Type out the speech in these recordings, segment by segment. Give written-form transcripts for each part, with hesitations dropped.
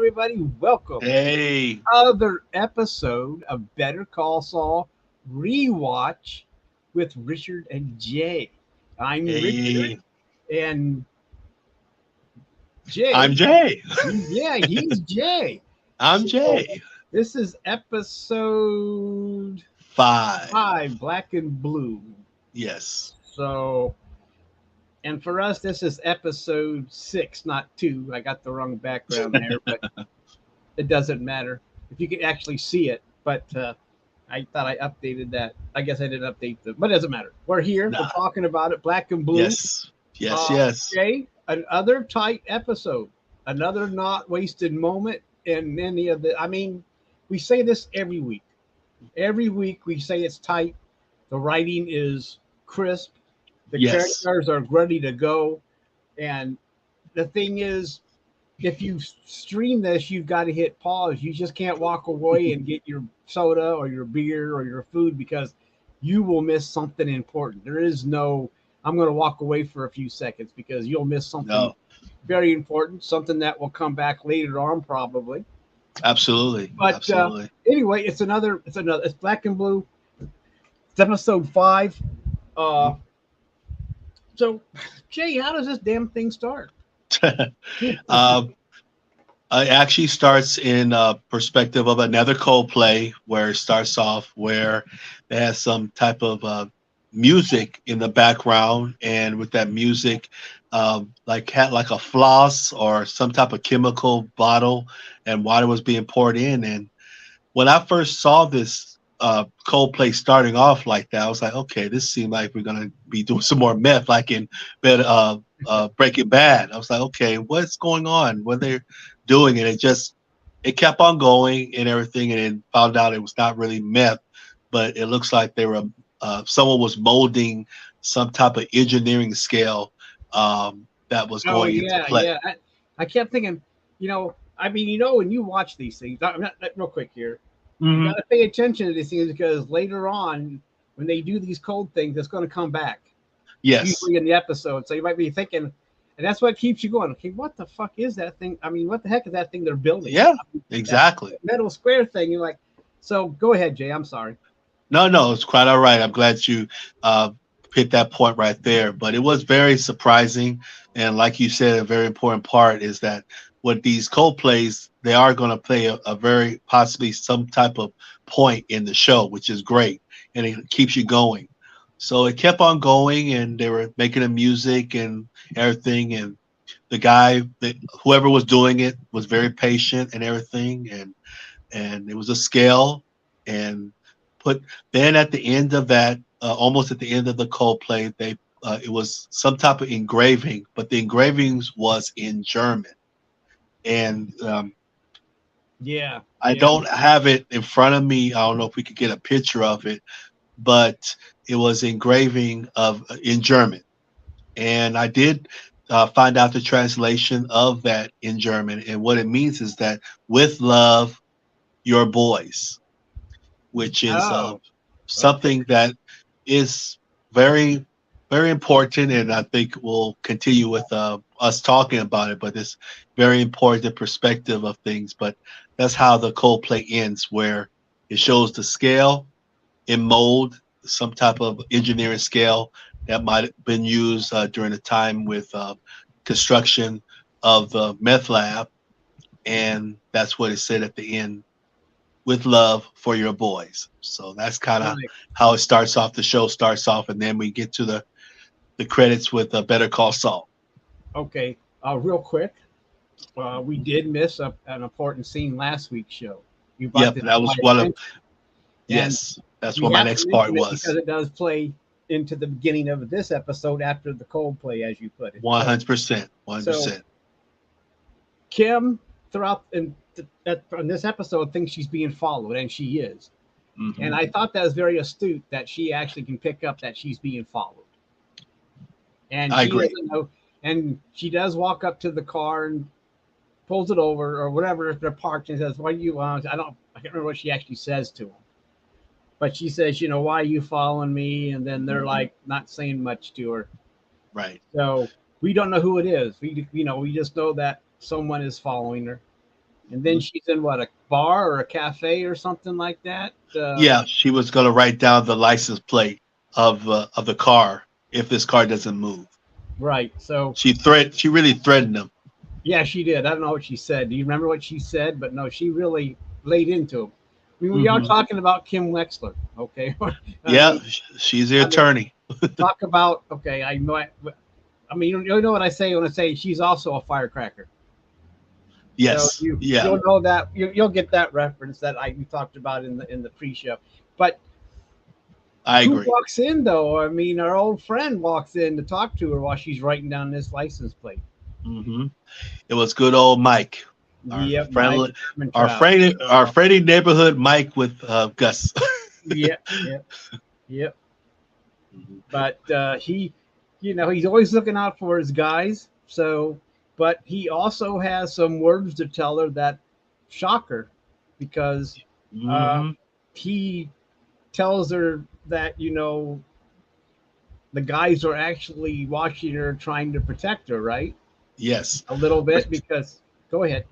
everybody. Welcome to Hey, another episode of Better Call Saul Rewatch with Richard and Jay. I'm Richard, hey, and I'm Jay, Jay. he's Jay. I'm So Jay. this is episode Five. 5, Black and Blue. Yes. So, and for us, this is episode 6, not 2. I got the wrong background there, but it doesn't matter if you can actually see it. But I thought I updated that. I guess I didn't update the, but it doesn't matter. We're here. We're Nah. talking about it. Black and blue. Yes. Yes. Yes. Jay, another tight episode. Another not wasted moment in any of the. I mean, we say this every week. Every week we say it's tight. The writing is crisp. The Yes. characters are ready to go. And the thing is, if you stream this, you've got to hit pause. You just can't walk away and get your soda or your beer or your food because you will miss something important. There is no, I'm going to walk away for a few seconds because you'll miss something No. very important, something that will come back later on probably. Absolutely. But Absolutely. anyway, it's Black and Blue. It's episode 5. Uh, so, Jay, how does this damn thing start? um, it actually starts in perspective of another Coldplay, where it starts off where they have some type of music in the background, and with that music, like had like a floss or some type of chemical bottle, and water was being poured in. And when I first saw this Coldplay starting off like that, I was like, okay, this seemed like we're gonna be doing some more meth, like in Breaking Bad. I was like, okay, what's going on? What they're doing, and it kept on going and everything, and then found out it was not really meth, but it looks like they were someone was molding some type of engineering scale that was Oh going into yeah, play. yeah. I kept thinking, I mean, when you watch these things, real quick here, you got Hmm. to pay attention to these things because later on, when they do these cold things, it's going to come back. Yes. Usually in the episode, so you might be thinking, and that's what keeps you going. Okay, what the fuck is that thing? I mean, what the heck is that thing they're building? Yeah. I mean, that Exactly. metal square thing. You're like, so go ahead, Jay. I'm sorry. No, no, it's quite all right. I'm glad you uh, hit that point right there. But it was very surprising, and like you said, a very important part is that with these Coldplays, they are going to play a very possibly some type of point in the show, which is great, and it keeps you going. So it kept on going, and they were making the music and everything, and the guy that whoever was doing it was very patient and everything, and it was a scale and put then at the end of that almost at the end of the Coldplay they it was some type of engraving, but the engravings was in German, and Yeah, I yeah. don't have it in front of me. I don't know if we could get a picture of it, but it was engraving of in German, and I did find out the translation of that in German, and what it means is that with love, your boys, which is Oh, okay. something that is very, very important. And I think we'll continue with us talking about it, but it's very important perspective of things. But that's how the Coldplay ends, where it shows the scale in mold, some type of engineering scale that might have been used during the time with construction of the meth lab. And that's what it said at the end, with love for your boys. So that's kind of Right. how it starts off. The show starts off, and then we get to the credits with Better Call Saul. Okay. Real quick, we did miss an important scene last week's show. You brought Yep, this that to my was one of attention, and yes, that's we what my have to next part mention it because was. it does play into the beginning of this episode after the cold play, as you put it. One hundred percent, one hundred So percent. Kim, throughout in this episode, thinks she's being followed, and she is. And Hmm. I thought that was very astute that she actually can pick up that she's being followed, and I she agree. doesn't know. And she does walk up to the car and pulls it over or whatever if they're parked and says, "Why do you want?" I can't remember what she actually says to him, but she says, "Why are you following me?" And then they're like not saying much to her. Right. So we don't know who it is. We just know that someone is following her. and then she's in what, a bar or a cafe or something like that. Yeah, she was going to write down the license plate of the car if this car doesn't move. Right. So She really threatened him. yeah, she did. I don't know what she said. Do you remember what she said? But no, she really laid into him. I mean, we are Hmm. talking about Kim Wexler, okay? I Yeah, mean, she's the I mean, attorney. talk about okay. I mean, you know what I say when I say she's also a firecracker. So Yes, yeah, you'll know that you'll get that reference that we talked about in the pre-show. But I who agree. walks in though? I mean, our old friend walks in to talk to her while she's writing down this license plate. Hmm. It was good old Mike, our Yep, Mike friendly, Hermantrout. our friendly neighborhood Mike with Gus. Yep, yep, yep. Mhm. But he, you know, he's always looking out for his guys. So, but he also has some words to tell her that shock her, because uh, Mhm. he tells her that the guys are actually watching her, trying to protect her, right? Yes. A little But bit, because go ahead.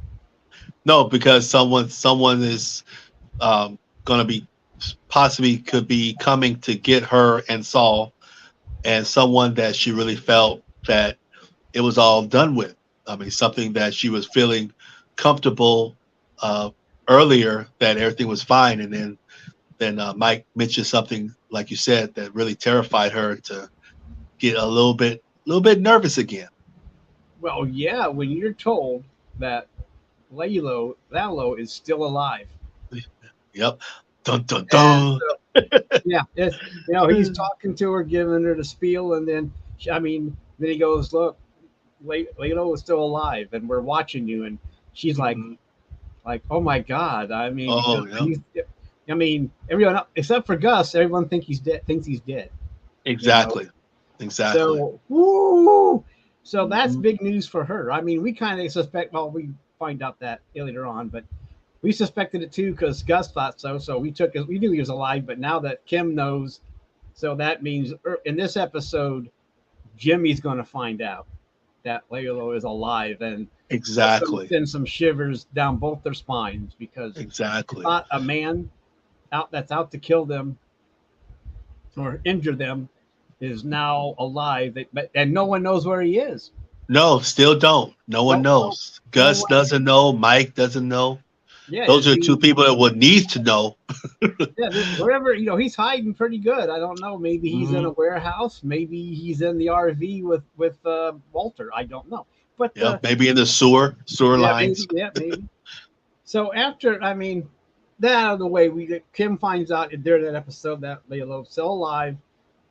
no, because someone is going to be possibly could be coming to get her and Saul, and someone that she really felt that it was all done with. I mean, something that she was feeling comfortable uh, earlier, that everything was fine, and then Mike mentioned something like you said that really terrified her to get a little bit nervous again. Well, yeah, when you're told that Lalo is still alive, Yep. Dun dun and dun. yeah, it's he's talking to her, giving her the spiel, and then I mean, then he goes, "Look, Lalo is still alive, and we're watching you." And she's Mhm. like, "Oh my God!" I mean, because Oh, yeah. he's, I mean, everyone except for Gus, everyone thinks he's dead. You know, Exactly. Exactly. so woo, so that's Mhm. big news for her. I mean, we kind of suspect. Well, we find out that later on, but we suspected it too because Gus thought so. So we knew he was alive, but now that Kim knows, so that means in this episode, Jimmy's going to find out that Lalo is alive, and that's going to Exactly. send some shivers down both their spines, because they Exactly. thought a man that's out to kill them or injure them is now alive, and no one knows where he is. No, still don't. No one No, no, knows. no Gus one. doesn't know. Mike doesn't know. Yeah, Those is are two he? people that would need to know. Yeah, wherever he's hiding pretty good. I don't know. Maybe he's in Hmm. a warehouse. Maybe he's in the RV with Walter. I don't know. But Yeah, maybe in the sewer yeah, maybe, lines. yeah, maybe. So after, I mean, that out of the way, we Kim finds out during that episode that Lalo's still alive.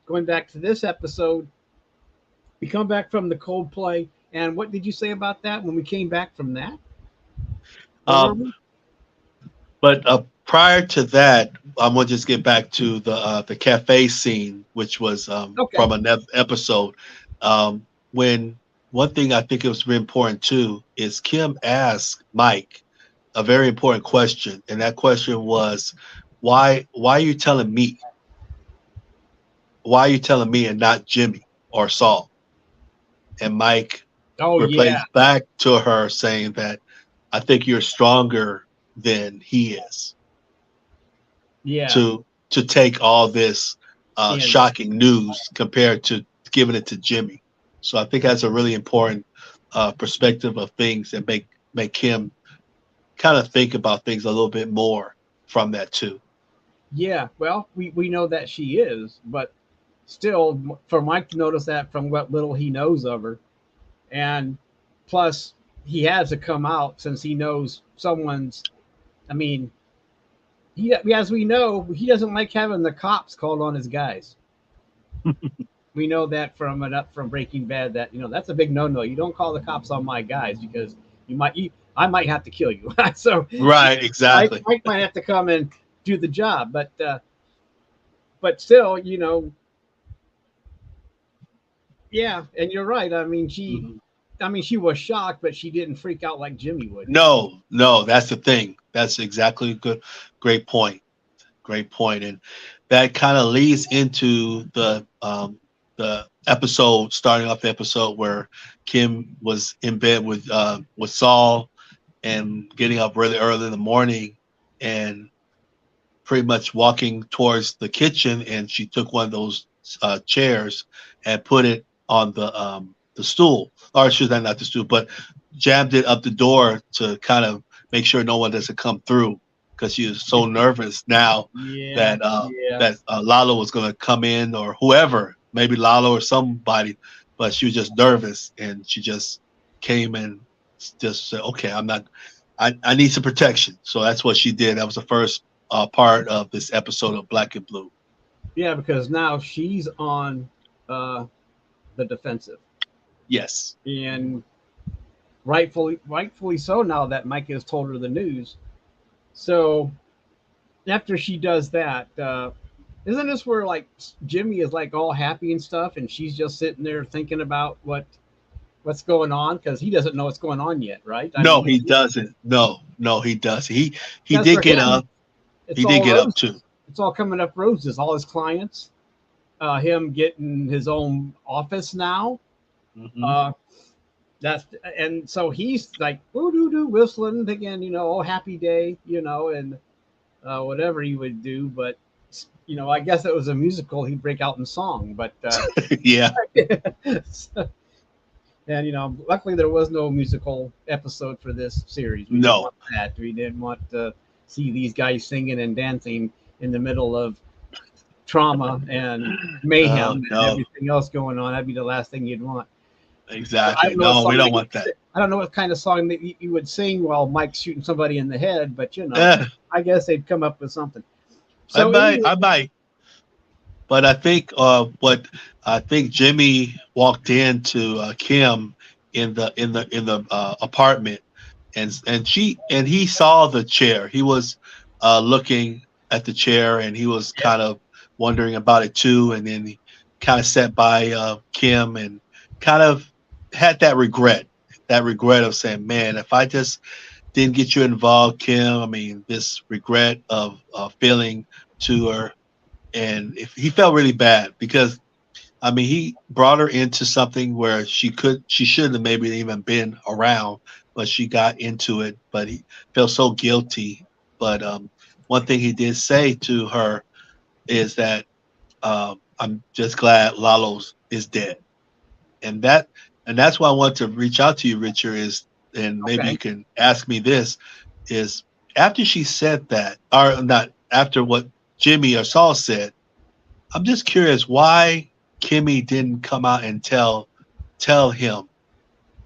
Going back to this episode, we come back from the Coldplay, and what did you say about that when we came back from that? Where were Um, we? but prior to that, I'm gonna just get back to the cafe scene, which was Okay. from another episode. When one thing I think it was really important too is Kim asked Mike a very important question, and that question was, why are you telling me? Why are you telling me and not Jimmy or Saul? And Mike Oh yeah, replays back to her saying that I think you're stronger than he is yeah. to take all this And shocking news compared to giving it to Jimmy. So I think that's a really important perspective of things that make him kind of think about things a little bit more from that too. yeah, well, we know that she is, but still, for Mike to notice that from what little he knows of her, and plus he has to come out since he knows someone's. I mean, as we know, he doesn't like having the cops called on his guys. We know that from Breaking Bad that that's a big no-no. You don't call the cops on my guys because I might have to kill you. So Right, Mike, exactly. Mike might have to come and do the job, but still, yeah, and you're right. Mhm. I mean, she was shocked, but she didn't freak out like Jimmy would. No, no, that's the thing. That's exactly a great point. Great point, and that kind of leads into the episode, starting off the episode where Kim was in bed with Saul, and getting up really early in the morning and pretty much walking towards the kitchen, and she took one of those chairs and put it on the stool, or should I not the stool, but jammed it up the door to kind of make sure no one doesn't come through because she was so nervous now Yeah, that yeah, Lalo was going to come in or whoever, maybe Lalo or somebody, but she was just nervous and she just came and just said, "Okay, I'm not. I need some protection." So that's what she did. That was the first part of this episode of Black and Blue. yeah. Because now she's on uh, the defensive, Yes. and rightfully so. Now that Mike has told her the news, so after she does that, isn't this where like Jimmy is like all happy and stuff, and she's just sitting there thinking about what's going on because he doesn't know what's going on yet, right? I No, mean, he doesn't. No, no, he does. He because did for get him, up. it's He did all get up roses. too. It's all coming up roses. All his clients, him getting his own office now. Hmm. Uh, that's and so he's like woo doo doo whistling again, oh happy day, and whatever he would do, but I guess it was a musical. He'd break out in song, but Yeah. and luckily there was no musical episode for this series. We didn't No. want that. We didn't want to see these guys singing and dancing in the middle of trauma and mayhem and No. everything else going on. That'd be the last thing you'd want. I Exactly. don't know what No, we song don't want that. I don't know what kind of song that you would sing while Mike's shooting somebody in the head, but Eh, I guess they'd come up with something. I So might. anyway, I might. But I think what I think Jimmy walked into Kim in the apartment, and he saw the chair. He was looking at the chair, and he was yeah, kind of wondering about it too. And then he kind of sat by Kim and kind of had that regret of saying, "Man, if I just didn't get you involved, Kim, I mean, this regret of feeling to her." And if he felt really bad because I mean he brought her into something where she shouldn't have maybe even been around, but she got into it. But he felt so guilty. But one thing he did say to her is that I'm just glad Lalo's is dead, and that's why I want to reach out to you, Richard. Is and maybe you okay, can ask me this is after she said that, or not after what Jimmy or Saul said. I'm just curious why Kimmy didn't come out and tell him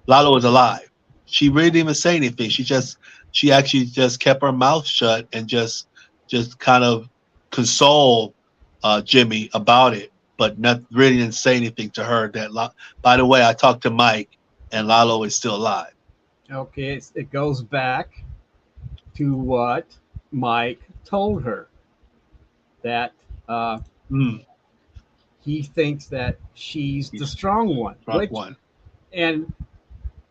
Lalo was alive. She really didn't even say anything. She actually just kept her mouth shut and just kind of console Jimmy about it, but not really didn't say anything to her. By the way, I talked to Mike and Lalo is still alive. okay. It goes back to what Mike told her that uh, Mm, he thinks that she's the he's strong one, drunk which one. and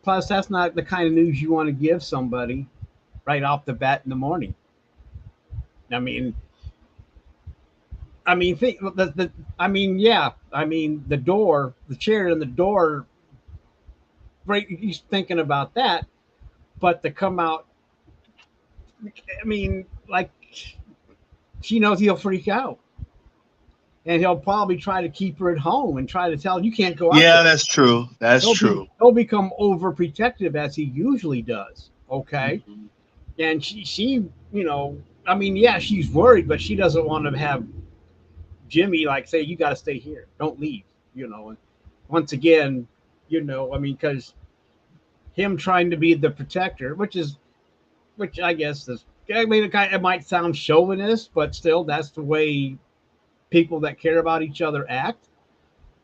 plus that's not the kind of news you want to give somebody right off the bat in the morning. I mean, think yeah. The door, the chair, and the door. Right, he's thinking about that, but to come out, like she knows he'll freak out, and he'll probably try to keep her at home and try to tell her, you can't go out there. Yeah, that's true. That's true. He'll become overprotective as he usually does. Okay, Mhm. and she yeah, she's worried, but she doesn't want to have Jimmy like say you got to stay here, don't leave. And once again, because him trying to be the protector, which I guess is, it might sound chauvinist, but still, that's the way people that care about each other act.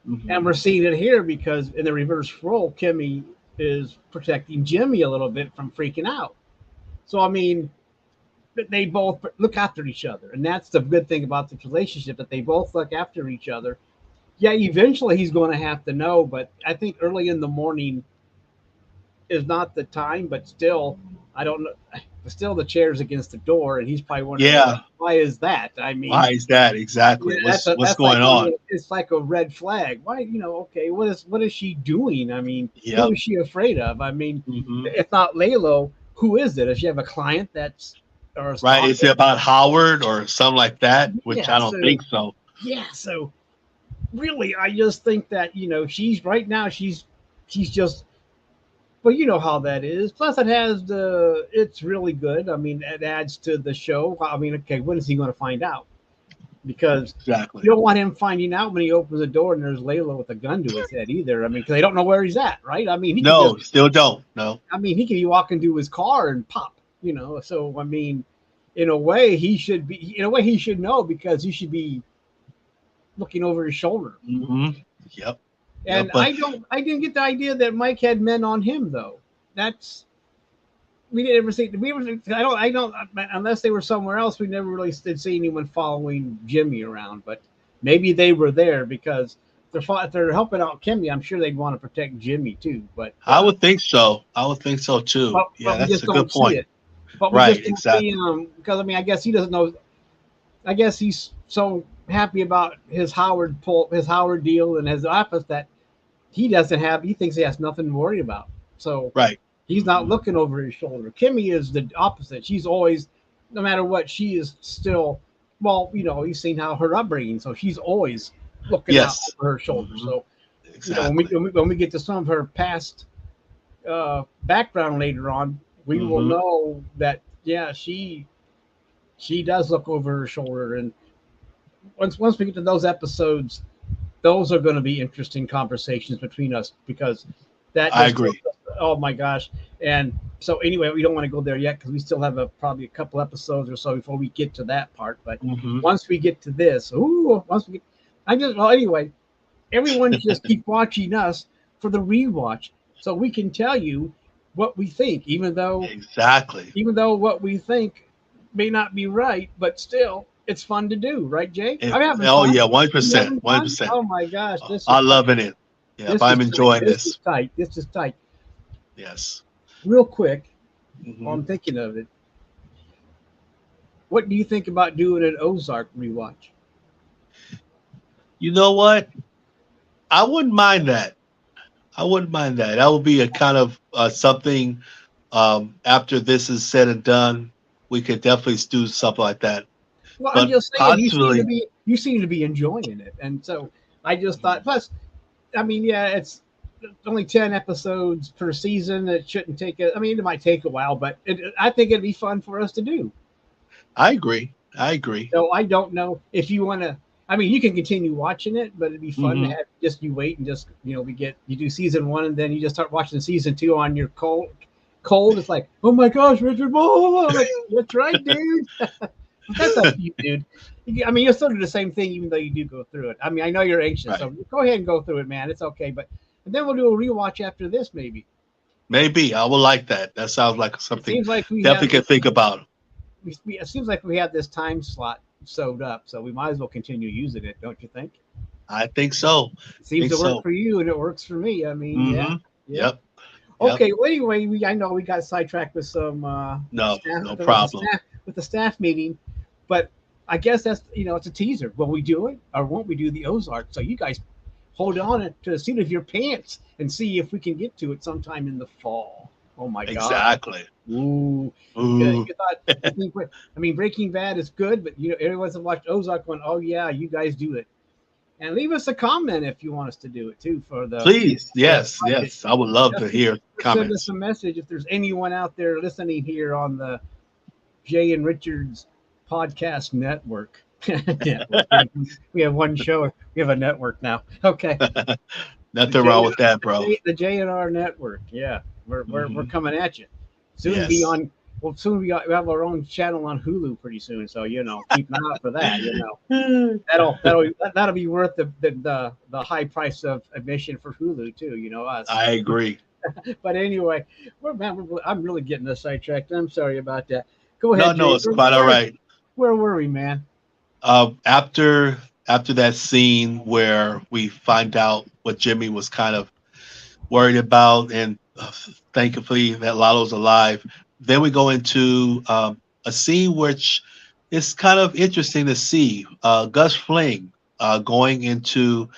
And Mhm. we're seeing it here because in the reverse role, Kimmy is protecting Jimmy a little bit from freaking out. So, they both look after each other. And that's the good thing about the relationship, that they both look after each other. Yeah, eventually he's going to have to know, but I think early in the morning is not the time, but still, I don't know. Still, the chair's against the door, and he's probably wondering Yeah. why is that? Why is that Yeah, exactly? What's that's like going on? it's like a red flag. Why, okay, what is she doing? Yep. Who is she afraid of? Hmm. If not Laylo, who is it? If you have a client that's or Right? Is it about Howard or something like that? Which yeah, I don't think so. yeah, so really, I just think that she's right now she's just well, you know how that is. Plus, it has the it's really good. I mean, it adds to the show. I mean, okay, when is he going to find out? Because Exactly. you don't want him finding out when he opens the door and there's Layla with a gun to his head either. I mean, because they don't know where he's at, right? I mean, he could just No, still don't. No. I mean, he could be walking to his car and pop, So I mean, in a way, he should be. In a way, he should know because he should be looking over his shoulder. Hmm. Yep. Yep. And But I didn't get the idea that Mike had men on him though. That's we didn't ever see. We ever, I don't unless they were somewhere else. We never really did see anyone following Jimmy around. But maybe they were there because if they're helping out Kimmy, I'm sure they'd want to protect Jimmy too. But I would think so. I would think so too. Yeah, but we that's just a don't good see point. it. But we Right. just don't Exactly. see him because I mean I guess he doesn't know. I guess he's so happy about his Howard deal and his office that he thinks he has nothing to worry about. So Right. he's not looking over his shoulder. Kimmy is the opposite. She's always, no matter what, she is still, well, you've seen how her upbringing, so she's always looking out Yes. over her shoulder. Mhm. So, Exactly. when we get to some of her past background later on, we will Hmm. know that, yeah, she does look over her shoulder. And once we get to those episodes, those are going to be interesting conversations between us because that I just agree. oh my gosh. And so anyway, we don't want to go there yet because we still have probably a couple episodes or so before we get to that part. But Hmm. once we get to this, once we get, well anyway, everyone just keep watching us for the rewatch so we can tell you what we think, Exactly. even though what we think may not be right, but still it's fun to do, right, Jay? I'm having Oh fun. yeah, You 100%, having fun? 100%. Oh my gosh, I'm loving it. Yeah, this is I'm enjoying this is this. tight. This is tight. Yes. Real quick, while Hmm. I'm thinking of it, what do you think about doing an Ozark rewatch? You know what? I wouldn't mind that. I wouldn't mind that. That would be a kind of something. After this is said and done, we could definitely do something like that. Well, I'm But just saying possibly, you seem to be enjoying it, and so I just thought. Mhm. Plus, I mean, yeah, it's only 10 episodes per season. It shouldn't take I mean, it might take a while, but I think it'd be fun for us to do. I agree. I agree. So I don't know if you want to. I mean, you can continue watching it, but it'd be fun to Hmm. have just you wait and just you do season one and then you just start watching season two on your cold. It's like, oh my gosh, Richard, whoa. I'm like, that's right, dude. That's up to you, dude. I mean, you'll still do the same thing, even though you do go through it. I mean, I know you're anxious, Right. so go ahead and go through it, man. It's okay. But and then we'll do a rewatch after this, maybe. Maybe I would like that. That sounds like It something seems like we definitely have can think about. it seems like we have this time slot sewed up, so we might as well continue using it, don't you think? I think so. It seems Think to work so. for you, and it works for me. I mean, yeah, Hmm. yeah. Yep. Yep. Okay. Well, anyway, I know we got sidetracked with some No, staff no problem. with the staff meeting, but I guess that's it's a teaser. Will we do it or won't we do the Ozark? So you guys hold on to the seat of your pants and see if we can get to it sometime in the fall. Oh my God! Exactly. Ooh, Ooh. you think, I mean, Breaking Bad is good, but everyone's watched Ozark going, oh yeah, you guys do it. And leave us a comment if you want us to do it too for the Please. Yes. Yes. I would love to hear send us comments. a message if there's anyone out there listening here on the Jay and Richards podcast network. Network. We have one show. We have a network now. Okay. Nothing wrong with that, bro. The J&R network. Yeah. We're Hmm. coming at you. Soon be Yes. on we have our own channel on Hulu pretty soon. So keep an eye out for that. That'll be worth the high price of admission for Hulu too. Us. I agree. But anyway, I'm really getting us sidetracked. I'm sorry about that. Go No, ahead, no, Jay. it's quite all right. Where were we, man? After that scene where we find out what Jimmy was kind of worried about, and thankfully that Lalo's alive, then we go into a scene which is kind of interesting to see. Gus Fling going into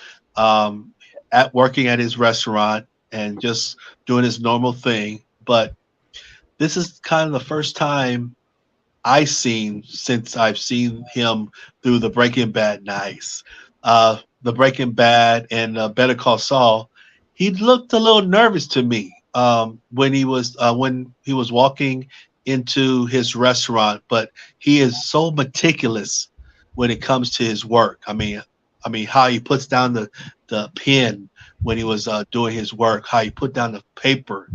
at working at his restaurant and just doing his normal thing, but this is kind of the first time I seen since I've seen him through the Breaking Bad. Nice, the Breaking Bad and Better Call Saul. He looked a little nervous to me when he was walking into his restaurant, but he is so meticulous when it comes to his work. I mean how he puts down the pen when he was doing his work, how he put down the paper,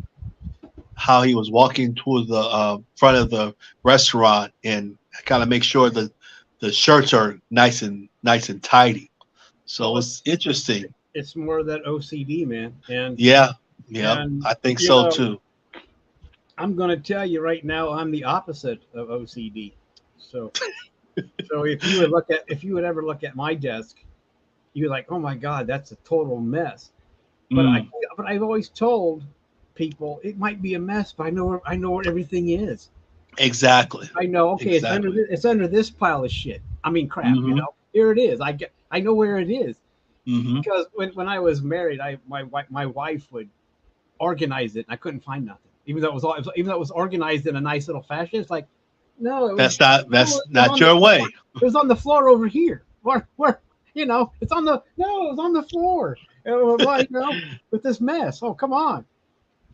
how he was walking toward the front of the restaurant and kind of make sure the shirts are nice and tidy. So Well, it's interesting. it's more of that OCD, man. Yeah, yeah, And I think you so know, too. I'm going to tell you right now, I'm the opposite of OCD. So, so if you would ever look at my desk, you're like, oh my God, that's a total mess. But Mm, I've always told people it might be a mess, but I know where everything is. exactly, I know, okay, exactly. it's under this pile of shit. I mean, crap. Hmm. Here it is. I know where it is Hmm. because when I was married, my wife would organize it, and I couldn't find nothing. Even though it was organized in a nice little fashion, it's like, no, That's it was not on the your floor. way. It was on the floor over here. Where it's on the no, it was on the floor. Well, with this mess. Oh, come on.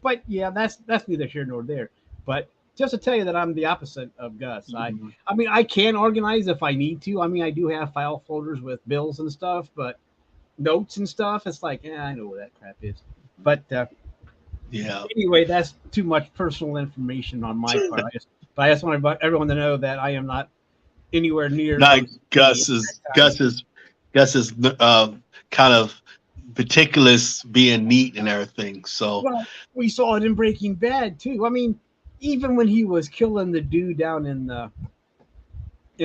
But yeah, that's neither here nor there. But just to tell you that I'm the opposite of Gus. Mhm. I mean, I can organize if I need to. I mean, I do have file folders with bills and stuff, but notes and stuff, it's like, I know where that crap is. But Yeah. anyway, that's too much personal information on my part. But I just want everyone to know that I am not anywhere near Not OCD at that time. Gus is kind of meticulous, being neat and everything. So Well, we saw it in Breaking Bad too. I mean, even when he was killing the dude down in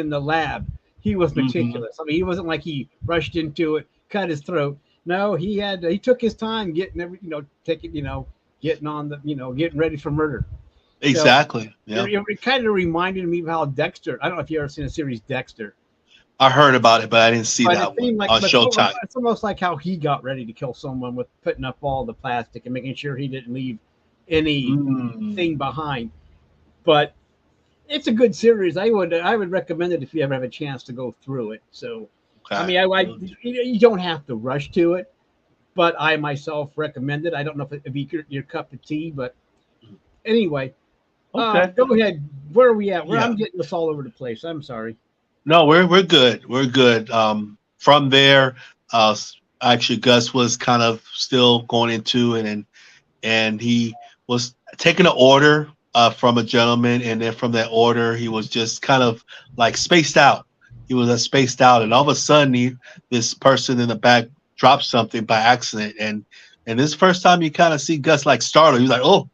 the lab, he was mhm. meticulous. I mean, he wasn't like he rushed into it, cut his throat. No, he took his time getting taking getting on the getting ready for murder. So Exactly. Yeah. it kind of reminded me of how Dexter. I don't know if you ever seen the series Dexter, I heard about it, but I didn't see but it that one seemed like on Showtime. it's almost like how he got ready to kill someone with putting up all the plastic and making sure he didn't leave anything Mm, behind. But it's a good series. I would recommend it if you ever have a chance to go through it. So, I okay. mean, you don't have to rush to it, but I myself recommend it. I don't know if it'd be your cup of tea, but anyway, Okay. go ahead. Where are we at? Where Yeah. I'm getting this all over the place. I'm sorry. No, we're good. We're good. From there, actually, Gus was kind of still going into it, and he was taking an order from a gentleman, and then from that order, he was just kind of like spaced out. He was spaced out, and all of a sudden, this person in the back dropped something by accident, and this first time you kind of see Gus like startled. He was like, "Oh,"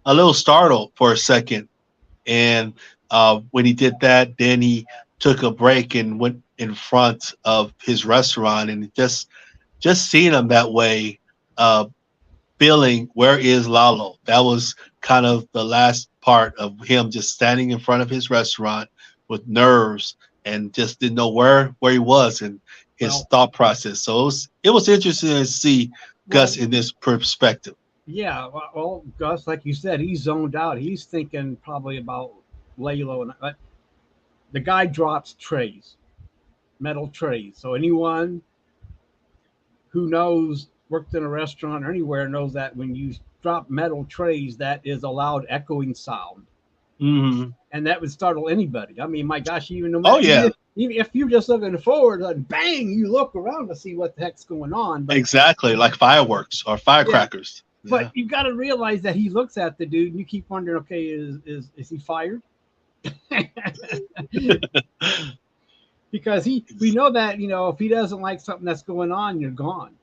a little startled for a second, and when he did that, then he took a break and went in front of his restaurant, and just seeing him that way. Uh, Feeling where is Lalo. That was kind of the last part of him just standing in front of his restaurant with nerves and just didn't know where he was and his Well, thought process. So it was interesting to see well, Gus in this perspective. yeah. Well, Gus, like you said, he's zoned out. He's thinking probably about Laylo, and the guy drops trays, metal trays. So anyone who knows worked in a restaurant or anywhere knows that when you drop metal trays, that is a loud echoing sound, Hmm. and that would startle anybody. I mean, my gosh, even no Oh matter yeah, even if you're just looking forward, like bang, you look around to see what the heck's going on. But exactly, like fireworks or yeah, firecrackers. but Yeah. you got to realize that he looks at the dude, and you keep wondering, okay, is he fired? Because we know that if he doesn't like something that's going on, you're gone.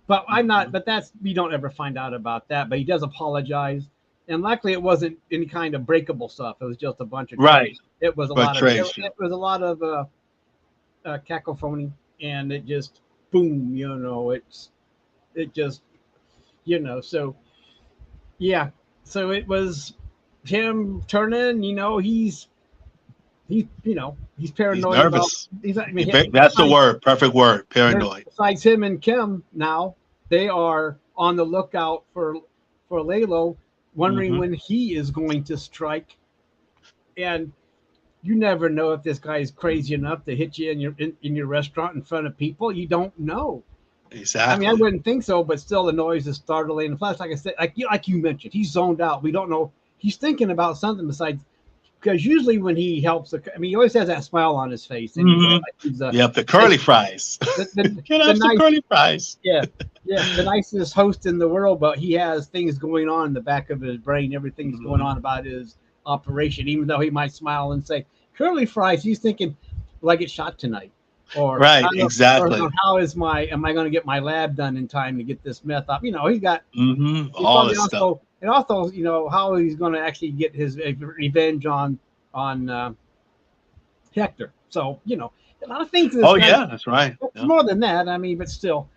But I'm not. Mhm. But that's we don't ever find out about that. But he does apologize, and luckily it wasn't any kind of breakable stuff. It was just a bunch of Right, trays. It was a but lot of trays. Yeah. it was a lot of cacophony, and it just boom. It just So yeah, so it was him turning. He's He's paranoid about. nervous. I mean, That's the word. Perfect word. Paranoid. besides him and Kim now, they are on the lookout for Lalo. wondering when he is going to strike. And you never know if this guy is crazy enough to hit you in your restaurant in front of people. You don't know. I mean, I Exactly. wouldn't think so, but still, the noise is startling. And plus, like I said, like you mentioned, he's zoned out. We don't know. He's thinking about something besides, because usually when he helps, I mean, he always has that smile on his face, and Hmm. like he's Yep, the curly fries. Can I the have some nice, curly fries? yeah, yeah, the nicest host in the world, but he has things going on in the back of his brain. Everything's going Hmm. on about his operation, even though he might smile and say curly fries. He's thinking, will I get shot tonight? Or Right, or exactly. how is am I going to get my lab done in time to get this meth up? You know, he's All probably this stuff. also, and also, you know, how he's going to actually get his revenge on Hector. So, you know, a lot of things in this Oh guy. yeah, that's right. It's Yeah. more than that. I mean, but still,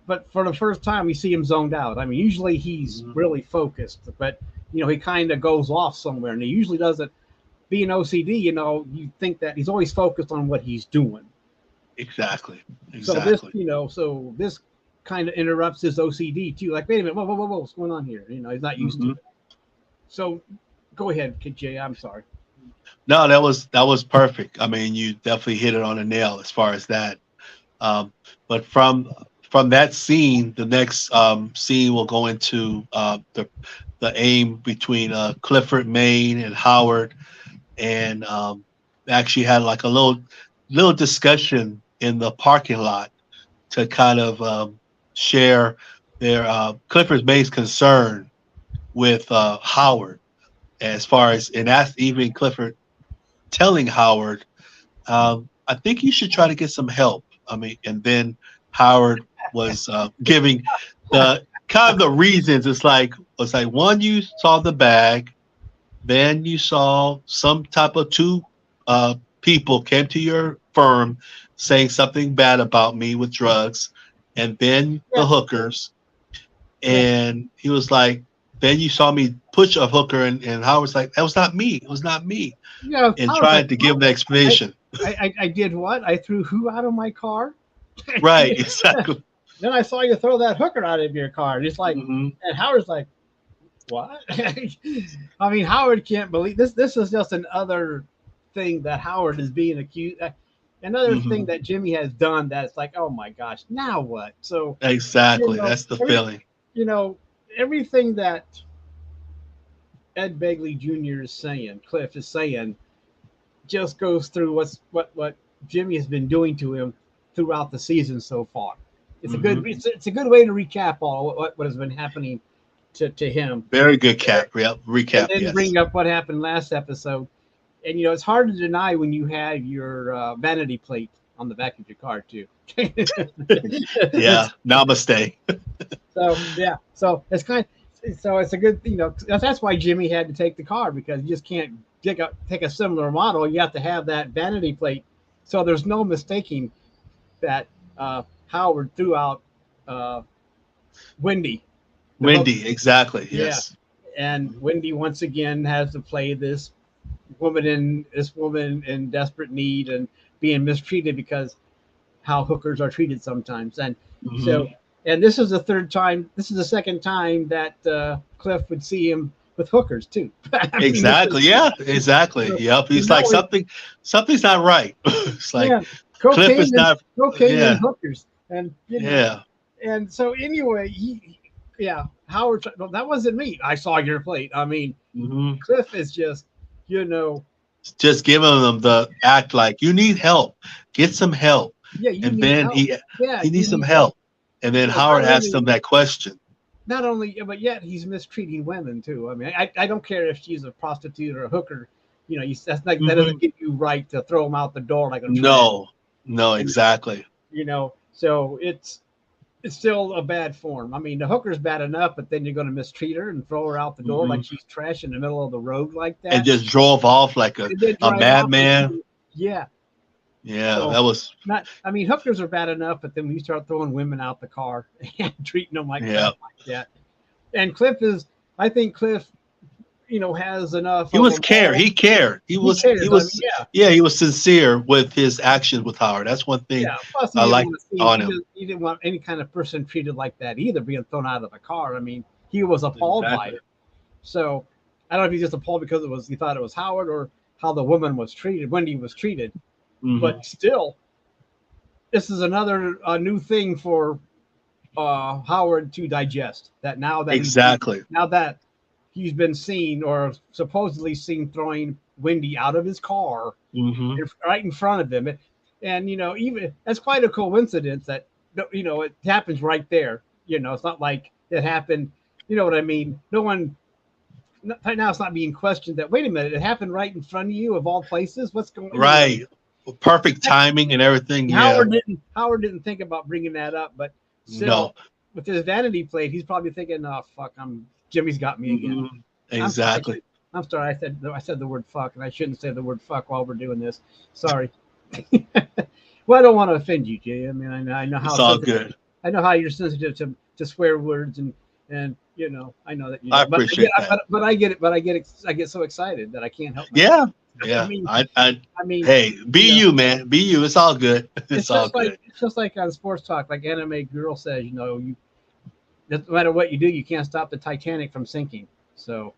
but for the first time, we see him zoned out. I mean, usually he's Mhm. really focused, but, you know, he kind of goes off somewhere, and he usually doesn't. Being OCD, you know, you think that he's always focused on what he's doing. Exactly. So this, Exactly. you know, so this kind of interrupts his OCD too. Like, wait a minute, whoa, what's going on here? You know, he's not used to Hmm. it. So go ahead, Jay. I'm sorry. No, that was perfect. I mean, you definitely hit it on the nail as far as that. Um, but from that scene, the next scene will go into the aim between Clifford Maine and Howard, and actually had like a little discussion in the parking lot to kind of share their Clifford Maine's concern with Howard as far as, and that's even Clifford telling Howard, I think you should try to get some help. I mean, and then Howard was giving the kind of the reasons. It's like one, you saw the bag, then you saw some type of two people came to your firm saying something bad about me with drugs, and then the Yeah, hookers. yeah, And he was like, then you saw me push a hooker, and Howard's like, that was not me. It was not me. yeah. And I was tried like, to give what? him the I, explanation. I did what? I threw who out of my car? Right, exactly. Then I saw you throw that hooker out of your car. And it's like, Hmm. and Howard's like, what? I mean, Howard can't believe this. This is just another thing that Howard is being accused. Another thing Hmm. that Jimmy has done that's like, oh my gosh, now what? So, you Exactly. know, That's the feeling. you know, everything that Ed Begley Jr. is saying, Cliff is saying, just goes through what Jimmy has been doing to him throughout the season so far. Hmm. It's a good way to recap all what has been happening to him, Very good cap. Yep. and Recap. then Yes. bring up what happened last episode. And you know, it's hard to deny when you have your vanity plate on the back of your car too. Yeah. Namaste. So yeah, so it's a good, you know, that's why Jimmy had to take the car, because you just can't take a similar model. You have to have that vanity plate, so there's no mistaking that Howard threw out uh, Wendy, the hook. Wendy. Exactly. Yeah, Yes. and Wendy once again has to play this woman in desperate need and being mistreated because how hookers are treated sometimes. And Hmm. so, and this is the third time. This is the second time that Cliff would see him with hookers too. I mean, Exactly. Yeah. Exactly. Yep. you He's like know, something's not right. It's like yeah, Cliff is cocaine and not. cocaine and Yeah. hookers, and you know, Yeah. and so anyway, yeah, Howard. Well, that wasn't me. I saw your plate. I mean, Hmm. Cliff is just, you know, Just giving them the act like you need help. Get some help. yeah, you And need then help. Yeah, he you needs some need help. help. And then Yeah, Howard asked him that question. not only, but yet he's mistreating women too. I mean, I don't care if she's a prostitute or a hooker. You know, that's like that Hmm. doesn't give you right to throw them out the door like a trash. No. No. And Exactly. you know, so it's still a bad form. I mean, the hooker's bad enough, but then you're going to mistreat her and throw her out the door Hmm. like she's trash in the middle of the road like And that, just drove off like a and then a drive off. madman. Yeah. Yeah, So that was. not. I mean, hookers are bad enough, but then when you start throwing women out the car and treating them like Yeah. crap like that, and Cliff is. I think Cliff, you know, has enough He of was them care. all. He cared. He He was. He cares. I mean, was. yeah, Yeah, he was sincere with his actions with Howard. That's one thing yeah. Plus, he I didn't like want to see. on him. He didn't want any kind of person treated like that either, being thrown out of the car. I mean, he was appalled by Exactly. it. So I don't know if he's just appalled because he thought it was Howard or how the woman was treated, Wendy was treated. But still, this is another new thing for Howard to digest. That now that he's been seen or supposedly seen throwing Wendy out of his car right in front of him, and even that's quite a coincidence that it happens right there. It's not like it happened. You know what I mean? No one. Right now, it's not being questioned that. Wait a minute, it happened right in front of you, of all places. What's going? Right. Perfect timing and everything. Howard didn't think about bringing that up, but still, with his vanity plate, he's probably thinking, "Oh fuck, Jimmy's got me again." Exactly. I'm sorry. I said the word fuck, and I shouldn't say the word fuck while we're doing this. Sorry. Well, I don't want to offend you, Jay. I mean, I know how it's all good. I know how you're sensitive to swear words and I know that you. I appreciate that. But I get it. But I get so excited that I can't help myself. Yeah. I mean, hey, be you, man. Be you. It's all good. It's all good. It's just like on Sports Talk, like Anime Girl says, you no matter what you do, you can't stop the Titanic from sinking. So,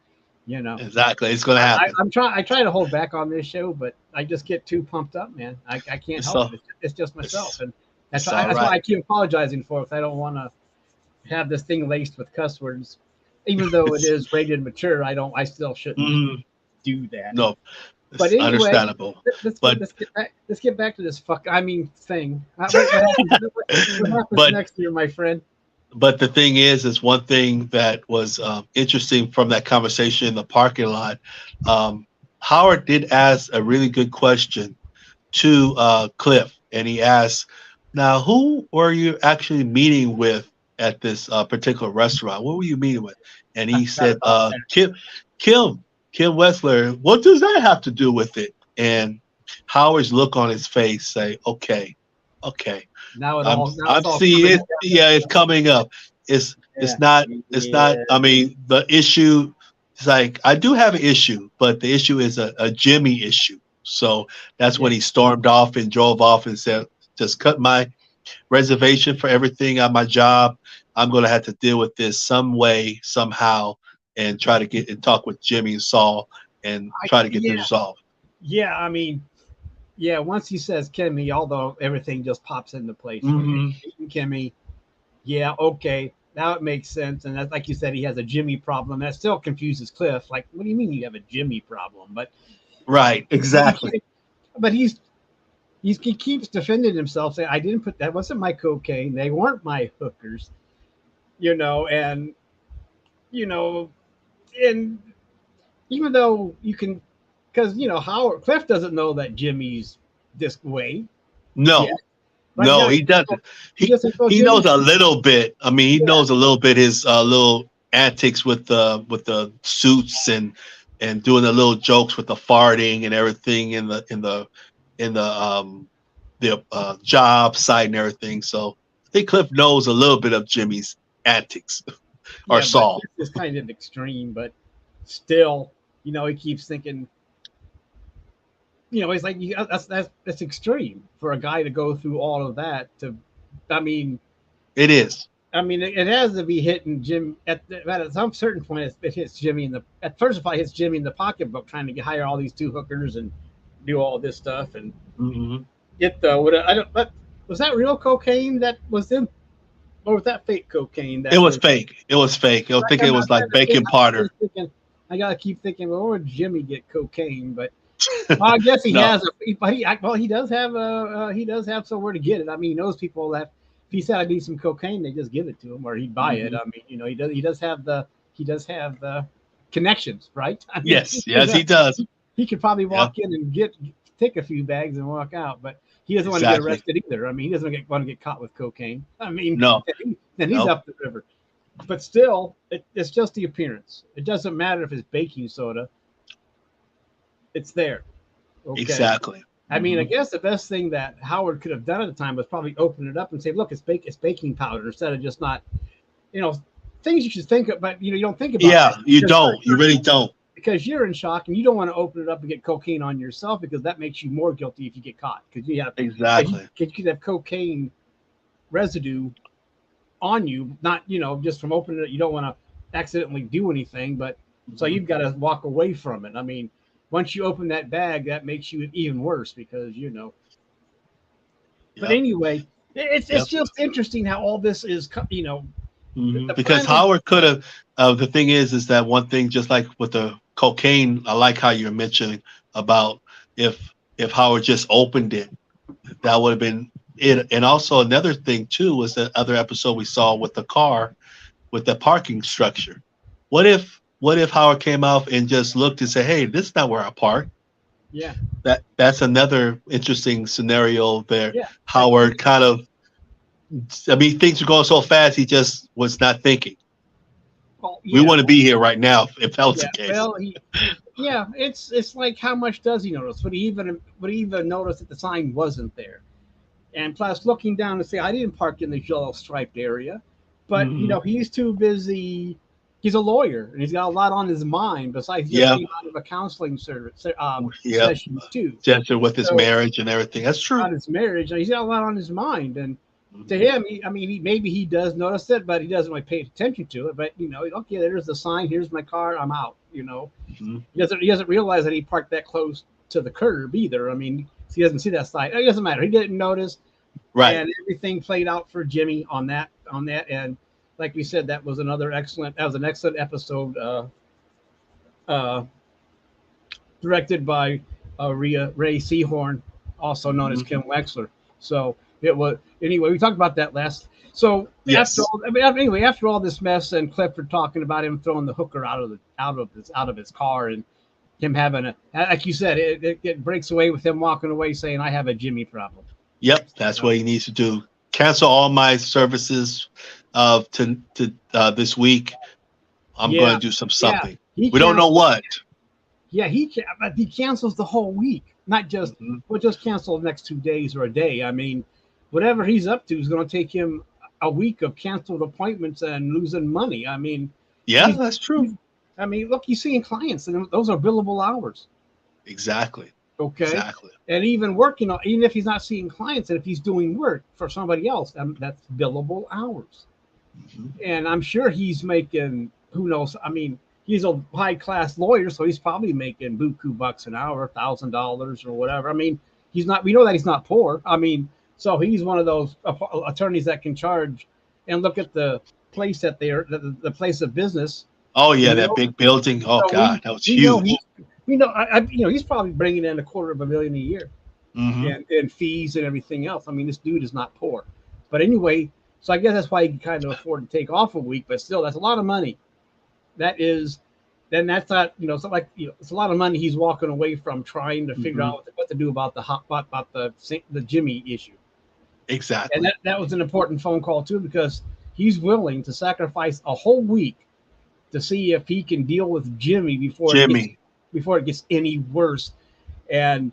exactly, it's gonna happen. I try to hold back on this show, but I just get too pumped up, man. I can't help it. It's just myself, and that's why I keep apologizing for it. I don't want to have this thing laced with cuss words, even though it is rated mature. I still shouldn't do that. No, but anyway, understandable. Let's get back to this thing. What happens next year, my friend? But the thing is one thing that was interesting from that conversation in the parking lot. Howard did ask a really good question to Cliff, and he asked, "Now, who were you actually meeting with at this particular restaurant? What were you meeting with?" And he said, Kim Wessler. What does that have to do with it? And Howard's look on his face say, okay. Now I'm seeing it. Yeah, it's coming up. It's not. I mean, the issue is like, I do have an issue, but the issue is a Jimmy issue. So that's when he stormed off and drove off and said, "Just cut my reservation for everything on my job. I'm going to have to deal with this some way, somehow, and try to get and talk with Jimmy and Saul and try to get this resolved." Yeah, I mean, once he says Kimmy, although everything just pops into place. Kimmy, yeah, okay, now it makes sense. And that's like you said, he has a Jimmy problem. That still confuses Cliff. Like, what do you mean you have a Jimmy problem? But right, exactly. But he keeps defending himself, saying, "I didn't put that. Wasn't my cocaine. They weren't my hookers." And even though you can. Because Cliff doesn't know that Jimmy's this way. No, he doesn't. He knows a little bit. I mean, he knows a little bit his little antics with the suits and doing the little jokes with the farting and everything in the job site and everything. So I think Cliff knows a little bit of Jimmy's antics or Saul. It's kind of extreme, but still, he keeps thinking. He's like, that's extreme for a guy to go through all of that. It is. I mean, it has to be hitting Jim at some certain point. It hits Jimmy at first of all, it hits Jimmy in the pocketbook trying to hire all these two hookers and do all this stuff and was that real cocaine that was in, or was that fake cocaine? It was fake. It was fake. I think it was like baking powder. I gotta keep thinking, well, where did Jimmy get cocaine? But I guess he has. He does have somewhere to get it. I mean, he knows people that if he said I need some cocaine, they just give it to him or he'd buy it. I mean, he does have the connections, right? I mean, yes, he does. He could probably walk in and take a few bags and walk out, but he doesn't want to get arrested either. I mean, he doesn't want to get caught with cocaine. I mean, then he's up the river. But still, it's just the appearance. It doesn't matter if it's baking soda. It's there. Okay. Exactly. I mean, I guess the best thing that Howard could have done at the time was probably open it up and say, "Look, it's baking powder," instead of just not, things you should think of, but you don't think about. Yeah, you don't. You really don't. Because you're in shock and you don't want to open it up and get cocaine on yourself because that makes you more guilty if you get caught. Because you have exactly. You could have cocaine residue on you, not just from opening it. You don't want to accidentally do anything, but So Mhm. you've got to walk away from it. I mean, once you open that bag, that makes you even worse because But Yep. anyway, it's Yep. just interesting how all this is. The Because plan was Howard could have. The thing is that one thing, just like with the cocaine, I like how you're mentioning about if Howard just opened it, that would have been it. And also another thing too was the other episode we saw with the car with the parking structure. What if Howard came out and just looked and said, "Hey, this is not where I park." yeah, That's another interesting scenario there. yeah. Like Howard kind of, I mean, things were going so fast, he just was not thinking. well, We yeah, want to be here right now if that was yeah. the case. Well, yeah. It's like how much does he notice? Would he even notice that the sign wasn't there? And plus, looking down and say, I didn't park in the yellow striped area, but Hmm. he's too busy. He's a lawyer and he's got a lot on his mind. Besides, he just Yep. came out of a counseling service Yep. session too. Gentler with his So marriage and everything. That's true. about his marriage, he's got a lot on his mind. And to Hmm. him, I mean, maybe he does notice it, but he doesn't really pay attention to it. But okay, there's the sign. Here's my car. I'm out. Hmm. He doesn't realize that he parked that close to the curb either. I mean, he doesn't see that sign. It doesn't matter. He didn't notice, Right. and everything played out for Jimmy on that. And like we said, that was an excellent episode, uh, directed by Ray Seahorn, also known as Hmm. Kim Wexler. So it was anyway. We talked about that last. So Yes. after all this mess and Clifford talking about him throwing the hooker out of his car and him having like you said, it breaks away with him walking away saying, "I have a Jimmy problem." Yep. That's what he needs to do. Cancel all my services to this week. I'm going Yeah, to do yeah. something. He We don't know canceled. what. Yeah, but he cancels the whole week, not just Hmm. well, just cancel the next 2 days or a day. I mean, whatever he's up to is going to take him a week of canceled appointments and losing money. I mean, Yeah, he's, that's true. he's I mean, look, he's seeing clients, and those are billable hours. Exactly. Okay, Exactly. and even working, even if he's not seeing clients, and if he's doing work for somebody else, that's billable hours. Hmm. And I'm sure he's making who knows. I mean, he's a high class lawyer, so he's probably making buku bucks an hour, $1,000 or whatever. I mean, he's not. We know that he's not poor. I mean, so he's one of those attorneys that can charge. And look at the place that they're the place of business. Oh You yeah, that know, big building. Oh so we God, that was we know huge. he we know he's probably bringing in $250,000 a year Hmm. and fees and everything else. I mean, this dude is not poor. But anyway, so I guess that's why he can kind of afford to take off a week. But still, that's a lot of money. That is, then that's not it's not like it's a lot of money he's walking away from trying to figure Hmm. out what to do about the Jimmy issue. And Exactly. that was an important phone call too because he's willing to sacrifice a whole week to see if he can deal with Jimmy Jimmy. before it gets any worse. And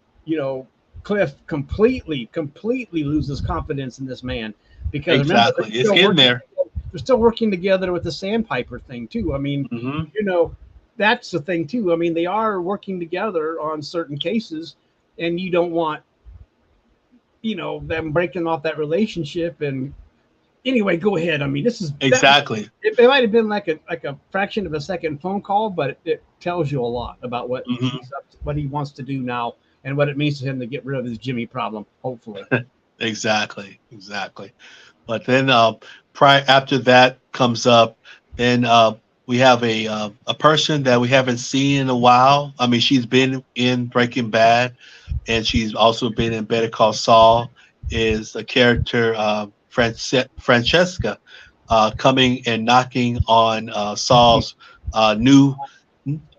Cliff completely loses confidence in this man because remember Exactly. It's in there. they're still working together with the sandpiper thing too. I mean, Hmm. you know, that's the thing too. I mean, they are working together on certain cases, and you don't want them breaking off that relationship. And anyway, go ahead. I mean, that was Exactly. it might have been like a fraction of a second phone call, but it tells you a lot about Hmm. what he wants to do now and what it means to him to get rid of his Jimmy problem. Hopefully, Exactly. Exactly. But then prior after that comes up, then we have a person that we haven't seen in a while. I mean, she's been in Breaking Bad, and she's also been in Better Call Saul. Is a character Francesca coming and knocking on Saul's new,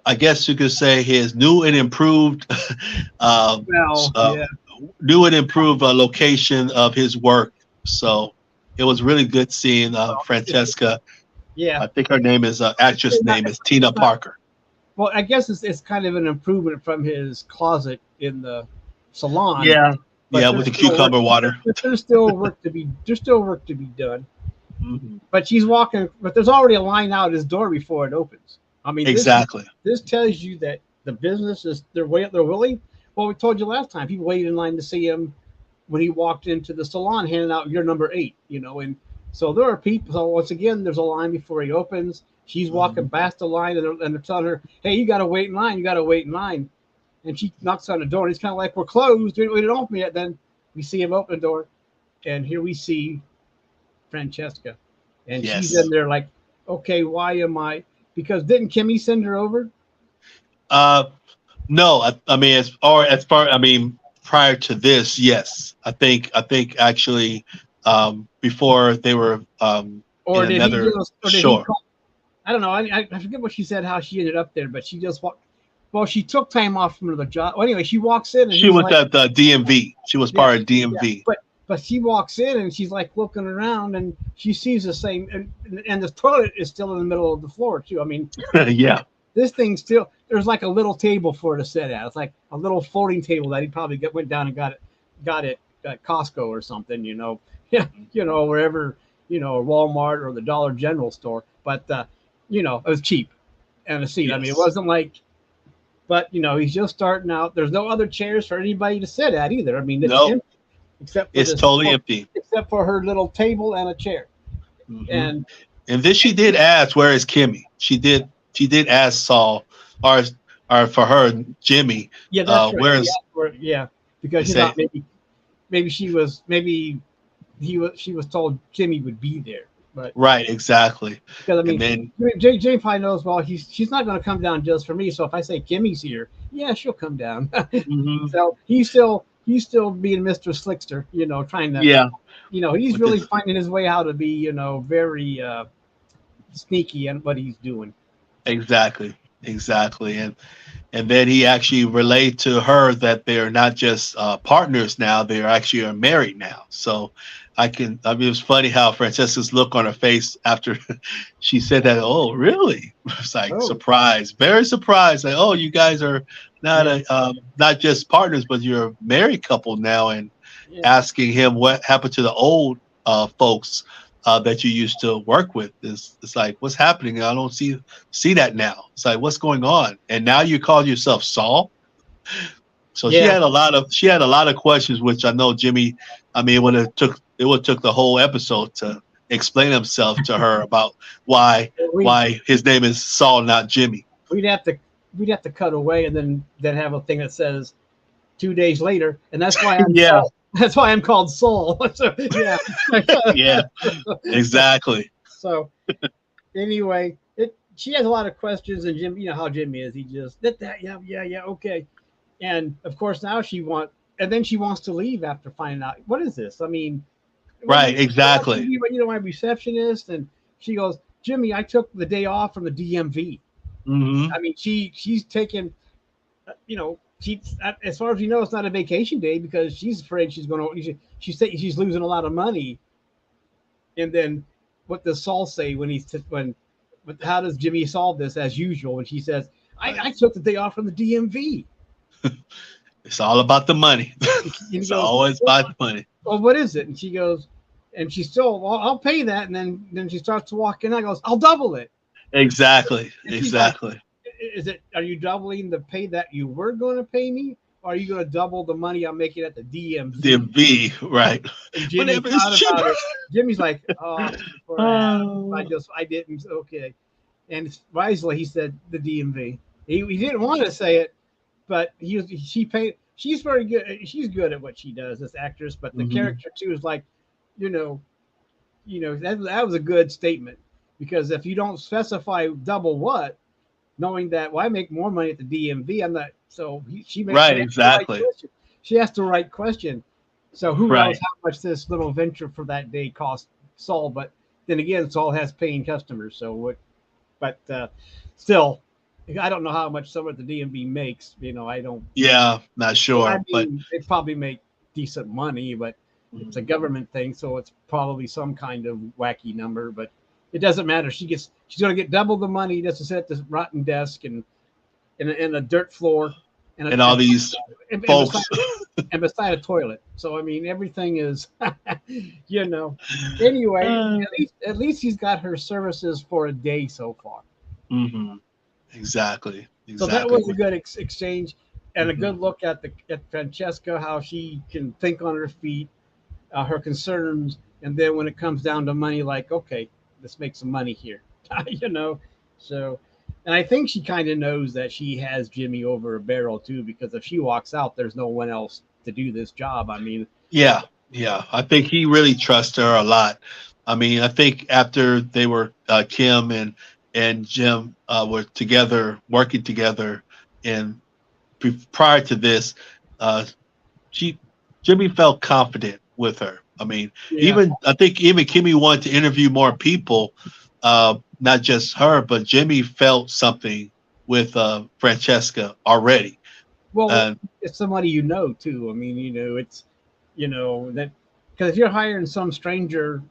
I guess you could say his new and improved, um, well, uh, yeah, new and improved location of his work. So it was really good seeing well, Francesca. yeah. I think her name is actress It's not, name is Tina it's not, Parker. well, I guess it's kind of an improvement from his closet in the salon, Yeah, but yeah, with the cucumber water. there's still work to be done. Hmm. But she's walking, but there's already a line out his door before it opens. I mean, Exactly. this tells you that the business is they're willing. Well, we told you last time people waited in line to see him when he walked into the salon handing out your number 8, and So there are people. So once again, there's a line before he opens. She's walking past the line, and they're telling her, "Hey, you got to wait in line. You got to wait in line." And she knocks on the door, and he's kind of like, "We're closed. We didn't open yet." Then we see him open the door, and here we see Francesca, and she's in Yes. there like, "Okay, why am I?" Because didn't Kimmy send her over? Uh, no, I mean, as far, I mean, prior to this, yes, I think actually, before they were in Or did he another just, or did he shore. call? I don't know. I forget what she said, how she ended up there, but she just walked. Well, she took time off from the job. Well, anyway, she walks in and She he's was like, at the DMV. She was yeah, part of yeah. DMV. But she walks in and she's like looking around and she sees the same, and the toilet is still in the middle of the floor too. I mean, Yeah. this thing still, there's like a little table for her to sit at. It's like a little folding table that he probably went down and got it at Costco or something, you know. Yeah, you know, wherever, you know, Walmart or the Dollar General store. But you know, it was cheap and a seat. I mean, it Yes. wasn't like, but you know, he's just starting out. There's no other chairs for anybody to sit at either. I mean, it's No, empty except for it's this, totally empty. except for her little table and a chair. Hmm. And And then she did ask, "Where is Kimmy?" She did ask Saul, or for her Jimmy, yeah, that's right. where Yeah, is yeah, he because she say? thought maybe she was told Jimmy would be there, but Right, exactly. because I And mean, then Jay probably knows well. She's not going to come down just for me. So if I say Kimmy's here, yeah, she'll come down. mhm, So he's still being Mr. Slickster, you know, trying to, yeah, you know, he's with really this finding his way how to be, you know, very sneaky in what he's doing. exactly, exactly. And then he actually relayed to her that they're not just partners now; they are actually are married now. So I mean, it was funny how Francesca's look on her face after she said that. Oh, really? It's like Oh, surprised, very surprised. Like, oh, you guys are not yeah, a not just partners, but you're a married couple now. And yeah, asking him what happened to the old folks that you used to work with. It's like, what's happening? I don't see that now. It's like, what's going on? And now you call yourself Saul. So yeah. she had a lot of questions, which I know Jimmy. I mean, it would took the whole episode to explain himself to her about We why his name is Saul, not Jimmy. we'd have to we'd have to cut away and then have a thing that says 2 days later, and that's why I'm Yeah, Saul. That's why I'm called Saul. So, yeah. yeah, exactly. So anyway, she has a lot of questions, and Jim, you know how Jimmy is. He just yeah, okay. And of course now and then she wants to leave after finding out what is this. I mean, Right, exactly. you know, my receptionist, and she goes, Jimmy, I took the day off from the DMV. Hmm. I mean, she's taken, you know, she, as far as you know, it's not a vacation day because she's afraid she's going to, she's losing a lot of money. And then what does Saul say when how does Jimmy solve this as usual? When she says, I took the day off from the DMV. It's all about the money. And he It's goes, always well, about the money. what is it? And she goes, and she's still, well, I'll pay that. And then she starts to walk in. I goes, I'll double it. Exactly. And she's like, Exactly. are you doubling the pay that you were going to pay me? Or are you going to double the money I'm making at the The DMV? V, right. And Jimmy Whatever is thought about cheaper. it. Jimmy's like, oh, Oh, I didn't. Okay. And wisely, he said the DMV. He didn't want to say it, but she paid. She's very good. She's good at what she does, this actress. But the hmm. character too is like, you know, that was a good statement because if you don't specify double what, knowing that well I make more money at the DMV, I'm not. So Right, she asked the right exactly. question. She asked the right question. So who knows Right. how much this little venture for that day cost Saul? But then again, Saul has paying customers. So what? But still, I don't know how much someone at the DMV makes. You know, I don't. Yeah, not I sure, but mean, they probably make decent money, but it's a mhm. government thing, so it's probably some kind of wacky number. But it doesn't matter. She's going to get double the money just to sit at this rotten desk and a dirt floor and And all these and beside folks. and beside a toilet. So I mean, everything is, you know. Anyway, Uh, at least he's got her services for a day so far. hmm. Exactly. So that Exactly. was a good exchange and a Hmm. good look at Francesca, how she can think on her feet, her concerns, and then when it comes down to money, like, okay, let's make some money here, you know. So, and I think she kind of knows that she has Jimmy over a barrel too, because if she walks out, there's no one else to do this job. I mean, Yeah, yeah. I think he really trusts her a lot. I mean, I think after they were Kim and Jim were together, working together, and prior to this, uh, she Jimmy felt confident with her. I mean, yeah. even I think even Kimmy wanted to interview more people, not just her, but Jimmy felt something with Francesca already. Well, And it's somebody you know too. I mean, it's that because if you're hiring some stranger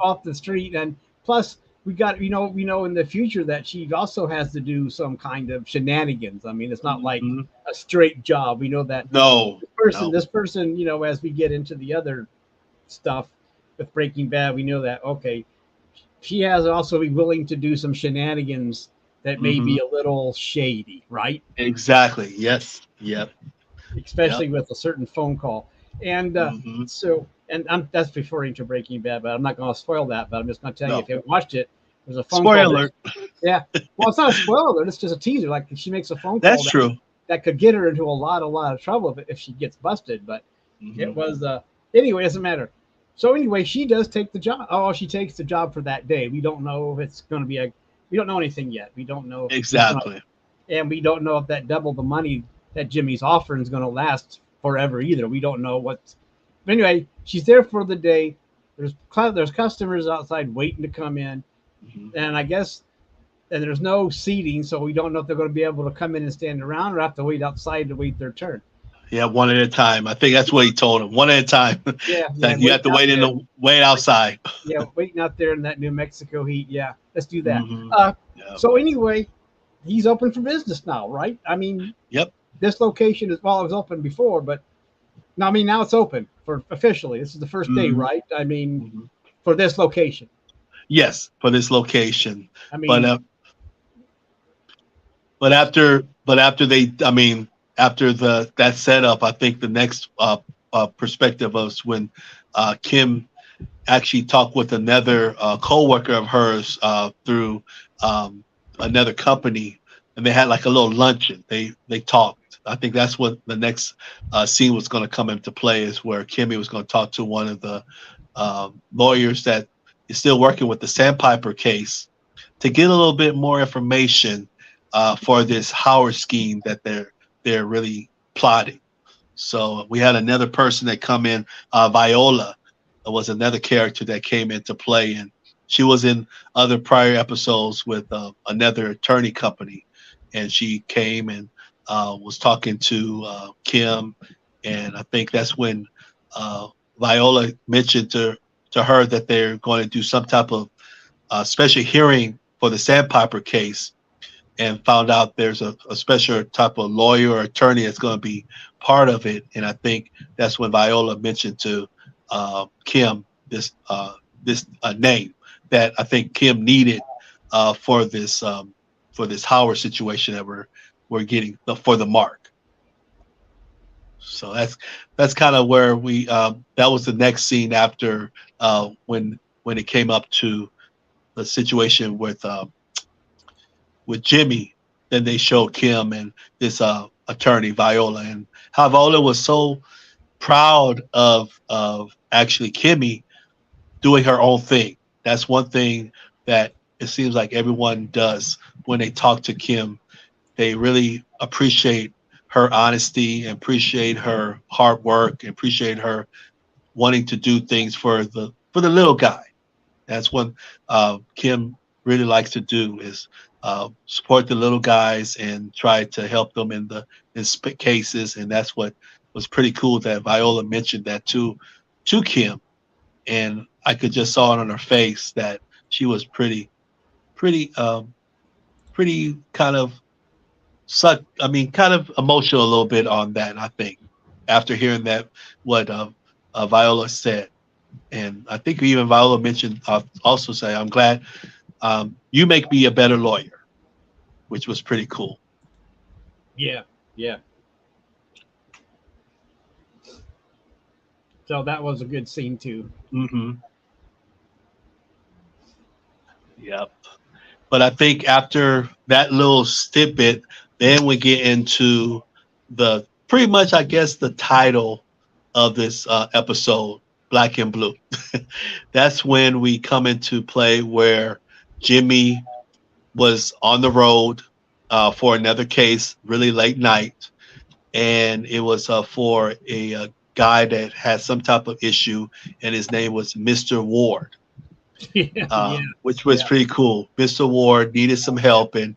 off the street, and plus we got we know in the future that she also has to do some kind of shenanigans. I mean, it's not like Mhm. a straight job. We know that No, this person, no, this person, as we get into the other stuff with Breaking Bad, we know that okay, she has also be willing to do some shenanigans that may hmm be a little shady, right? exactly. Yes, yep, yep. Especially with a certain phone call. And hmm that's referring to Breaking Bad, but I'm not going to spoil that. But I'm just going to tell you, No, if you haven't watched it, there's a phone spoiler call that, alert. yeah. Well, it's not a spoiler; it's just a teaser. Like she makes a phone call That's that true. could get her into a lot of trouble if she gets busted. But it hmm was anyway. It doesn't matter. So anyway, she does take the job. Oh, she takes the job for that day. We don't know if it's going to be a. We don't know anything yet. We don't know if she's going Exactly. to, and we don't know if that double the money that Jimmy's offering is going to last forever either. We don't know what. But anyway, she's there for the day. There's customers outside waiting to come in, hmm and I guess and there's no seating, so we don't know if they're going to be able to come in and stand around or have to wait outside to wait their turn. Yeah, one at a time. I think that's what he told him. One at a time. Yeah, yeah, That and you have waiting to out wait in there. wait outside. Yeah, waiting out there in that New Mexico heat. Yeah, let's do that. hmm Uh, Yeah. so anyway, he's open for business now, right? I mean, Yep. this location is well, it was open before, but no, I mean now it's open for officially. This is the first day, hmm right? I mean, hmm for this location. Yes, for this location. I But mean, after they, I mean, after the that setup, I think the next perspective was when Kim actually talked with another co-worker of hers through um, another company, and they had like a little luncheon. They talked. I think that's what the next scene was going to come into play, is where Kimmy was going to talk to one of the lawyers that is still working with the Sandpiper case to get a little bit more information for this Howard scheme that they're really plotting. So we had another person that come in, Viola was another character that came into play, and she was in other prior episodes with another attorney company, and she came and was talking to Kim, and I think that's when uh, Viola mentioned to her that they're going to do some type of special hearing for the Sandpiper case, and found out there's a special type of lawyer or attorney that's going to be part of it. And I think that's when Viola mentioned to Kim this name that I think Kim needed for this Howard situation that we're getting for the mark. So that's kind of where we that was the next scene after when it came up to the situation with Jimmy. Then they showed Kim and this attorney Viola, and how Viola was so proud of actually Kimmy doing her own thing. That's one thing that it seems like everyone does when they talk to Kim. They really appreciate her honesty and appreciate her hard work and appreciate her wanting to do things for the little guy. That's what Kim really likes to do, is support the little guys and try to help them in cases. And that's what was pretty cool that Viola mentioned that to Kim, and I could just saw it on her face that she was pretty pretty kind of I mean, kind of emotional a little bit on that. I think after hearing that what Viola said. And I think even Viola mentioned also say, "I'm glad you make me a better lawyer," which was pretty cool. yeah, yeah. So that was a good scene too. Mm-hmm. Yep. But I think after that little snippet, then we get into the pretty much, I guess, the title of this episode, Black and Blue. That's when we come into play where Jimmy was on the road for another case, really late night, and it was for a guy that had some type of issue, and his name was Mr. Ward, Yeah, yeah, which was yeah. pretty cool. Mr. Ward needed some help, and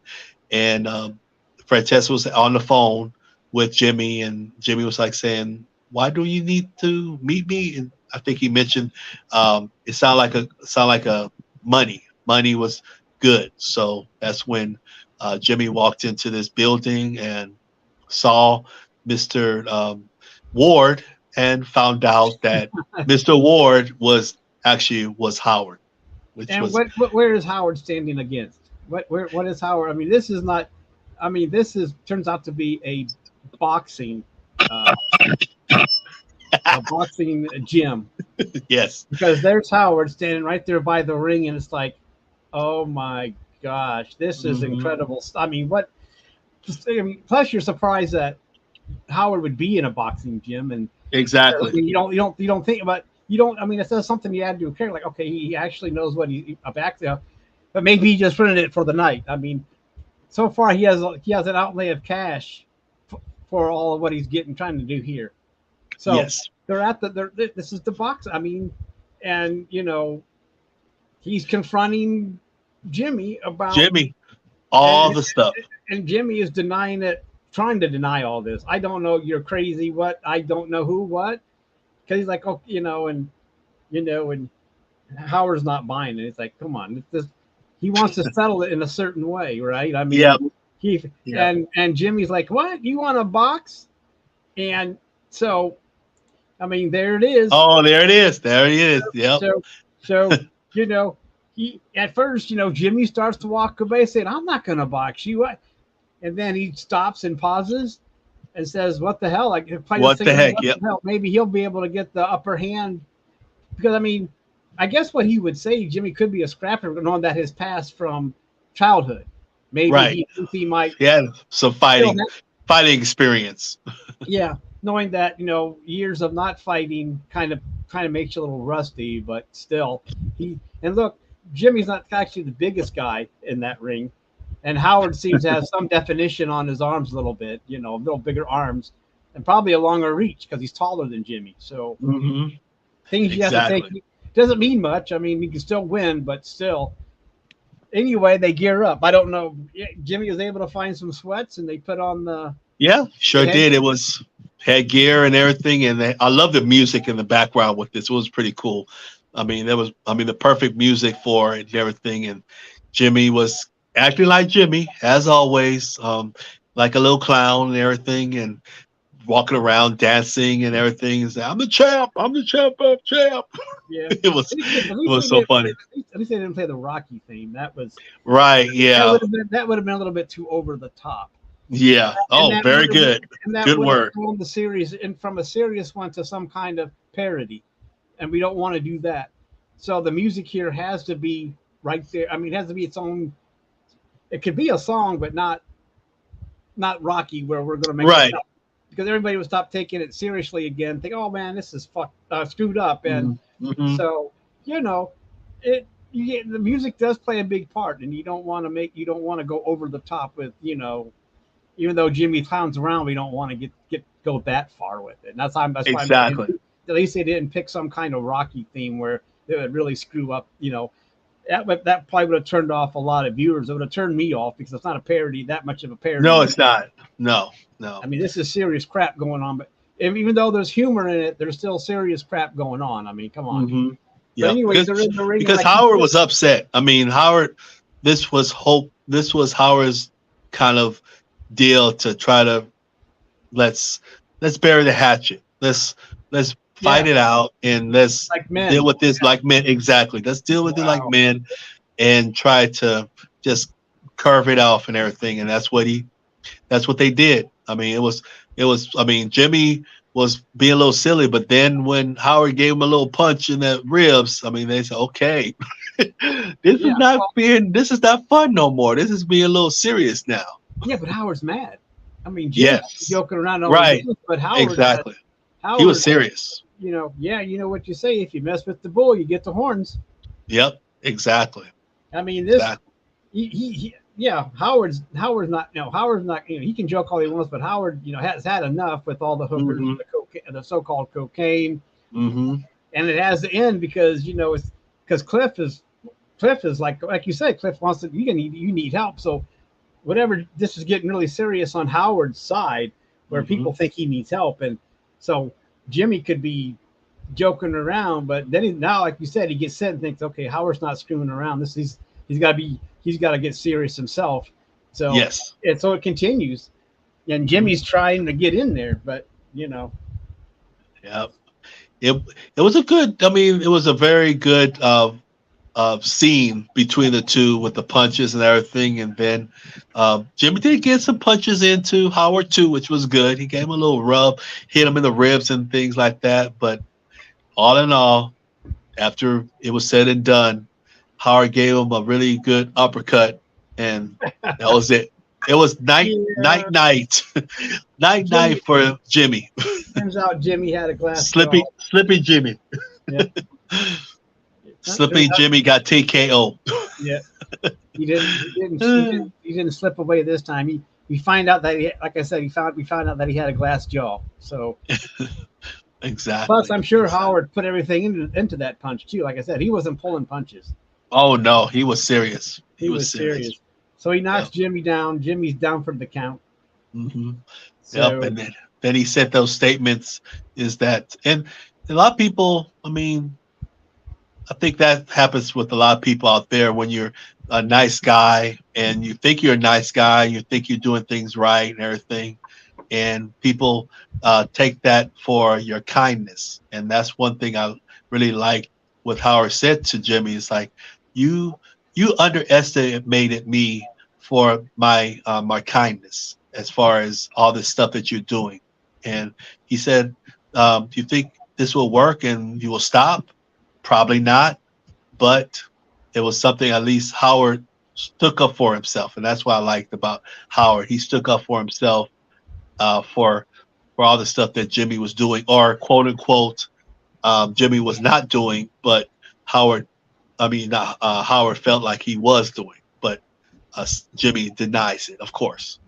Francesca was on the phone with Jimmy, and Jimmy was like saying, "Why do you need to meet me?" And I think he mentioned it sounded like a money. Money was good, so that's when Jimmy walked into this building and saw Mr. Ward and found out that Mr. Ward was Howard, which And was where is Howard standing against? What is Howard? I mean, this is not. I mean, this is turns out to be boxing, uh, a boxing gym, yes. because there's Howard standing right there by the ring, and it's like, oh my gosh, this is Hmm. incredible. I mean, what? I mean, plus you're surprised that Howard would be in a boxing gym, and I Exactly. mean, you don't think about you don't. I mean, it's just something you add to a character. Like, okay, he actually knows what he back there, but maybe he just running it for the night. I mean, so far he has an outlay of cash for all of what he's getting trying to do here. So Yes. they're at the this is the box. I mean, and he's confronting Jimmy about Jimmy, all and the stuff. and Jimmy is denying it, trying to deny all this. I don't know, you're crazy. What? I don't know who. What? Because he's like, oh, and Howard's not buying it. It's like, come on, he wants to settle it in a certain way, right? I mean, Yep. he Yep. and Jimmy's like, what? You want a box? And so, I mean, there it is. Oh, there it is. There he is. Yep. So, so you know, he at first, Jimmy starts to walk away, saying, "I'm not going to box you." And then he stops and pauses and says, "What the hell?" Like play the What the singer, heck? "What Yep. the hell?" Maybe he'll be able to get the upper hand because I mean, I guess what he would say, Jimmy could be a scrapper, knowing that his past from childhood. Maybe Right. he thinks he might He had some still fighting experience. yeah, knowing that years of not fighting kind of makes you a little rusty, but still and look, Jimmy's not actually the biggest guy in that ring, and Howard seems to have some definition on his arms a little bit, a little bigger arms, and probably a longer reach because he's taller than Jimmy. So Hmm. things you have to take Exactly. doesn't mean much. I mean, you can still win, but still. Anyway, they gear up. I don't know. Jimmy was able to find some sweats, and they put on Yeah, sure the head. did. It was headgear and everything, and I love the music in the background with this. It was pretty cool. The perfect music for it and everything. And Jimmy was acting like Jimmy, as always, like a little clown and everything, and walking around dancing and everything. And saying, "I'm the champ. I'm the champ. I'm champ." Yeah. It was At it least was they so didn't funny. at least they didn't play the Rocky theme. Right? Yeah. That would have been a little bit too over the top. Yeah. And Oh, that very would have good. and that Good would have word. thrown the series in from a serious one to some kind of parody. And we don't want to do that. So the music here has to be right there. I mean, it has to be its own. It could be a song, but not Rocky, where we're going to make it Right. up because everybody would stop taking it seriously again. Think, oh man, this is screwed up, and Mm-hmm. so you know, it. The music does play a big part, and you don't want to go over the top with even though Jimmy clowns around, we don't want to go that far with it. And that's why Exactly. at least they didn't pick some kind of Rocky theme where it would really screw up. That probably would have turned off a lot of viewers. It would have turned me off because it's not a parody, that much of a parody. No, it's not. No, no. I mean, this is serious crap going on, but even though there's humor in it, there's still serious crap going on. I mean, come on. Hmm. But Yeah, anyways, they're in the ring because like Howard was upset. I mean, Howard. This was hope. This was Howard's kind of deal to try to let's bury the hatchet. Let's fight yeah, it out and let's like men. deal with this like men. Exactly. Let's deal with it like Wow. men and try to just carve it off and everything. And that's what they did. I mean, it was. I mean, Jimmy was being a little silly. But then when Howard gave him a little punch in the ribs, I mean, they said, okay, Yeah, this is not fun no more. This is being a little serious now. yeah, but Howard's mad. I mean, Jimmy Yes, joking around all he right, does, but exactly. He was Howard, serious. yeah, you know what you say. If you mess with the bull, you get the horns. Yep, exactly, I mean, exactly. yeah, Howard's not, Howard's not, he can joke all he wants, but Howard, has had enough with all the hookers, Hmm. the cocaine, the so-called cocaine, Hmm. and it has to end because it's because Cliff is like you said, Cliff wants to, you need help, so whatever, this is getting really serious on Howard's side, where Hmm. people think he needs help, and so Jimmy could be joking around, but then now, like you said, he gets set and thinks, okay, Howard's not screwing around. He's got to get serious himself. So Yes. so it continues, and Hmm. Jimmy's trying to get in there, but Yep. It it was a good. I mean, it was a very good scene between the two with the punches and everything. And then Jimmy did get some punches into Howard too, which was good. He gave him a little rub, hit him in the ribs and things like that. But all in all, after it was said and done, Howard gave him a really good uppercut, and that was it. It was yeah, night Jimmy. night for Jimmy. Turns out Jimmy had a glass jaw. Slippy Jimmy. Yeah, Slippy Jimmy got TKO. yeah. He didn't slip away this time. We find out that like I said, we found out that he had a glass jaw. So plus, Exactly. I'm sure Exactly. Howard put everything into that punch too. Like I said, he wasn't pulling punches. Oh no, he was serious. He He was was serious. serious. So he knocks Yep. Jimmy down. Jimmy's down for the count. Hmm. Yep. So And then he said those statements is that, and a lot of people, I mean, I think that happens with a lot of people out there when you're a nice guy and you think you're a nice guy, you think you're doing things right and everything, and people take that for your kindness. And that's one thing I really like what Howard said to Jimmy. It's like you you underestimated me for my kindness as far as all the stuff that you're doing. And he said, "Do you think this will work and you will stop? Probably not, but it was something at least Howard stuck up for himself, and that's what I liked about Howard. He stuck up for himself uh, for for all the stuff that Jimmy was doing, or quote unquote, Jimmy was not doing, but Howard, Howard felt like he was doing, but Jimmy denies it, of course.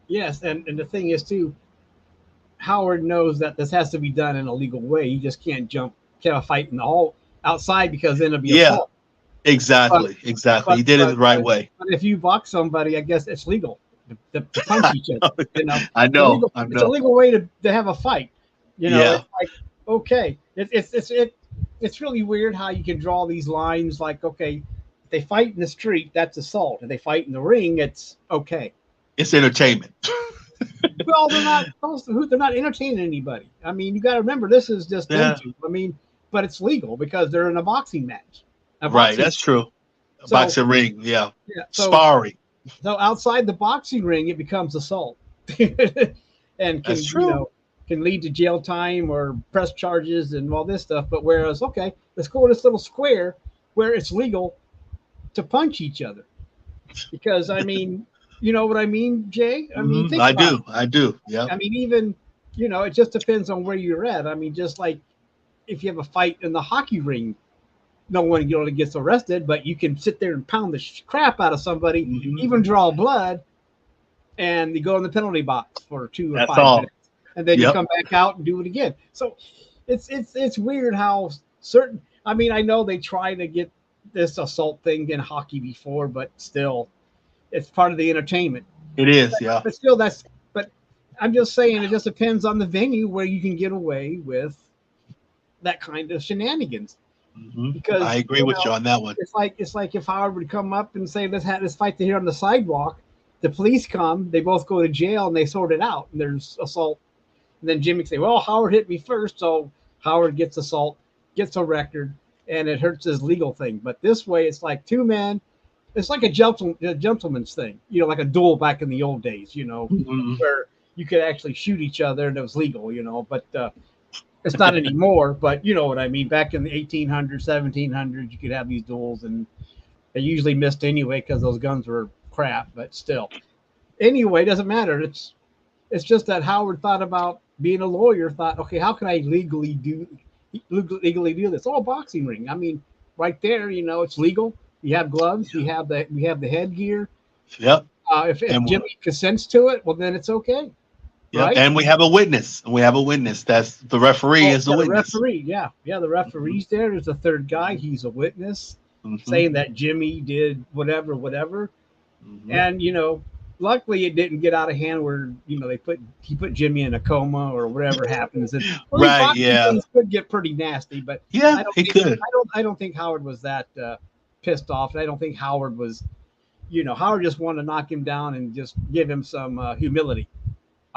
yes, and the thing is too, Howard knows that this has to be done in a legal way. He just can't have a fight in the hall outside because then it'll be Yeah, assault. But exactly, exactly. but He did it but the right but, way. but if you box somebody, I guess it's legal to punch each other. I It's know, illegal. I It's a know. legal way to have a fight. Yeah, It's like okay, it's really weird how you can draw these lines. Like okay, if they fight in the street, that's assault. If they fight in the ring, it's okay. it's entertainment. Well, they're not entertaining anybody. I mean, you got to remember this is just them Yeah, two. I mean, but it's legal because they're in a boxing match, a right. boxing. That's true. So Boxing ring. Yeah, yeah, sparring. so outside the boxing ring, it becomes assault, and That's can true. can lead to jail time or press charges and all this stuff. But whereas, okay, let's go to this little square where it's legal to punch each other because I mean, you know what I mean, Jay? I mean, Hmm. think I about do. I do. Yeah. it. I mean, even it just depends on where you're at. I mean, just like if you have a fight in the hockey ring, no one gets arrested, but you can sit there and pound the crap out of somebody, Hmm. even draw blood, and you go in the penalty box for two or That's five all. minutes, and then you Yep. come back out and do it again. So it's weird how certain. I mean, I know they try to get this assault thing in hockey before, but still, it's part of the entertainment. It is. Yeah. But still, that's. But I'm just saying, it just depends on the venue where you can get away with that kind of shenanigans Hmm. I because agree with you on that one. it's like if Howard would come up and say, "Let's have this fight here on the sidewalk." The police come, they both go to jail, and they sort it out. And there's assault. And then Jimmy say, "Well, Howard hit me first, so Howard gets assault, gets a record, and it hurts his legal thing." But this way, it's like two men. It's like a gentleman's thing, like a duel back in the old days, Hmm. where you could actually shoot each other and it was legal, but it's not anymore. But you know what I mean. Back in the 1800s, 1700s, you could have these duels, and they usually missed anyway because those guns were crap. But still, anyway, it doesn't matter. It's just that Howard thought about being a lawyer. Thought, okay, how can I legally do this? Oh, boxing ring. I mean, right there, it's legal. You have gloves. We have the headgear. Yep. If Jimmy consents to it, well, then it's okay. Yep. Right? And we have a witness. That's the referee is the the witness. referee. Yeah. The referee's there. There's a third guy. He's a witness saying that Jimmy did whatever. And, luckily it didn't get out of hand where, he put Jimmy in a coma or whatever happens. And right. Yeah. Things could get pretty nasty, but yeah, could. I don't think Howard was that pissed off. I don't think Howard was, Howard just wanted to knock him down and just give him some humility.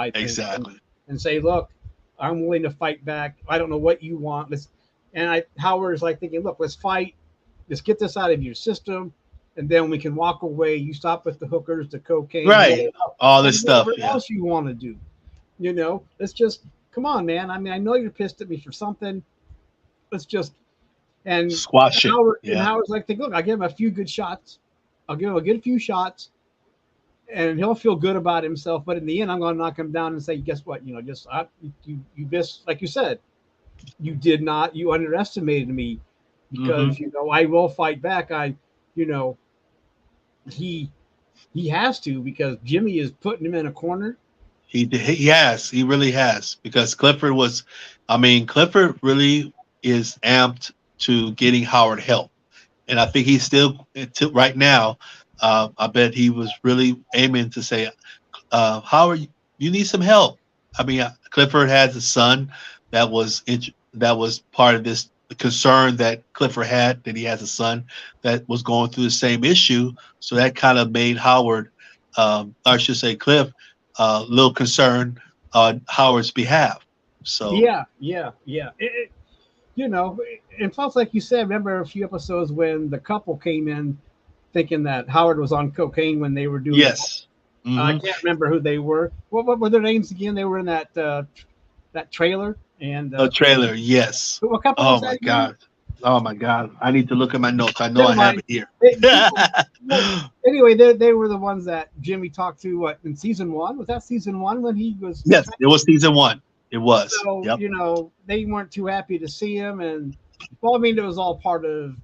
I think, exactly, and say, look, I'm willing to fight back. I don't know what you want. Howard is like thinking, look, let's fight. Let's get this out of your system, and then we can walk away. You stop with the hookers, the cocaine, right? All this stuff. Whatever else you want to do, Let's just come on, man. I mean, I know you're pissed at me for something. Let's just squash it. And Howard's like, look, I'll give him a few good shots. I'll give him a good few shots. And he'll feel good about himself, but in the end, I'm going to knock him down and say, "Guess what? You missed, like you said, you underestimated me because I will fight back. He has to because Jimmy is putting him in a corner. He really has because Clifford really is amped to getting Howard help, and I think he's still right now. I bet he was really aiming to say, Howard, you need some help. I mean, Clifford has a son that was part of this concern that Clifford had, that he has a son that was going through the same issue. So that kind of made Howard, or I should say Cliff, a little concerned on Howard's behalf. So yeah. And plus, like you said, remember a few episodes when the couple came in thinking that Howard was on cocaine when they were doing yes. I can't remember who they were. What were their names again? They were in that trailer and trailer. Yes. What couple was that again? Oh my God! I need to look at my notes. I know I have it here. Anyway, they were the ones that Jimmy talked to. In season 1? Was that season 1 when he was? Yes, it was season 1. It was. So they weren't too happy to see him, and it was all part of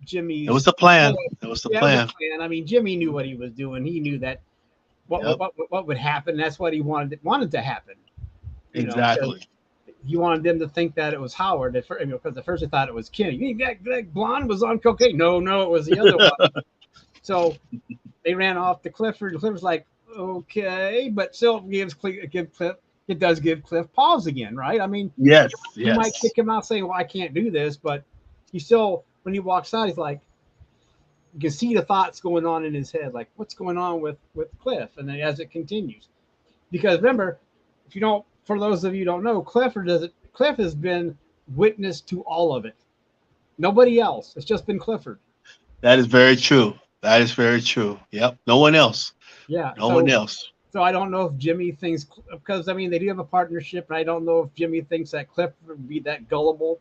Jimmy's. It was the plan. It was the plan. I mean, Jimmy knew what he was doing. He knew that what would happen. That's what he wanted to happen. Exactly. He wanted them to think that it was Howard because at first they thought it was Kenny. You mean that blonde was on cocaine? No, it was the other one. So they ran off to Clifford. Clifford's like, okay, but still give Cliff. It does give Cliff pause again, right? I mean, yes. You might kick him out saying, well, I can't do this, but he still, when he walks out, he's like, you can see the thoughts going on in his head, like what's going on with Cliff, and then as it continues, because remember, for those of you who don't know, Cliff has been witness to all of it. Nobody else. It's just been Clifford. That is very true. Yep. No one else. Yeah. No one else. So I don't know if Jimmy thinks, because they do have a partnership, and I don't know if Jimmy thinks that Clifford would be that gullible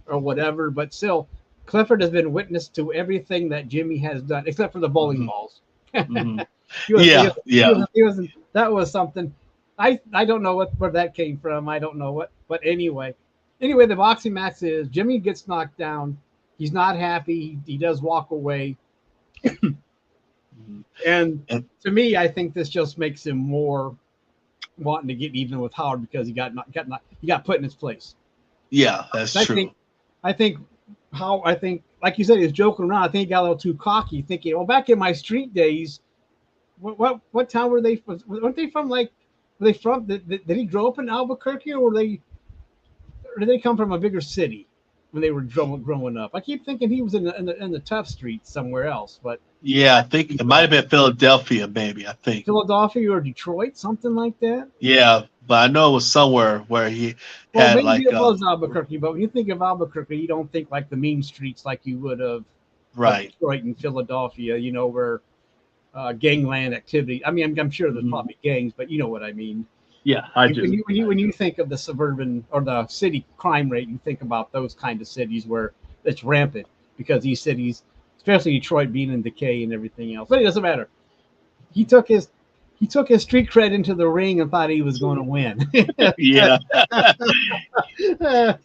or whatever, but still, Clifford has been witness to everything that Jimmy has done, except for the bowling balls. That was something. I don't know where that came from. I don't know what, but anyway, the boxing match is Jimmy gets knocked down. He's not happy. He does walk away. And to me, I think this just makes him more wanting to get even with Howard because he got put in his place. Yeah, that's true. I think, like you said, he's joking around. I think he got a little too cocky, thinking, well, back in my street days, what town were they? Weren't they from like? Were they from? Did he grow up in Albuquerque, or did they come from a bigger city when they were growing up? I keep thinking he was in the tough streets somewhere else, but yeah, I think it might have been Philadelphia, maybe. I think Philadelphia or Detroit, something like that. Yeah, but I know it was somewhere where he had maybe it was Albuquerque. But when you think of Albuquerque, you don't think like the mean streets like you would of right Detroit and Philadelphia. Where gangland activity. I mean, I'm sure there's probably gangs, but you know what I mean. Yeah, I When do. you when you when you think of the suburban or the city crime rate, you think about those kind of cities where it's rampant because these cities, especially Detroit, being in decay and everything else. But it doesn't matter. He took his he took his street cred into the ring and thought he was going to win. Yeah,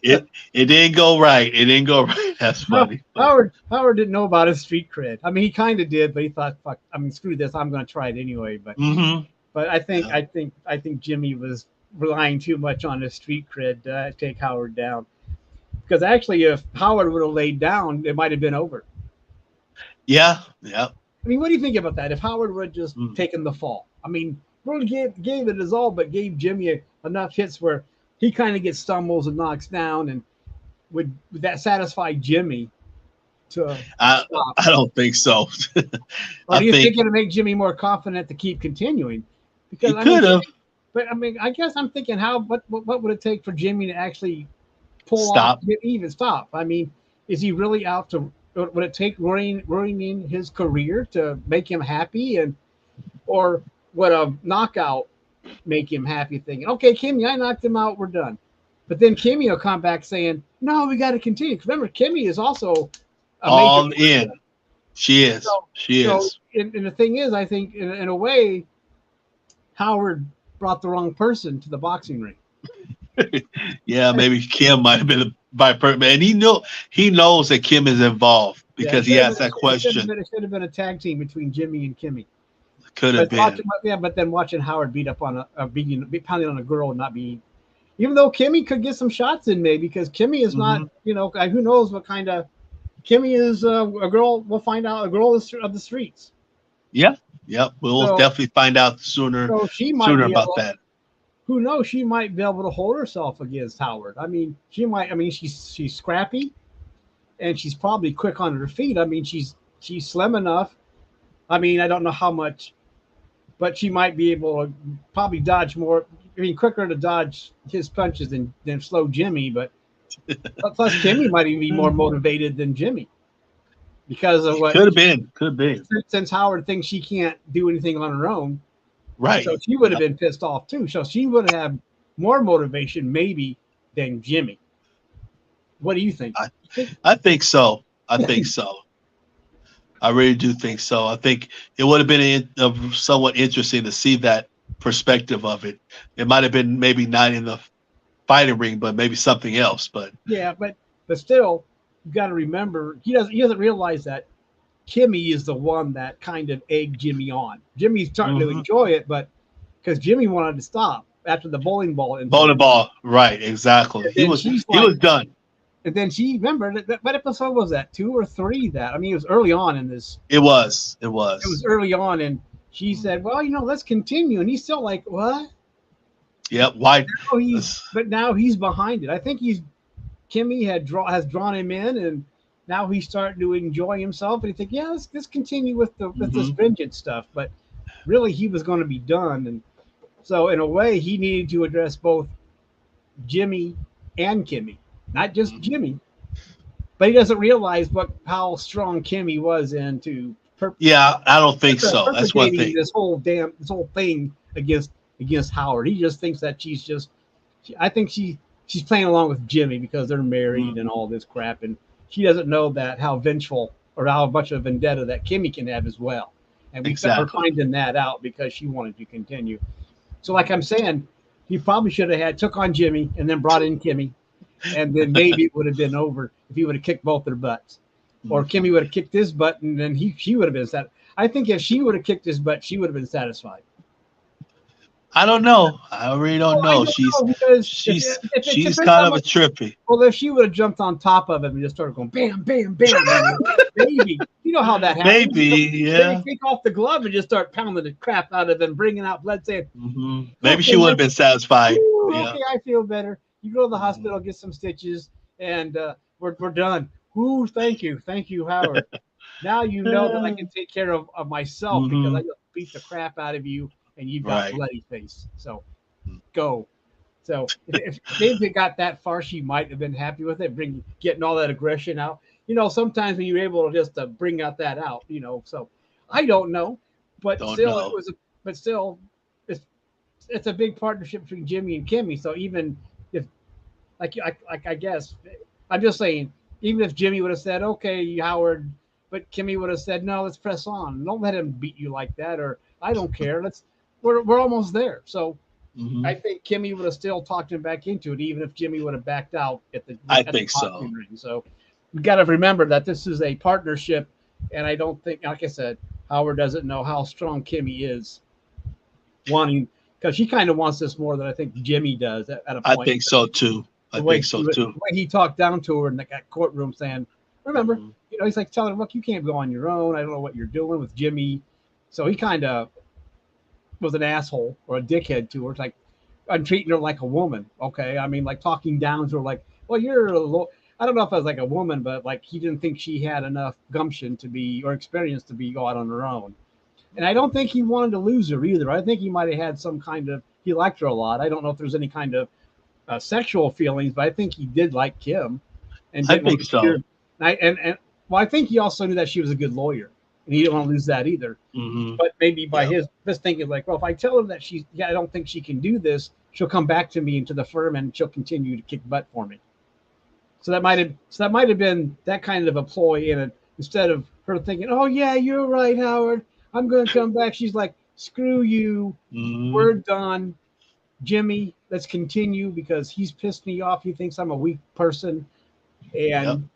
it didn't go right. It didn't go right. That's No, funny. But Howard didn't know about his street cred. I mean, he kind of did, but he thought, "Fuck, I mean, screw this. I'm going to try it anyway." hmm But yeah, I think Jimmy was relying too much on his street cred to take Howard down. Because actually, if Howard would have laid down, it might have been over. yeah, yeah. I mean, what do you think about that? If Howard would have just Mm. taken the fall, I mean, really gave it his all, but gave Jimmy enough hits where he kind of gets stumbles and knocks down, and would that satisfy Jimmy to I stop? I don't think so. Or I do you think think it'll make Jimmy more confident to keep continuing? Because he I mean, could have but I mean, I guess I'm thinking how what would it take for Jimmy to actually pull off stopped. get even stop? I mean, is he really out to? Would it take ruining his career to make him happy, and or would a knockout make him happy? Thinking, okay, Kimmy, I knocked him out, we're done. But then Kimmy will come back saying, no, we got to continue. 'Cause remember, Kimmy is also a major All in. She is. so, She is. and the thing is, I think in a way, Howard brought the wrong person to the boxing ring. Yeah, maybe Kim might have been a by person, and he knows that Kim is involved Yeah, because he asked that question. it should have been a tag team between Jimmy and Kimmy. Could have But been. but then watching Howard beat up on pounding on a girl and not be, even though Kimmy could get some shots in maybe because Kimmy is not, hmm who knows what kind of Kimmy is a girl. We'll find out, a girl of the streets. Yeah, yeah. We'll So definitely find out sooner so she might sooner be about able, that. who knows, she might be able to hold herself against Howard. I mean, she might. I mean, she's scrappy and she's probably quick on her feet. I mean, she's slim enough. I mean, I don't know how much, but she might be able to probably dodge more. I mean, quicker to dodge his punches than slow Jimmy. But plus, Kimmy might even be more motivated than Jimmy because of what Could have been. Could have been. since Howard thinks she can't do anything on her own. So Right. she would have Yep. been pissed off too. So she would have more motivation maybe than Jimmy. What do you think? I, I think so. I think so. I really do think so. I think it would have been somewhat interesting to see that perspective of it. It might have been maybe not in the fighting ring, but maybe something else. But Yeah, but still, you got to remember he doesn't realize that Kimmy is the one that kind of egged Jimmy on. Jimmy's starting to hmm enjoy it, but because Jimmy wanted to stop after the bowling ball bowling incident, ball, right? Exactly. and then she's He like, was done. and then she remembered that what episode was that, two or three? That I mean, it was early on in this. It was. It It was was. early on, and she said, "Well, let's continue." And he's still like, "What?" Yep. Why? Oh, but now he's behind it. I think Kimmy has drawn him in, and now he's starting to enjoy himself. And he think, yeah, let's continue with this hmm vengeance stuff. But really, he was going to be done, and so in a way, he needed to address both Jimmy and Kimmy, not just hmm Jimmy. But he doesn't realize how strong Kimmy was into Yeah, I don't think so. That's one perpetrating thing. this whole thing against Howard. He just thinks that she's just. I think she's playing along with Jimmy because they're married and Mhm. all this crap, and she doesn't know that how vengeful or how much of a vendetta that Kimmy can have as well. And we're Exactly. finding that out because she wanted to continue. So, like I'm saying, he probably should have took on Jimmy and then brought in Kimmy, and then maybe it would have been over if he would have kicked both their butts, or Mhm. Kimmy would have kicked his butt, and then she would have been sad. I think if she would have kicked his butt, she would have been satisfied. I don't know. I really don't Well, I know. don't know because if it She's depends kind how of a much. trippy. Well, if she would have jumped on top of him and just started going bam, bam, bam, maybe you know how that happens. Maybe, Maybe yeah. take off the glove and just start pounding the crap out of him, bringing out blood, saying, Maybe "Okay, she would have been satisfied. Yeah. okay, I feel better." You go to the Mhm. hospital, get some stitches, and we're done. Ooh, thank you, Howard. Now you know that I can take care of myself because I Mhm. just beat the crap out of you, and you've got Right. bloody face. So go. So if they got that far, she might have been happy with it, getting all that aggression out. Sometimes when you're able to just bring out that out. So I don't know, but Don't still, know. but still, it's it's a big partnership between Jimmy and Kimmy. So even if I guess I'm just saying, even if Jimmy would have said, "Okay, Howard," but Kimmy would have said, "No, let's press on. Don't let him beat you like that," or "I don't care. We're almost there." So I Hmm. think Kimmy would have still talked him back into it, even if Jimmy would have backed out I at the think so. boxing ring. So we got to remember that this is a partnership, and I don't think, like I said, Howard doesn't know how strong Kimmy is, wanting because she kind of wants this more than I think Jimmy does at a I point. think so too. I think so The too. way he talked down to her in that courtroom, saying, "Remember, Hmm. he's like telling her, look, you can't go on your own. I don't know what you're doing with Jimmy." So he kind of was an asshole or a dickhead to her. It's like, I'm treating her like a woman. Okay, I mean, like talking down to her, like, well, you're a little. I don't know if I was like a woman, but like he didn't think she had enough gumption to be or experience to be go out on her own. And I don't think he wanted to lose her either. I think he might have had some kind of he liked her a lot. I don't know if there's any kind of sexual feelings, but I think he did like Kim and I didn't want think to see her. so. And well, I think he also knew that she was a good lawyer, and he didn't want to lose that either. Hmm. But maybe by Yeah, his thinking, like, well, if I tell her that I don't think she can do this, she'll come back to me into the firm and she'll continue to kick butt for me. So that might have been that kind of a ploy in it. Instead of her thinking, oh yeah, you're right, Howard, I'm going to come back. She's like, screw you, hmm, we're done. Jimmy, let's continue because he's pissed me off. He thinks I'm a weak person. yep. And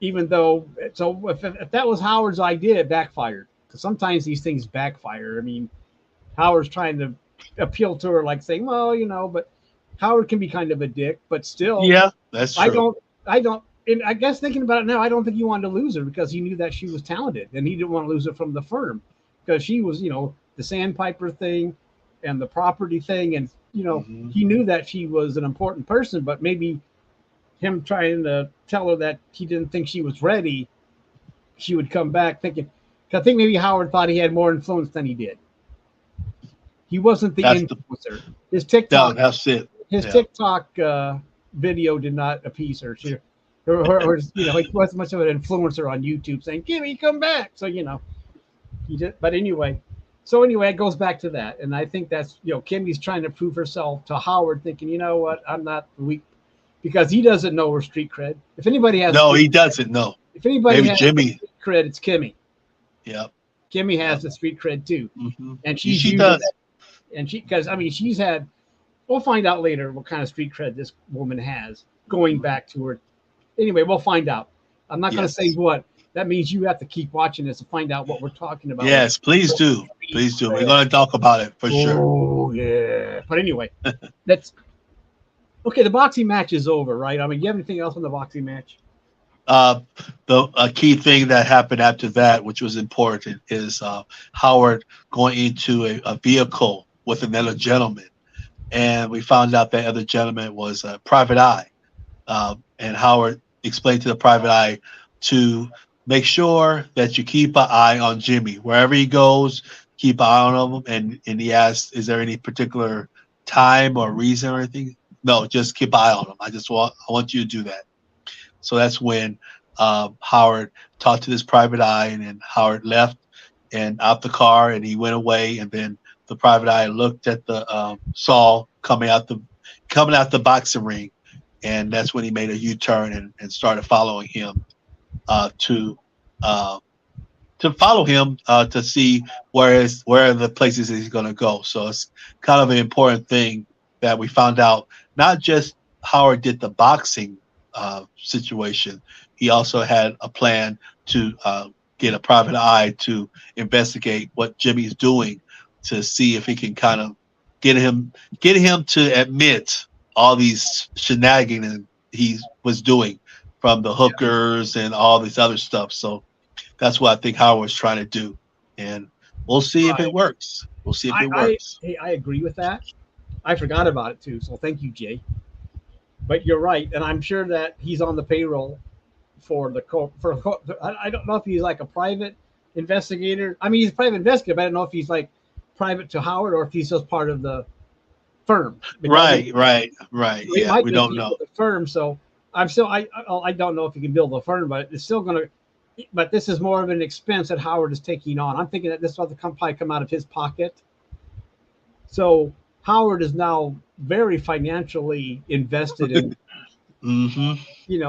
even though, so if that was Howard's idea, it backfired. Because sometimes these things backfire. I mean, Howard's trying to appeal to her, like saying, well, but Howard can be kind of a dick, but still, Yeah, that's I true. don't, I don't, and I guess thinking about it now, I don't think he wanted to lose her because he knew that she was talented and he didn't want to lose her from the firm because she was, the sandpiper thing and the property thing. And, Hmm. he knew that she was an important person, but maybe him trying to tell her that he didn't think she was ready, she would come back thinking, I think maybe Howard thought he had more influence than he did. He wasn't the That's the influencer. His TikTok, that's it. his Yeah. TikTok video did not appease her. He wasn't much of an influencer on YouTube saying, "Kimmy, come back." So he did. But anyway, it goes back to that, and I think that's Kimmy's trying to prove herself to Howard, thinking, you know what, I'm not weak because he doesn't know her street cred. No, he doesn't. No, If anybody maybe has the Jimmy. street cred, it's Kimmy. Yep. Kimmy Yep. has the street cred too, Hmm. and she's She using does. that. And because I mean, she's had. We'll find out later what kind of street cred this woman has going Hmm. back to her. Anyway, we'll find out. I'm not going to say Yes. what. That means you have to keep watching this to find out what we're talking about with Yes. Please do. street Please do. We're cred. going to talk about it for sure. Oh yeah. But anyway, that's okay. The boxing match is over, right? I mean, you have anything else on the boxing match? Uh, the a key thing that happened after that, which was important, is Howard going into a vehicle with another gentleman, and we found out that other gentleman was a private eye. And Howard explained to the private eye to make sure that you keep an eye on Jimmy wherever he goes. Keep an eye on him, and he asked, "Is there any particular time or reason or anything?" No, just keep an eye on him. I want you to do that. So that's when Howard talked to this private eye, and then Howard left and out the car, and he went away. And then the private eye looked at the Saul coming out the boxing ring, and that's when he made a U-turn and started following him uh, to uh, follow him to see where are the places that he's going to go. So it's kind of an important thing that we found out. Not just Howard did the boxing situation, he also had a plan to get a private eye to investigate what Jimmy's doing to see if he can kind of get him to admit all these shenanigans he was doing from the Yeah. hookers and all this other stuff. So that's what I think Howard was trying to do, and we'll see if it Right. works. We'll see if I, it I works. hey, I agree with that. I forgot about it too. So thank you, Jay. But you're right, and I'm sure that he's on the payroll for I don't know if he's like a private investigator. I mean, he's a private investigator, but I don't know if he's like private to Howard or if he's just part of the firm because Right, right, right. he Yeah, might we just don't be know. with the firm. So I don't know if he can build a firm, but it's still going to. But this is more of an expense that Howard is taking on. I'm thinking that this will probably come out of his pocket. So Howard is now very financially invested in, Hmm.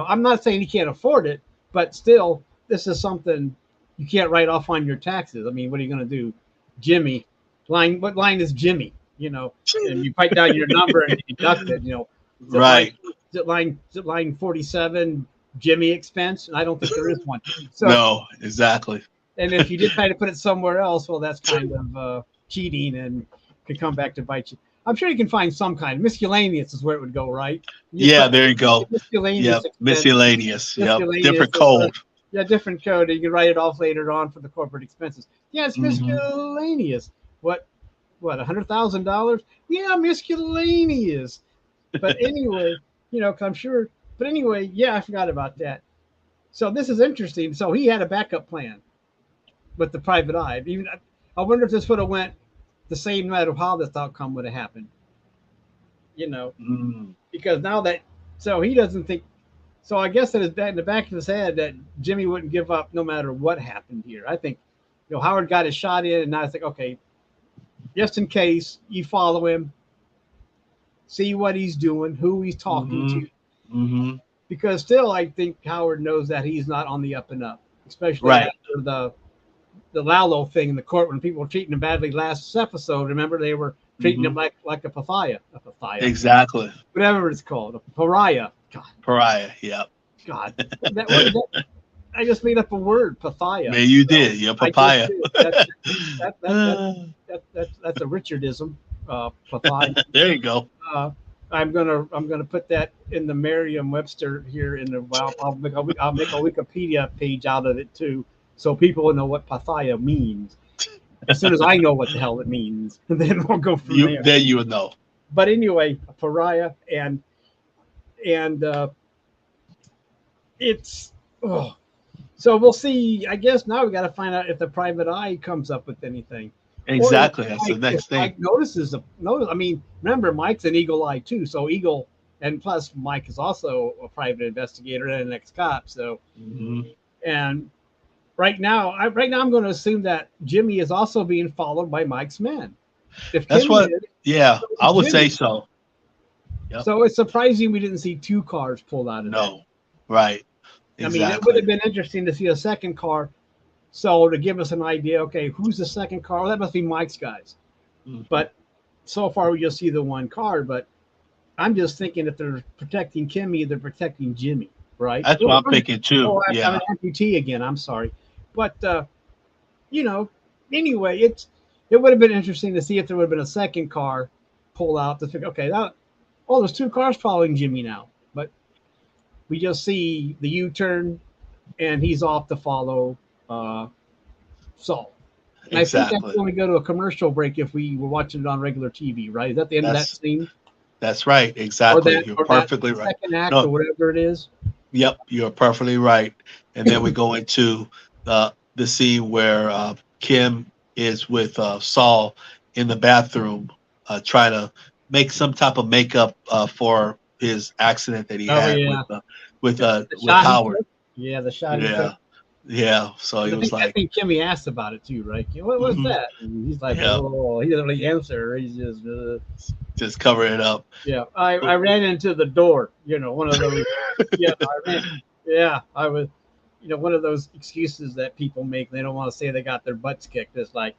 I'm not saying he can't afford it, but still, this is something you can't write off on your taxes. I mean, what are you going to do? Jimmy, what line is Jimmy? And you write down your number and you deduct it. Is it line, Right. is it line 47 Jimmy expense? And I don't think there is one. So, No, exactly. and if you did try to put it somewhere else, well, that's kind of cheating and could come back to bite you. I'm sure you can find some kind. Miscellaneous is where it would go, right? You just Yeah, put there you go. miscellaneous Yep. expense. Miscellaneous. Yep. Miscellaneous, Different code. yeah, different code. You can write it off later on for the corporate expenses. Yeah, it's Hmm. miscellaneous. What, $100,000? Yeah, miscellaneous. But anyway, 'cause I'm sure. But anyway, yeah, I forgot about that. So this is interesting. So he had a backup plan with the private eye. Even I wonder if this would have went the same no matter how this outcome would have happened. You know, Mm. because now that so he doesn't think. So I guess that is in the back of his head that Jimmy wouldn't give up no matter what happened here. I think, Howard got his shot in, and now it's like, okay, just in case you follow him, see what he's doing, who he's talking Hmm. to, Hmm. because still I think Howard knows that he's not on the up and up, especially Right. after the Lalo thing in the court when people were treating him badly last episode. Remember, they were treating him Hmm. like a pathia, Exactly. whatever it's called, a pariah. God, Pariah. Yep. God, what is that? I just made up a word, pathia. Man, you So did. You're I just papaya. did. That's a Richardism, pathia. There you go. Uh, I'm gonna put that in the Merriam-Webster here in the. Well, I'll make a Wikipedia page out of it too, so people will know what pathia means. As soon as I know what the hell it means, then we'll go from You there. then you would know. But anyway, a pariah and it's oh. So we'll see. I guess now we got to find out if the private eye comes up with anything, or Exactly. That's the If next thing. Mike notices a notice. I mean, remember Mike's an eagle eye too. So Eagle, and plus Mike is also a private investigator and an ex-cop. So Hmm. and right now I'm going to assume that Jimmy is also being followed by Mike's men. If That's Kimmy what. is, Yeah, so I is would say Jimmy. so. Yep. So it's surprising we didn't see two cars pulled out of that. No. Right. I mean, it would Exactly. have been interesting to see a second car. So to give us an idea, okay, who's the second car? Well, that must be Mike's guys. Hmm. But so far we just see the one car. But I'm just thinking if they're protecting Kimmy, they're protecting Jimmy, right? That's what I'm thinking too. I'm Yeah. an amputee again. I'm sorry, but you know, anyway, it would have been interesting to see if there would have been a second car pull out to think, okay, there's two cars following Jimmy now, but we just see the U-turn and he's off to follow uh, Saul. And I think that's Exactly. when we go to a commercial break if we were watching it on regular TV, right? Is that the end of that That's scene? that's right. Or Exactly. that You're or that perfectly right. second act or No. whatever it is? Yep. You're perfectly right. And then we go into the scene where Kim is with Saul in the bathroom, trying to make some type of makeup for his accident that he Oh had yeah. The with shot he Howard. took? Yeah, the shot he took. Yeah. Yeah. So he I was think I like, think Kimmy asked about it too, right? What was mhm, that? And he's like, yeah, oh, he doesn't really answer. He's just, just cover it up. yeah. I ran into the door. One of those. Yeah, yeah, I was. One of those excuses that people make. They don't want to say they got their butts kicked. It's like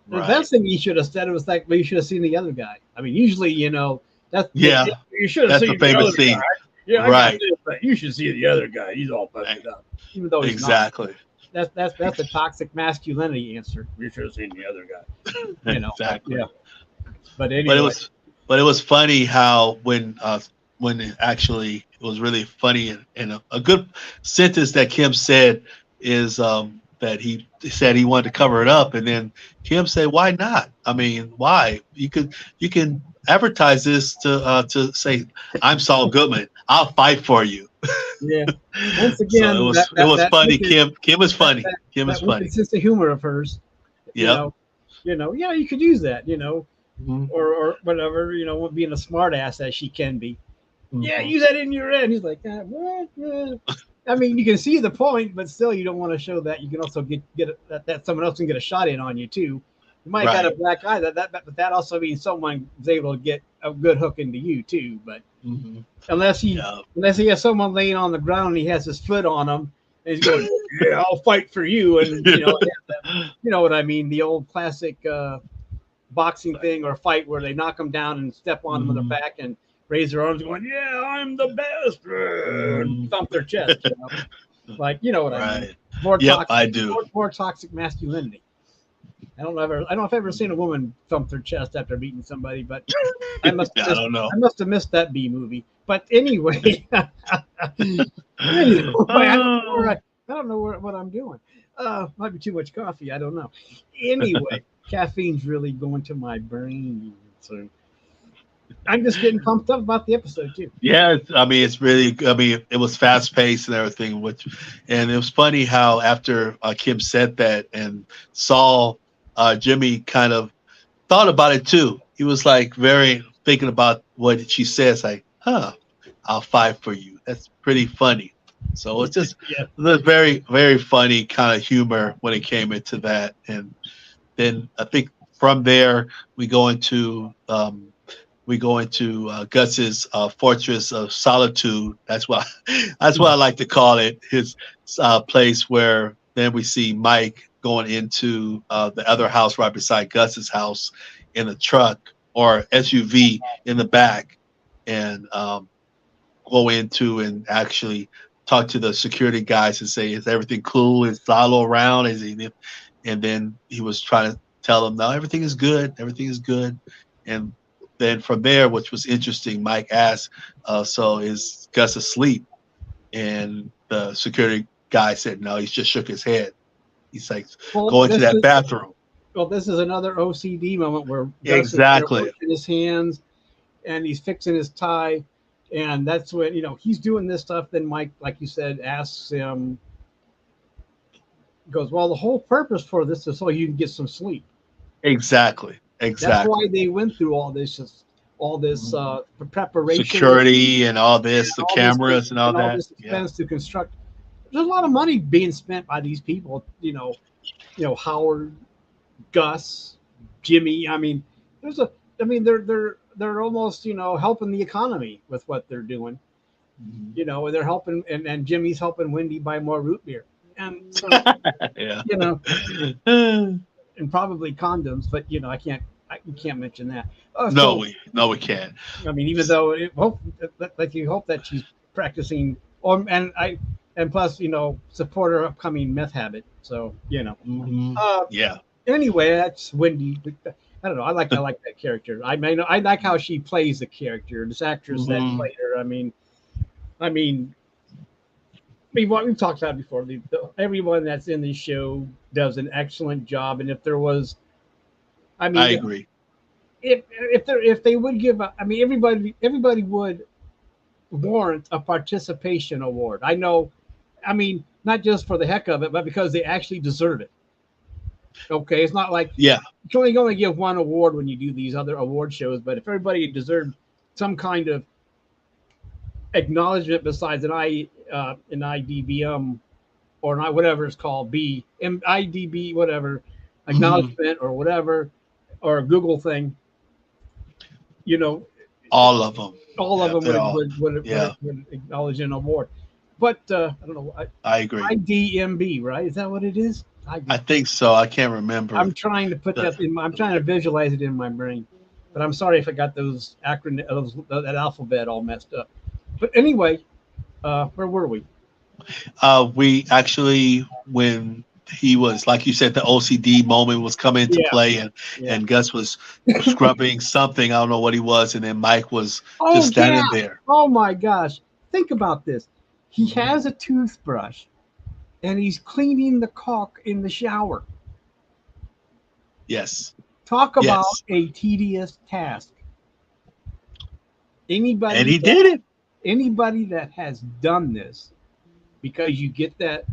the Right. best thing you should have said was like, well, you should have seen the other guy. I mean, usually, that's Yeah. you should have That's the seen the famous other guy. scene. Yeah, I got Right. this, but you should see the other guy. He's all busted up, even though he's not. Exactly. That's a toxic masculinity answer. You should have seen the other guy. Exactly. Yeah. But But anyway, it was funny how when it actually it was really funny and a good sentence that Kim said is that he said he wanted to cover it up, and then Kim said, "Why not? I mean, why? You can advertise this to say I'm Saul Goodman. I'll fight for you." yeah. Once So again, it was that funny. wicked, Kim was that, funny. that, Kim is that wicked funny. sense of humor of hers. You Yep. know, yeah, you could use that. Mhm. Or whatever. Being a smart ass as she can be. Yeah, Mhm. use that in your end. He's like, what? I mean, you can see the point, but still, you don't want to show that. You can also get that someone else can get a shot in on you too. You might have got a black eye. But that also means someone is able to get a good hook into you too. But unless he has someone laying on the ground and he has his foot on him and he's going, "Yeah, I'll fight for you," and you know what I mean, the old classic boxing thing or fight where they knock them down and step on them in the back and raise their arms, going, "Yeah, I'm the best," and thump their chest. You know? Like, you know what I mean? More toxic, I do. More toxic masculinity. I don't know if I've ever seen a woman thump their chest after beating somebody, but I don't know. I must have missed that B movie. But anyway, I don't know what I'm doing. Might be too much coffee. I don't know. Anyway, caffeine's really going to my brain, so I'm just getting pumped up about the episode too. Yeah, I mean, it's really. I mean, it was fast paced and everything. And it was funny how after Kim said that, and Saul, Jimmy kind of thought about it too. He was like very thinking about what she says. Like, I'll fight for you. That's pretty funny. So it's just very, very funny kind of humor when it came into that. And then I think from there we go into Gus's Fortress of Solitude. That's what I like to call it. His place where then we see Mike going into the other house right beside Gus's house in a truck or SUV in the back, and go into and actually talk to the security guys and say, "Is everything cool? Is Lalo around? Is he?" And then he was trying to tell them, "No, everything is good. Everything is good." And then from there, which was interesting, Mike asked, "So is Gus asleep?" And the security guy said, "No, he's just shook his head." He's like, "Go into that bathroom." Well, this is another OCD moment where Gus is washing his hands and he's fixing his tie. And that's when, he's doing this stuff. Then Mike, like you said, asks him, goes, "Well, the whole purpose for this is so you can get some sleep." Exactly. That's why they went through all this preparation, security, and all this, the cameras and all that. All this expense to construct. There's a lot of money being spent by these people. Howard, Gus, Jimmy. I mean, they're almost helping the economy with what they're doing. They're helping, and Jimmy's helping Wendy buy more root beer, and so, and probably condoms, but you can't mention that. No, we can't. I mean, even though you hope that she's practicing, and plus support her upcoming meth habit. So Anyway, that's Wendy. I don't know. I like that character. I like how she plays the character. This actress that played her. I mean, we've talked about it before. Everyone that's in this show does an excellent job. And if there was, I agree. If they would give, everybody would warrant a participation award. I know. I mean, not just for the heck of it, but because they actually deserve it. Okay, it's not like you can only give one award when you do these other award shows, but if everybody deserved some kind of acknowledgement besides an IDBM or not whatever it's called, IDB whatever acknowledgement or whatever, or a Google thing, all of them would acknowledge an award. But I don't know. I agree. IDMB, right? Is that what it is? I think so. I can't remember. I'm trying to put that in. I'm trying to visualize it in my brain, but I'm sorry if I got those acronyms, that alphabet all messed up. But anyway, where were we? We actually, when he was, like you said, the OCD moment was coming into play, and Gus was scrubbing something. I don't know what he was, and then Mike was just standing there. Oh my gosh! Think about this. He has a toothbrush. And he's cleaning the caulk in the shower. Yes. Talk about a tedious task. And he did it. Anybody that has done this, because you get that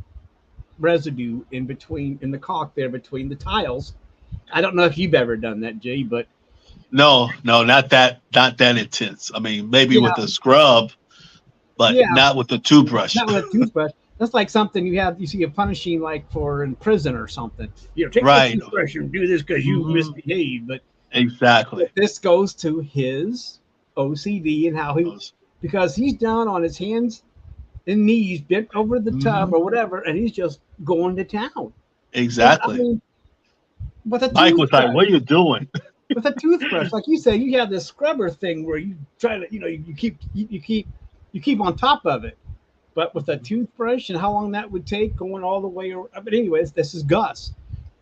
residue in the caulk there between the tiles. I don't know if you've ever done that, Jay, but no, not that intense. I mean, maybe with the scrub, but not with the toothbrush. Not with a toothbrush. That's like something you see a punishing like for in prison or something. Take the Right. toothbrush and do this because you Hmm. misbehaved. But Exactly. this goes to his OCD and how he, because he's down on his hands and knees, bent over the tub Hmm. or whatever, and he's just going to town. And I Exactly. mean, with a Mike was like, toothbrush, "What are you doing?" like you said, you have this scrubber thing where you try to, you keep on top of it. But with a toothbrush and how long that would take going all the way around. But anyways, this is Gus,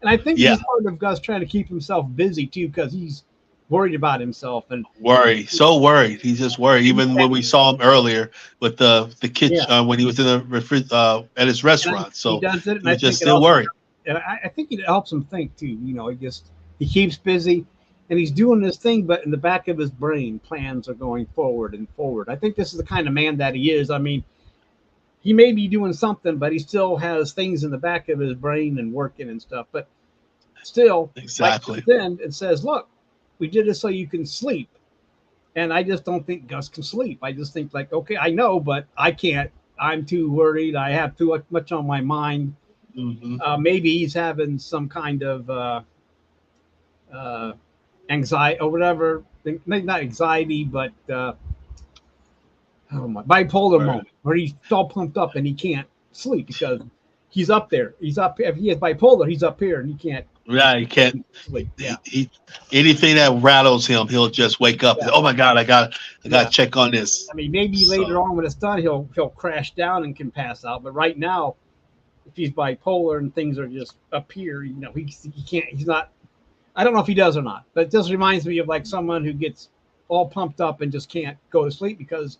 and I think this Yeah, is part of Gus trying to keep himself busy too because he's worried about himself and worried. So worried. He's just worried. Even when we saw him earlier with the kitchen yeah, when he was in the at his and restaurant, he so does it, and he I was think just it still also, worried. and I think it helps him think too. He keeps busy, and he's doing this thing, but in the back of his brain, plans are going forward and forward. I think this is the kind of man that he is. I mean, he may be doing something, but he still has things in the back of his brain and working and stuff. But still, Mike Exactly. comes in and says, "Look, we did this so you can sleep." And I just don't think Gus can sleep. I just think like, okay, I know, but I can't. I'm too worried. I have too much on my mind. Hmm. Maybe he's having some kind of uh, anxiety or whatever. Maybe not anxiety, but oh my, bipolar Right. moment where he's all pumped up and he can't sleep because he's up there. He's up. If he has bipolar, he's up here and he can't Yeah, he can't. sleep. Yeah, He anything that rattles him, he'll just wake up. yeah, Oh my God, I got yeah. to check on this. I mean, maybe later So on when it's done, he'll crash down and can pass out. But right now, if he's bipolar and things are just up here, he can't. He's not. I don't know if he does or not, but it just reminds me of like someone who gets all pumped up and just can't go to sleep because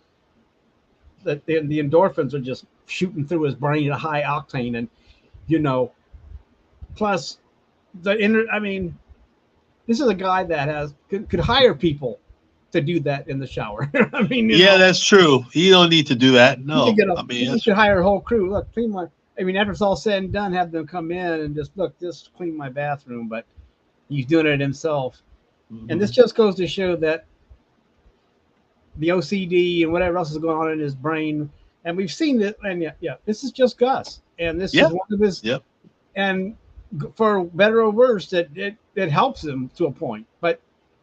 the endorphins are just shooting through his brain at a high octane, and you know, plus the inner. I mean, this is a guy that could hire people to do that in the shower. I mean, yeah, that's true. He don't need to do that. he could No, get a I mean he that's could hire a whole crew. Look, clean my. I mean, after it's all said and done, have them come in and just clean my bathroom. But he's doing it himself, and this mhm. just goes to show that the OCD and whatever else is going on in his brain, and we've seen it. And yeah, this is just Gus, and this is Yep, one of his. yep, And for better or worse, that it helps him to a point.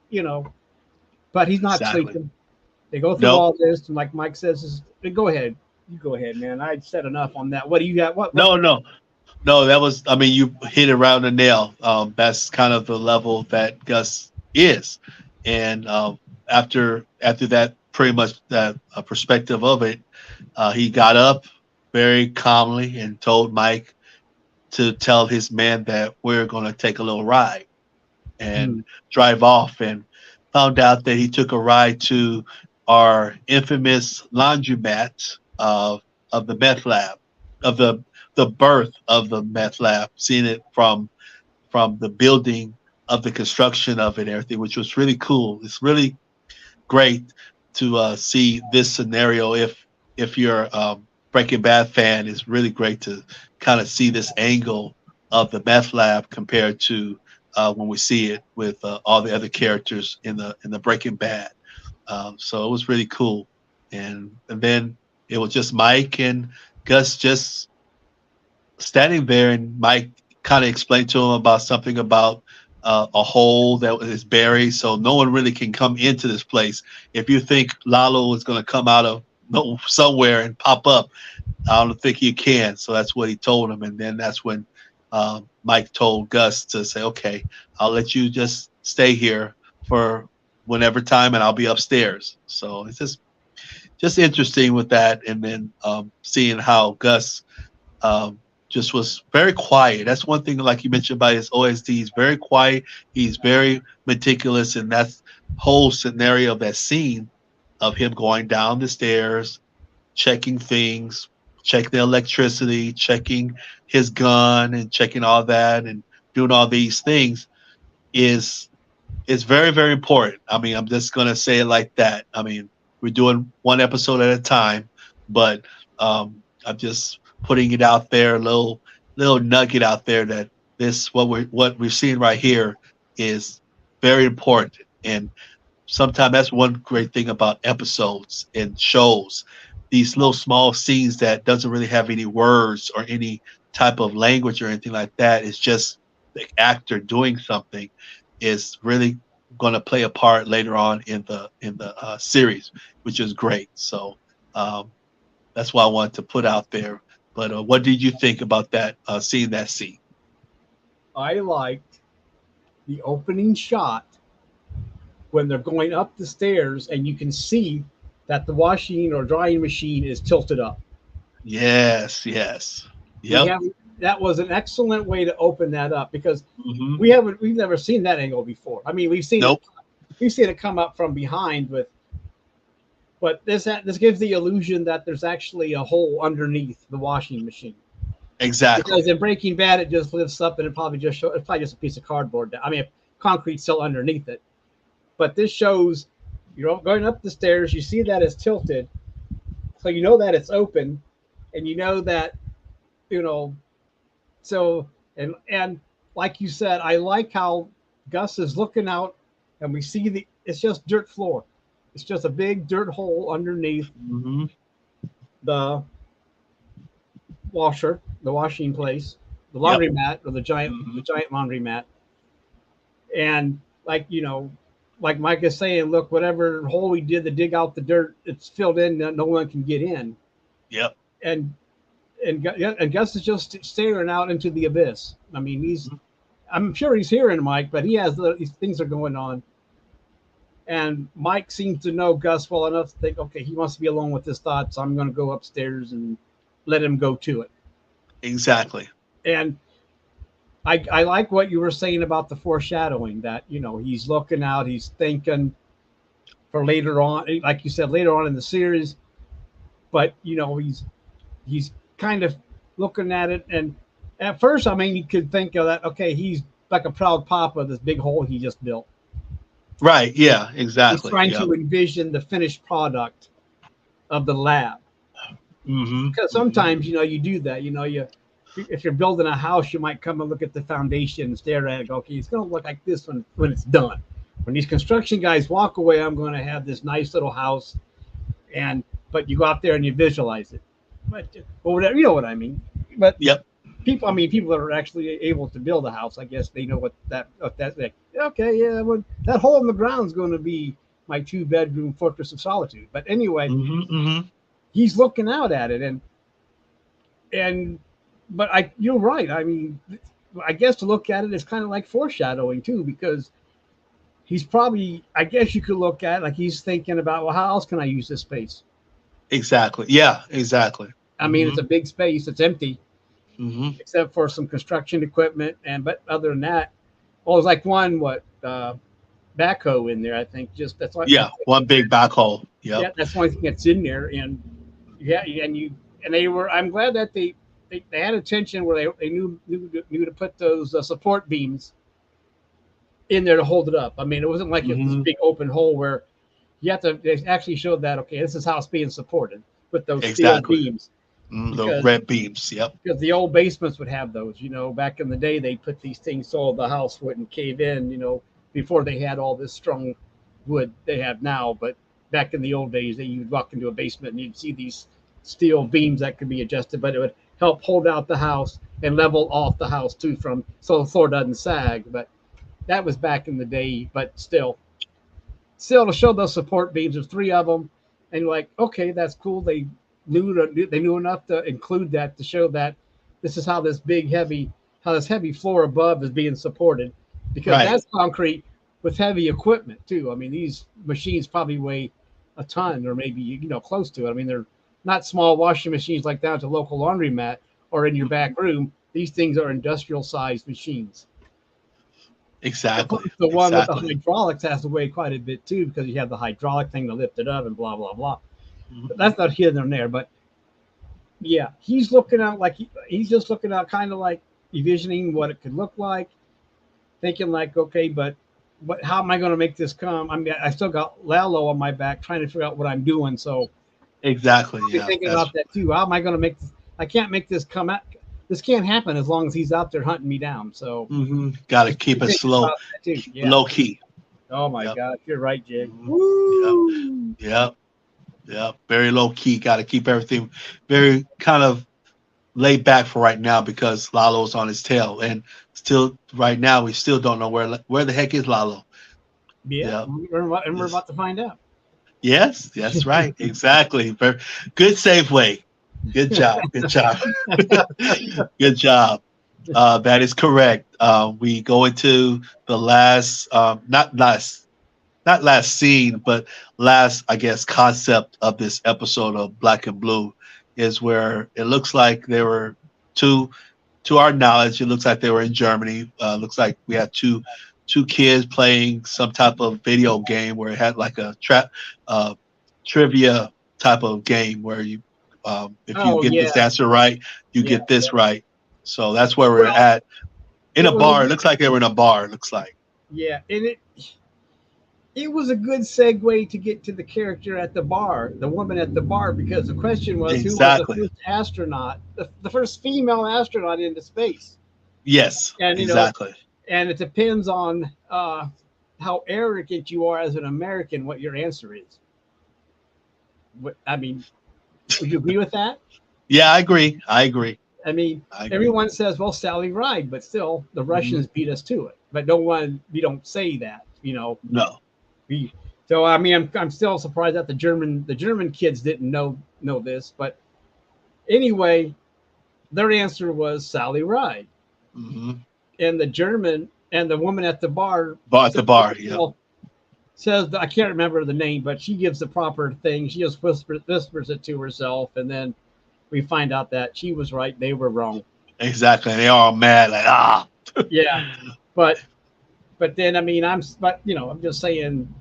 You know, but he's not exactly. sleeping. They go through Nope. all this, and like Mike says, go ahead. You go ahead, man. I said enough on that. What do you got? What? No, no, no. That was. I mean, you hit it around the nail. That's kind of the level that Gus is, and after that, pretty much that perspective of it, he got up very calmly and told Mike to tell his man that we're going to take a little ride and Hmm. drive off, and found out that he took a ride to our infamous laundromat of the meth lab, of the birth of the meth lab, seeing it from the building of the construction of it and everything, which was really cool. It's really great to see this scenario. If you're Breaking Bad fan, it's really great to kind of see this angle of the meth lab compared to when we see it with all the other characters in the Breaking Bad. So it was really cool, and then it was just Mike and Gus just standing there, and Mike kind of explained to him about something about a hole that is buried, so no one really can come into this place. If you think Lalo is going to come out of somewhere and pop up, I don't think you can. So that's what he told him, and then that's when Mike told Gus to say, "Okay, I'll let you just stay here for whenever time, and I'll be upstairs." So it's just interesting with that, and then seeing how Gus um, just was very quiet. That's one thing, like you mentioned about his OSD. He's very quiet. He's very meticulous, and that's whole scenario of that scene of him going down the stairs, checking things, checking the electricity, checking his gun, and checking all that, and doing all these things is very very important. I mean, I'm just gonna say it like that. I mean, we're doing one episode at a time, but I'm just putting it out there, a little nugget out there that this what we're seeing right here is very important. And sometimes that's one great thing about episodes and shows. these little small scenes that doesn't really have any words or any type of language or anything like that. It's just the actor doing something is really going to play a part later on in the series, which is great. So um, that's why I wanted to put out there. But what did you think about that? Seeing that scene? I liked the opening shot when they're going up the stairs and you can see that the washing or drying machine is tilted up. Yes, yes, We yep. have that was an excellent way to open that up because Hmm. we've never seen that angle before. I mean, Nope. we've seen it come up from behind with, but this gives the illusion that there's actually a hole underneath the washing machine. Exactly. Because in Breaking Bad, it just lifts up and it's probably just a piece of cardboard. I mean, concrete's still underneath it, but this shows you're going up the stairs. You see that it's tilted, so you know that it's open, and you know that you know. So and like you said, I like how Gus is looking out, and we see it's just dirt floor. It's just a big dirt hole underneath Hmm. the washer, the washing place, the Yep. laundry mat or Hmm. the giant laundry mat. And like like Mike is saying, look, whatever hole we did to dig out the dirt, it's filled in. No one can get in. Yep. And and Gus is just staring out into the abyss. I mean, I'm sure he's hearing Mike, but he has these things are going on. And Mike seems to know Gus well enough to think, okay, he wants to be alone with his thoughts. So I'm going to go upstairs and let him go to it. Exactly. And I like what you were saying about the foreshadowing that, he's looking out, he's thinking for later on, like you said, later on in the series. But, he's kind of looking at it. And at first, I mean, you could think of that, okay, he's like a proud papa, this big hole he just built. Right. Yeah. He's Exactly. trying Yep. to envision the finished product of the lab. Hmm. Because Hmm. sometimes, you do that. If you're building a house, you might come and look at the foundation and stare at it. Go, okay, it's going to look like this when it's done. When these construction guys walk away, I'm going to have this nice little house. And but you go out there and you visualize it. But or whatever, you know what I mean. But Yep. people that are actually able to build a house, I guess they know what that's like. Okay, yeah, well, that hole in the ground is going to be my 2-bedroom fortress of solitude. But anyway, Hmm. Hmm. he's looking out at it, and but you're right. I mean, I guess to look at it is kind of like foreshadowing too, because he's probably, I guess you could look at it like he's thinking about, well, how else can I use this space? Exactly. Yeah. Exactly. I mean, Hmm. it's a big space, it's empty Hmm. except for some construction equipment, and but other than that, well, it's like one backhoe in there. I think just Yeah. One big back hole. Yep. yeah, that's the only thing that's in there, and yeah, and they were. I'm glad that they had attention where they knew to put those support beams in there to hold it up. I mean, it wasn't like it this Hmm. big open hole where you have to. They actually showed that okay, this is how it's being supported with those steel Exactly. beams The because red beams. Yep. the old basements would have those. Back in the day, they put these things so the house wouldn't cave in. Before they had all this strong wood they have now. But back in the old days, you'd walk into a basement and you'd see these steel beams that could be adjusted, but it would help hold out the house and level off the house too, from so the floor doesn't sag. But that was back in the day. But still to show those support beams, there's three of them, and you're like, okay, that's cool. They knew enough to include that to show that this is how this heavy floor above is being supported, because Right. that's concrete with heavy equipment too. I mean, these machines probably weigh a ton or maybe close to it. I mean, they're not small washing machines like down to local laundromat or in your back room. These things are industrial sized machines. Of Exactly. course, the one with the Exactly. hydraulics has to weigh quite a bit too, because you have the hydraulic thing to lift it up and blah blah blah. But Mhm. that's not here nor there. But yeah, he's looking out like he's just looking out, kind of like envisioning what it could look like, thinking like, okay, but how am I going to make this come? I mean, I still got Lalo on my back trying to figure out what I'm doing. So Exactly. I'll be Yeah. thinking That's about that too. How am I going to make this? I can't make this come out. This can't happen as long as he's out there hunting me down. So got to keep it thinking slow, about that too. Yeah. low key. Oh my Yep. God, you're right, Jake. Hmm. Yep. Woo! Yep. Yeah, very low key. Got to keep everything very kind of laid back for right now because Lalo's on his tail, and still right now we still don't know where the heck is Lalo. Yeah, Yeah, and we're yes, about to find out. yes, that's right, exactly. Good save way. Good job. Good job. Good job. That is correct. We go into the last, not last scene, but last, I guess, concept of this episode of Black and Blue is where it looks like they were two, to our knowledge, it looks like they were in Germany. Looks like we had two kids playing some type of video game where it had like a uh, trivia type of game where you, if you Oh get yeah, this answer right, you yeah. get this right. So that's where we're Well, at in it a was a bar. It good, looks like they were in a bar. It looks like yeah, and it was a good segue to get to the character at the bar, the woman at the bar, because the question was who was the exactly. first astronaut, the first female astronaut into space, Yes, and exactly. and it depends on how arrogant you are as an American, what your answer is. I mean, would you agree with that? Yeah, I agree. I agree. I mean, I agree. everyone says, "Well, Sally Ride," but still, the Mhm. Russians beat us to it. But no one, we don't say that, No, We, so I mean, I'm still surprised that the German kids didn't know this. But anyway, their answer was Sally Ride, hmm and the woman at the bar bar at says, the bar. Yep, says I can't remember the name, but she gives the proper thing. She just whispers it to herself, and then we find out that she was right, they were wrong. exactly. And they all mad like Yeah, but then I mean I'm just saying,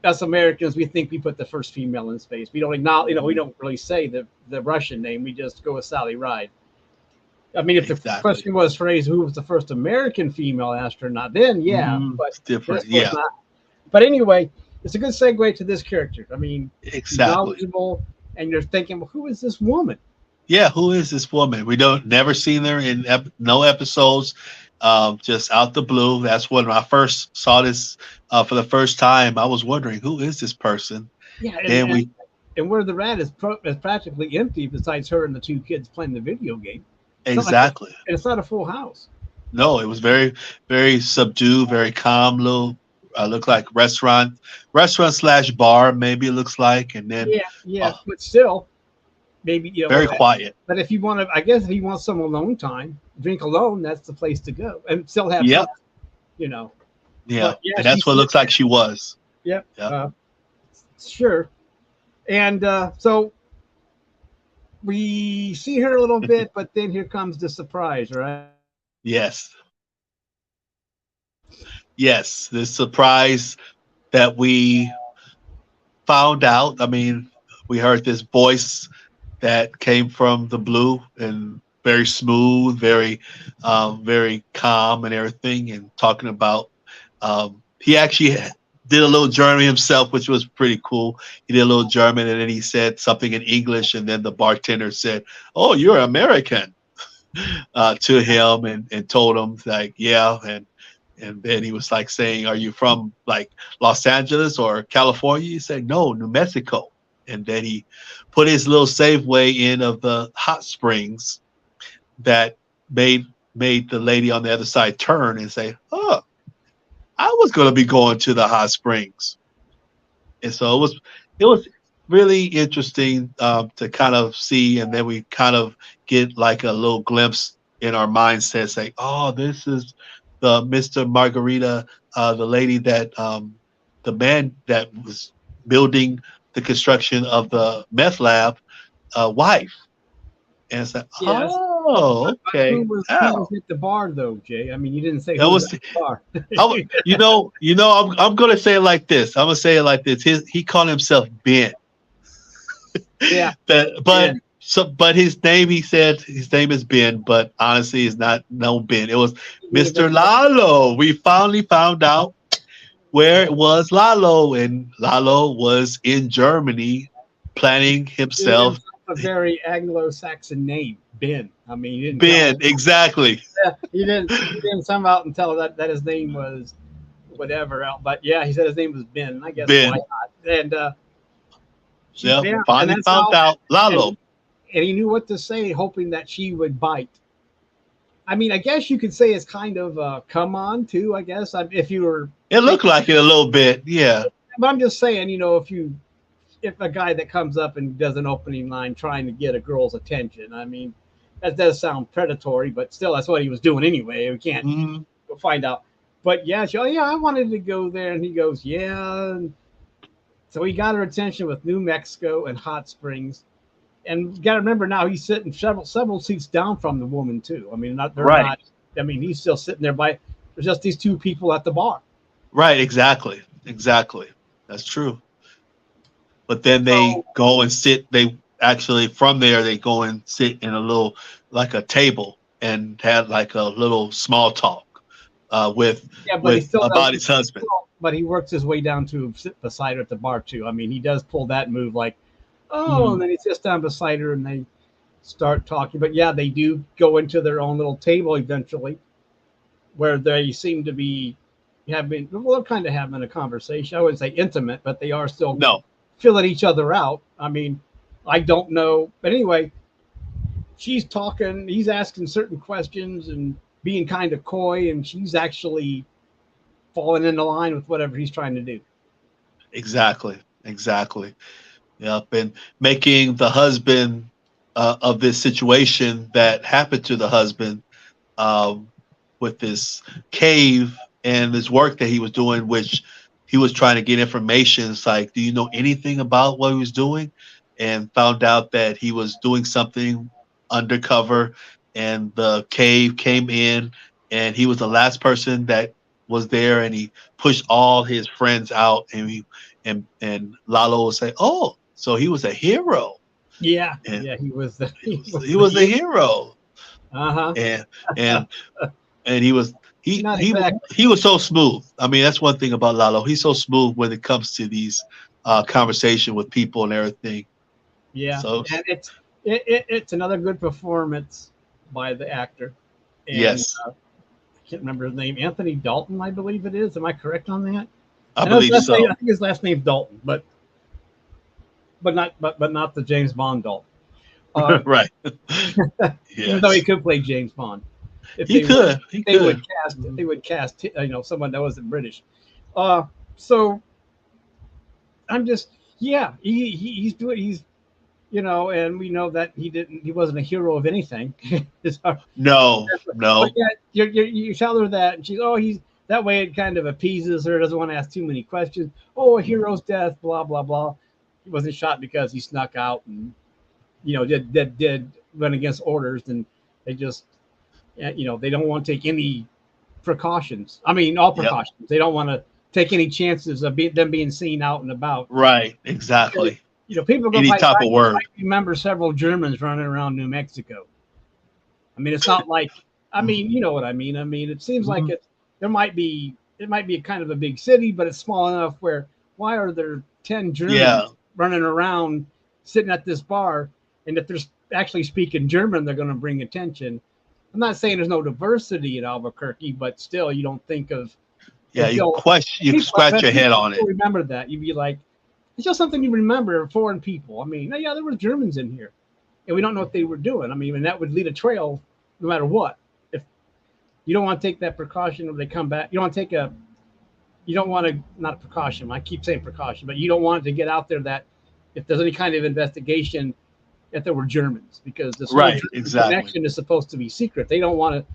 us Americans, we think we put the first female in space. We don't acknowledge, we don't really say the Russian name. We just go with Sally Ride. I mean, if the exactly. question was phrased, who was the first American female astronaut, then yeah, but It's different. this was Yeah, not. But anyway, it's a good segue to this character. I mean, she's exactly. knowledgeable, and you're thinking, well, who is this woman? Yeah, who is this woman? We don't never seen her in no episodes. Just out the blue. That's when I first saw this for the first time. I was wondering who is this person. Yeah, Then we and where the rat is practically empty besides her and the two kids playing the video game. It's not like exactly. it's not a full house. No, it was very very subdued, very calm. Little looked like restaurant slash bar maybe it looks like, and then Yeah, yeah, uh, but still, maybe very quiet. But if you want to, I guess if you want some alone time, drink alone. That's the place to go, and still have fun. Yep. You know. Yeah, But yeah, and she that's what it sits looks like there. she was. Yep. Yep. Sure. And so we see her a little bit, but then here comes the surprise, right? Yes. Yes. The surprise that we found out. I mean, we heard this voice that came from the blue and very smooth, very calm and everything, and talking about. He actually did a little German himself, which was pretty cool. He did a little German, and then he said something in English, and then the bartender said, "Oh, you're American." To him and told him like yeah and then he was like saying are you from like Los Angeles or California? He said no, New Mexico. And then he put his little save way in of the hot springs that made the lady on the other side turn and say oh, I was going to be going to the hot springs. And so it was really interesting to kind of see, and then we kind of get like a little glimpse in our mindset, say, "Oh, this is the Mr. Margarita, the lady that the man that was building the construction of the meth lab, wife." And it's like, Yes. "Oh, But okay, who oh, was at the bar though, Jay? I mean, you didn't say that who was at was." the bar. I'm gonna say it like this. I'm gonna say it like this. He called himself Ben. Yeah. But Yeah. but his name, he said his name is Ben, but honestly it's not no Ben. It was He gave Mr. it. Lalo. We finally found out where it was Lalo, and Lalo was in Germany planning Gave him himself. a very Anglo-Saxon name, Ben. I mean, he didn't tell. Ben, exactly. Yeah, he didn't come out and tell that his name was whatever else. But yeah, he said his name was Ben. I guess why Ben. not? And Yeah, yeah, and finally that's found how. out And Lalo. and he knew what to say, hoping that she would bite. I mean, I guess you could say it's kind of come on too. I guess if you were It looked taking, like it a little bit. Yeah. but I'm just saying, if a guy that comes up and does an opening line trying to get a girl's attention, I mean, that does sound predatory, but still, that's what he was doing anyway. We can't Hmm. find out. But yeah, she, oh yeah, I wanted to go there, and he goes, yeah. And so he got her attention with New Mexico and Hot Springs. And you got to remember now he's sitting several seats down from the woman too. I mean, not they're Right. not. I mean, he's still sitting there by. There's just these two people at the bar. Right. Exactly. Exactly. That's true. But then they So go and sit. They actually from there they go and sit in a little like a table and have like a little small talk with yeah, but he still about doesn't. his husband. But he works his way down to sit beside her at the bar too. I mean, he does pull that move like, oh, and Mhm. then he sits down beside her and they start talking. But yeah, they do go into their own little table eventually, where they seem to be having, well, they're kind of having a conversation. I wouldn't say intimate, but they are still No. filling each other out. I mean, I don't know, but anyway, she's talking. He's asking certain questions and being kind of coy, and she's actually falling into line with whatever he's trying to do. Exactly. Exactly. Yep. And making the husband of this situation that happened to the husband um, with this cave and this work that he was doing, which he was trying to get information. It's like, do you know anything about what he was doing? And found out that he was doing something undercover, and the cave came in, and he was the last person that was there, and he pushed all his friends out, and and Lalo would say, "Oh, so he was a hero." Yeah, And yeah, he was the he he was was he was a the hero, uh and huh. and and he was he Not he exactly. he was so smooth. I mean, that's one thing about Lalo. He's so smooth when it comes to these conversation with people and everything. Yeah, So and it's another good performance by the actor, and yes, I can't remember his name. Anthony Dalton, I believe it is. Am I correct on that? I I know his believe last name. so. I think his last name's Dalton, but not the James Bond Dalton. Uh, Right. even though he Yes, could play James Bond, if he they would, could. He could. if Mhm. they would cast, someone that wasn't British. Uh, so I'm just, yeah, he's doing, and we know that he wasn't a hero of anything. No, But no. yeah, you tell her that, and she's, oh, he's that way. It kind of appeases her. Doesn't want to ask too many questions. Oh, a hero's death, blah blah blah. He wasn't shot because he snuck out and did run against orders, and they just, they don't want to take any precautions. I mean, all Yep. precautions. They don't want to take any chances of them being seen out and about. Right. Because, Exactly. people go Any by. type of word. I remember several Germans running around New Mexico. I mean, it's not like, I mean, you know what I mean. I mean, it seems like Mhm. it might be a kind of a big city, but it's small enough where why are there 10 Yeah. Germans running around sitting at this bar? And if they're actually speaking German, they're going to bring attention. I'm not saying there's no diversity in Albuquerque, but still, you don't think of Yeah. if You you'll question. You people scratch if your head people on it. remember that, you'd be like, it's just something you remember foreign people. I mean, yeah, there were Germans in here, and we don't know what they were doing. I mean, and that would lead a trail no matter what. If you don't want to take that precaution when they come back, you don't want to, not a precaution. I keep saying precaution, but you don't want it to get out there that if there's any kind of investigation, that there were Germans, because this whole Right. German Exactly. connection is supposed to be secret. They don't want to.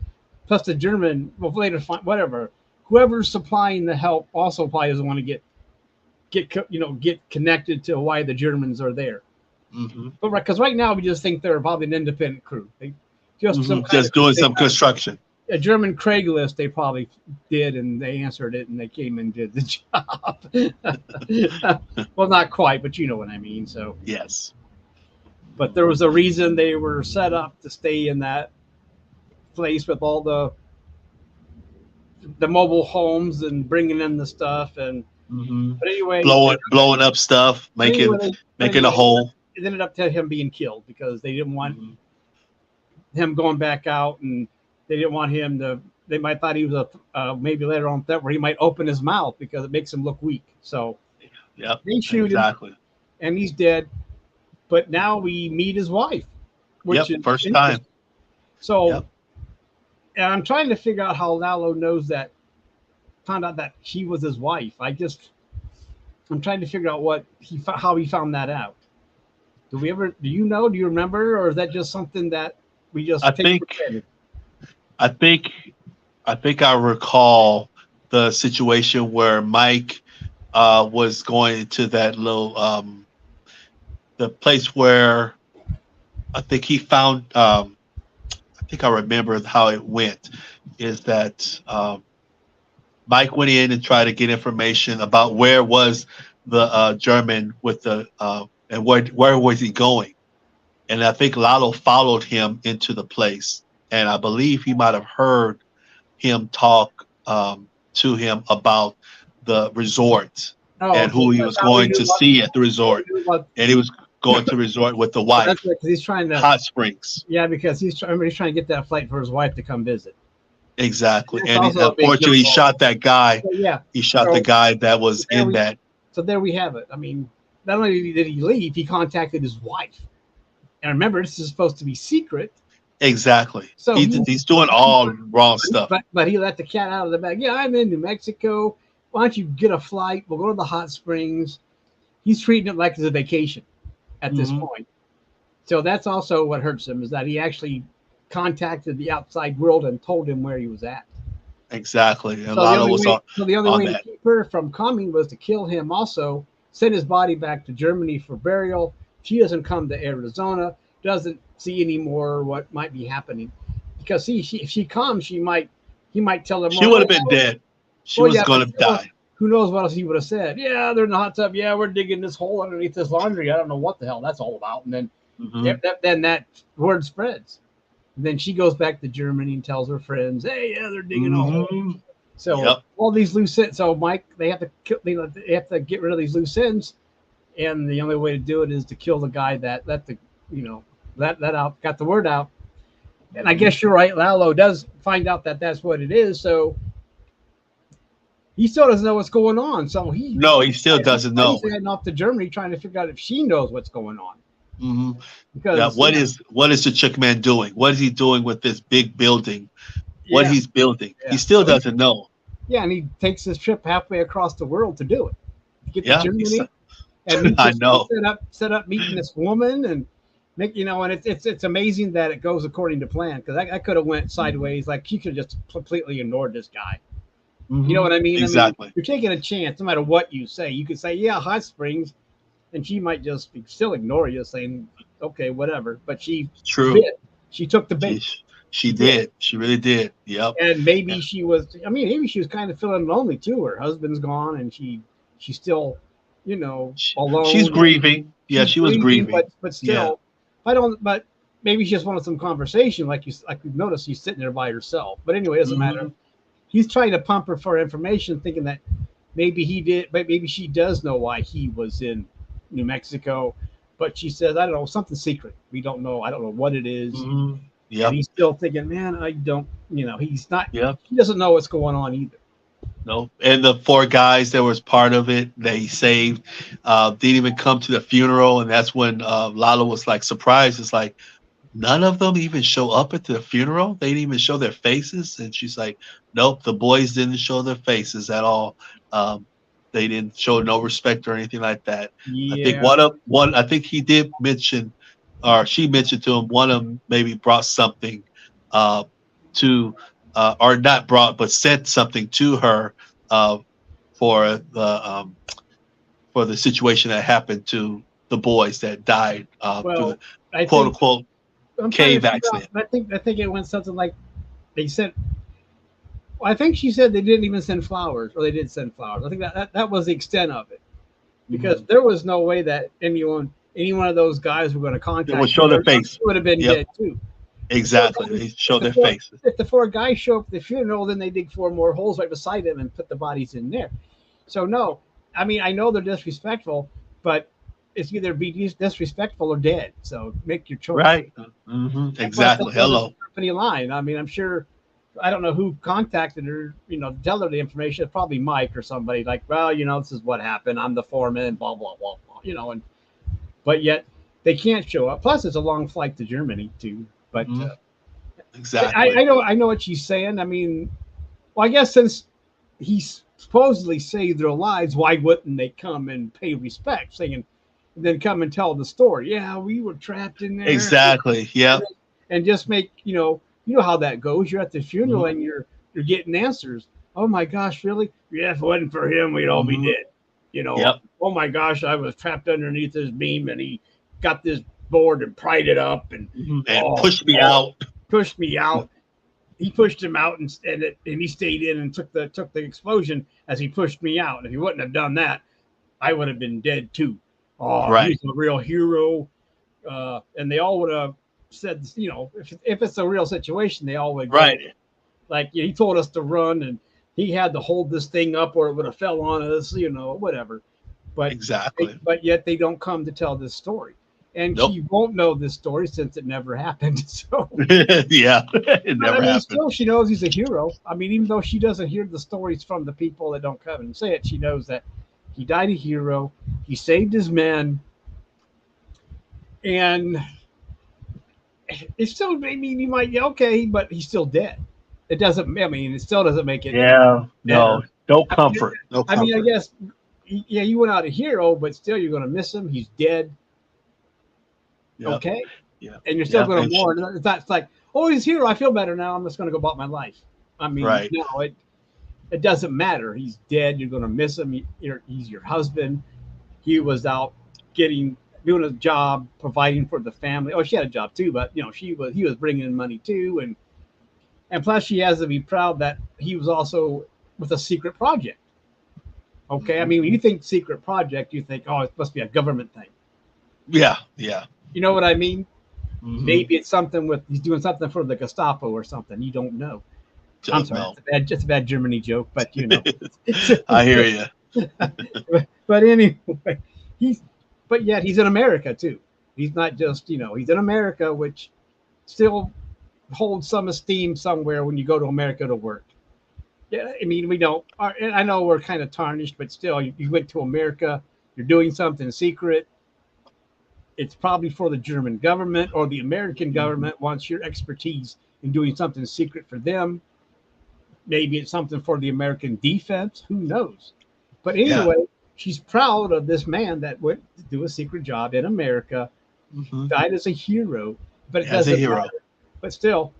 Plus, the German, well, later, whatever, whoever's supplying the help also probably doesn't want to get connected to why the Germans are there. Hmm. But because right now we just think they're probably an independent crew. They just some kind Just of doing they some got construction. a German Craigslist. They probably did, and they answered it, and they came and did the job. Well, not quite, but you know what I mean. So, Yes. but there was a reason they were set up to stay in that place with all the mobile homes and bringing in the stuff. And Hmm. but anyway, Blowing up stuff, but anyway, but making a anyway, hole. it ended up to him being killed because they didn't want Hmm. him going back out, and they didn't want him to. They might thought he was maybe later on that where he might open his mouth because it makes him look weak. So Yep. they shoot him, Exactly. and he's dead. But now we meet his wife, which Yep. is First time. interesting. So, Yep. and I'm trying to figure out how Lalo knows that, found out that she was his wife. I'm trying to figure out how he found that out. Do you know? Do you remember? Or is that just something that we I just take for think granted? I think I recall the situation where Mike was going to that little the place where I think he found I think I remember how it went is that Mike went in and tried to get information about where was the German with the and where was he going, and I think Lalo followed him into the place, and I believe he might have heard him talk to him about the resort Oh, and so who he that's was how we going knew to see at the resort, what. and he was going to resort with the So that's wife, because he's trying to. hot springs. Yeah, because he's trying to get that flight for his wife to come visit. Exactly. That's And he, also a big unfortunately, he jump. shot that guy. So yeah. He shot the So guy that was there in we that. so there we have it. I mean, not only did he leave, he contacted his wife. And remember, this is supposed to be secret. Exactly. So He's doing all wrong stuff. but he let the cat out of the bag. Yeah, I'm in New Mexico. Why don't you get a flight? We'll go to the hot springs. He's treating it like it's a vacation at this Hmm. point. So that's also what hurts him, is that he actually contacted the outside world and told him where he was at. Exactly. And Lalo was The only on way to that. keep her from coming was to kill him. Also, send his body back to Germany for burial. She doesn't come to Arizona. Doesn't see any more what might be happening, because if she comes, he might tell her She more. would have been dead. She Oh was yeah, but going to still, die. who knows what else he would have said? Yeah, they're in the hot tub. Yeah, we're digging this hole underneath this laundry. I don't know what the hell that's all about. And then Hmm. then that word spreads. And then she goes back to Germany and tells her friends, "Hey, yeah, they're digging a hole." Hmm. So Yep. all these loose ends. So Mike, they have to they have to get rid of these loose ends, and the only way to do it is to kill the guy that let the you know that out got the word out. And I Hmm. guess you're right. Lalo does find out that that's what it is. So he still doesn't know what's going on. So No, he still doesn't he's know. heading off to Germany trying to figure out if she knows what's going on. Hmm. Yeah. Because What is the chick man doing? What is he doing with this big building? What yeah, he's building? He yeah. still So doesn't know. yeah, and he takes this trip halfway across the world to do it, to get to Yeah. Germany and meet I this, know. set up meeting this woman and make and it's amazing that it goes according to plan, because I could have went sideways. Like, she could have just completely ignored this guy. You know Hmm. what I mean? I mean, Exactly. you're taking a chance no matter what you say. You could say, yeah, hot springs, and she might just still ignore you, saying, okay, whatever. But she True. bit. She took the She bait. she She did. did. She really did. Yep. And maybe she was, I mean, maybe she was kind of feeling lonely too. Her husband's gone, and she's still, She's alone. grieving. Yeah, She's she was grieving, grieving. but Yeah. still, I don't. But maybe she just wanted some conversation, like we've noticed, she's sitting there by herself. But anyway, it doesn't matter. Hmm. He's trying to pump her for information, thinking that maybe he did, but maybe she does know why he was in New Mexico. But she says, I don't know, something secret. We don't know. I don't know what it is. Hmm. And Yep. he's still thinking, man, I don't. He's not. Yep. He doesn't know what's going on either. No. And the four guys that was part of it that he saved didn't even come to the funeral, and that's when Lalo was like surprised. It's like none of them even show up at the funeral. They didn't even show their faces, and she's like, "Nope, the boys didn't show their faces at all. Um, they didn't show no respect or anything like that." I think Yeah. one. I think he did mention, or she mentioned to him, one of them maybe brought something uh, to, or not brought, but sent something to her uh, for the situation that happened to the boys that died through the Well, I quote think unquote I'm trying to cave figure out. accident. I think it went something like they said. Well, I think she said they didn't even send flowers, or they did send flowers. I think that was the extent of it, because Mhm. there was no way that any one of those guys were going to They will contact show their her. face. She would have been Yep, dead too. So exactly. then, They show their faces. if the four guys show up at the funeral, then they dig four more holes right beside them and put the bodies in there. So no, I mean, I know they're disrespectful, but it's either be disrespectful or dead. So make your choice. Right. That's why I Exactly. think there was Hello. a company line. I mean, I'm sure. I don't know who contacted her, to tell her the information. Probably Mike or somebody, like, well, this is what happened. I'm the foreman, blah blah blah blah. And but yet they can't show up. Plus, it's a long flight to Germany too. But Mhm. Exactly. I know what she's saying. I mean, well, I guess since he supposedly saved their lives, why wouldn't they come and pay respect, saying, and then come and tell the story? Yeah, we were trapped in there, Exactly. Yep. and just make you know how that goes. You're at the funeral Mhm. and you're getting answers. Oh my gosh, really? Yeah, if it wasn't for him, we'd all be Mhm. dead. You know. Yep. Oh my gosh, I was trapped underneath this beam, and he got this board and pried it up, and Mhm. And oh, push me oh out. pushed me out. He pushed him out, and he stayed in and took the explosion as he pushed me out. And if he wouldn't have done that, I would have been dead too. Oh, Right. he's a real hero. And they all would have said, if it's a real situation, they all would go Right. like, yeah, he told us to run, and he had to hold this thing up, or it would have fell on us, whatever. But Exactly. but yet they don't come to tell this story, and Nope. she won't know this story since it never happened. So, Yeah. It but I never mean, happened. still, she knows he's a hero. I mean, even though she doesn't hear the stories from the people that don't come and say it, she knows that he died a hero. He saved his men, and it's still. I mean, you might, yeah, okay, but he's still dead. It doesn't. I mean, it still doesn't make it Yeah, better. no, no I mean, comfort. No I comfort. guess, yeah, you went out a hero, but still, you're going to miss him. He's dead. Yep. Okay, Yeah. and you're still Yeah. going to And she, mourn. It's like, oh, he's here. I feel better now. I'm just going to go about my life. I mean, right. no, it doesn't matter. He's dead. You're going to miss him. He's your husband. He was out doing a job, providing for the family. Oh, she had a job too, but he was bringing in money too, and plus she has to be proud that he was also with a secret project. Okay, I Mhm. mean, when you think secret project, you think, oh, it must be a government thing. Yeah. Yeah. You know what I mean? Hmm. Maybe it's something with he's doing something for the Gestapo or something. You don't know. I'm Don't sorry, know. it's a bad Germany joke, but I hear you. but anyway, he's but yet he's in America too. He's not just he's in America, which still holds some esteem somewhere when you go to America to work. Yeah, I mean we don't. I know we're kind of tarnished, but still, you went to America. You're doing something secret. It's probably for the German government or the American Mhm. government wants your expertise in doing something secret for them. Maybe it's something for the American defense. Who knows? But Yeah. anyway, she's proud of this man that went to do a secret job in America, Hmm. died as a hero, but it As a doesn't hero. matter. But still,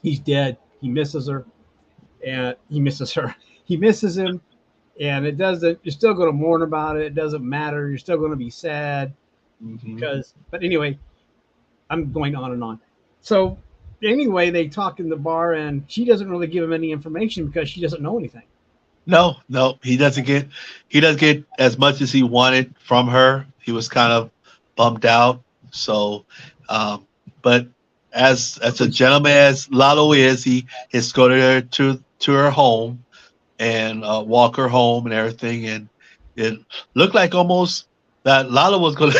he's dead. He misses her, and he misses her. He misses him, and it doesn't. You're still going to mourn about it. It doesn't matter. You're still going to be sad Hmm. because. But anyway, I'm going on and on. So anyway, they talk in the bar, and she doesn't really give him any information because she doesn't know anything. No, no, he doesn't get as much as he wanted from her. He was kind of bummed out. So, um, but as a gentleman as Lalo is, he escorted her to her home and walk her home and everything. And it looked like almost that Lalo was gonna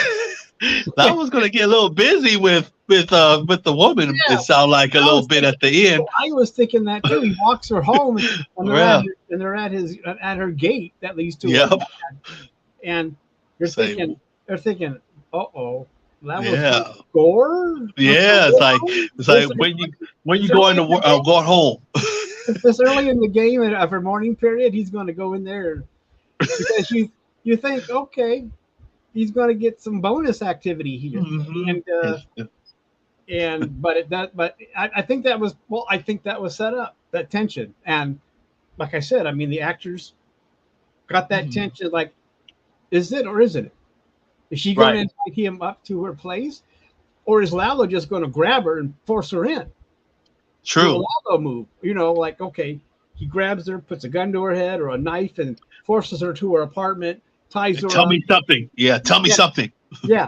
Lalo was gonna get a little busy with the woman. It Yeah, sounded like a I little was bit thinking, at the end. well, I was thinking that too. He walks her home, and Yeah. they're at his at her gate that leads to her Yep. dad, and you're Say, thinking they're thinking, uh oh, that was going yeah. to gore. What's Yeah, going on? it's like when you This going early to in the work, game, going home. this early in the game of her morning period, he's going to go in there because you think, okay, he's going to get some bonus activity here, Hmm. and but I think that was I think that was set up, that tension. And like I said, I mean the actors got that tension, like, is it or isn't it? Is she going to Right. invite him up to her place, or is Lalo just going to grab her and force her in? Do a True. Lalo move, like, okay, he grabs her, puts a gun to her head or a knife, and forces her to her apartment, ties her Tell up. me something. Yeah, tell me Yeah, something. yeah.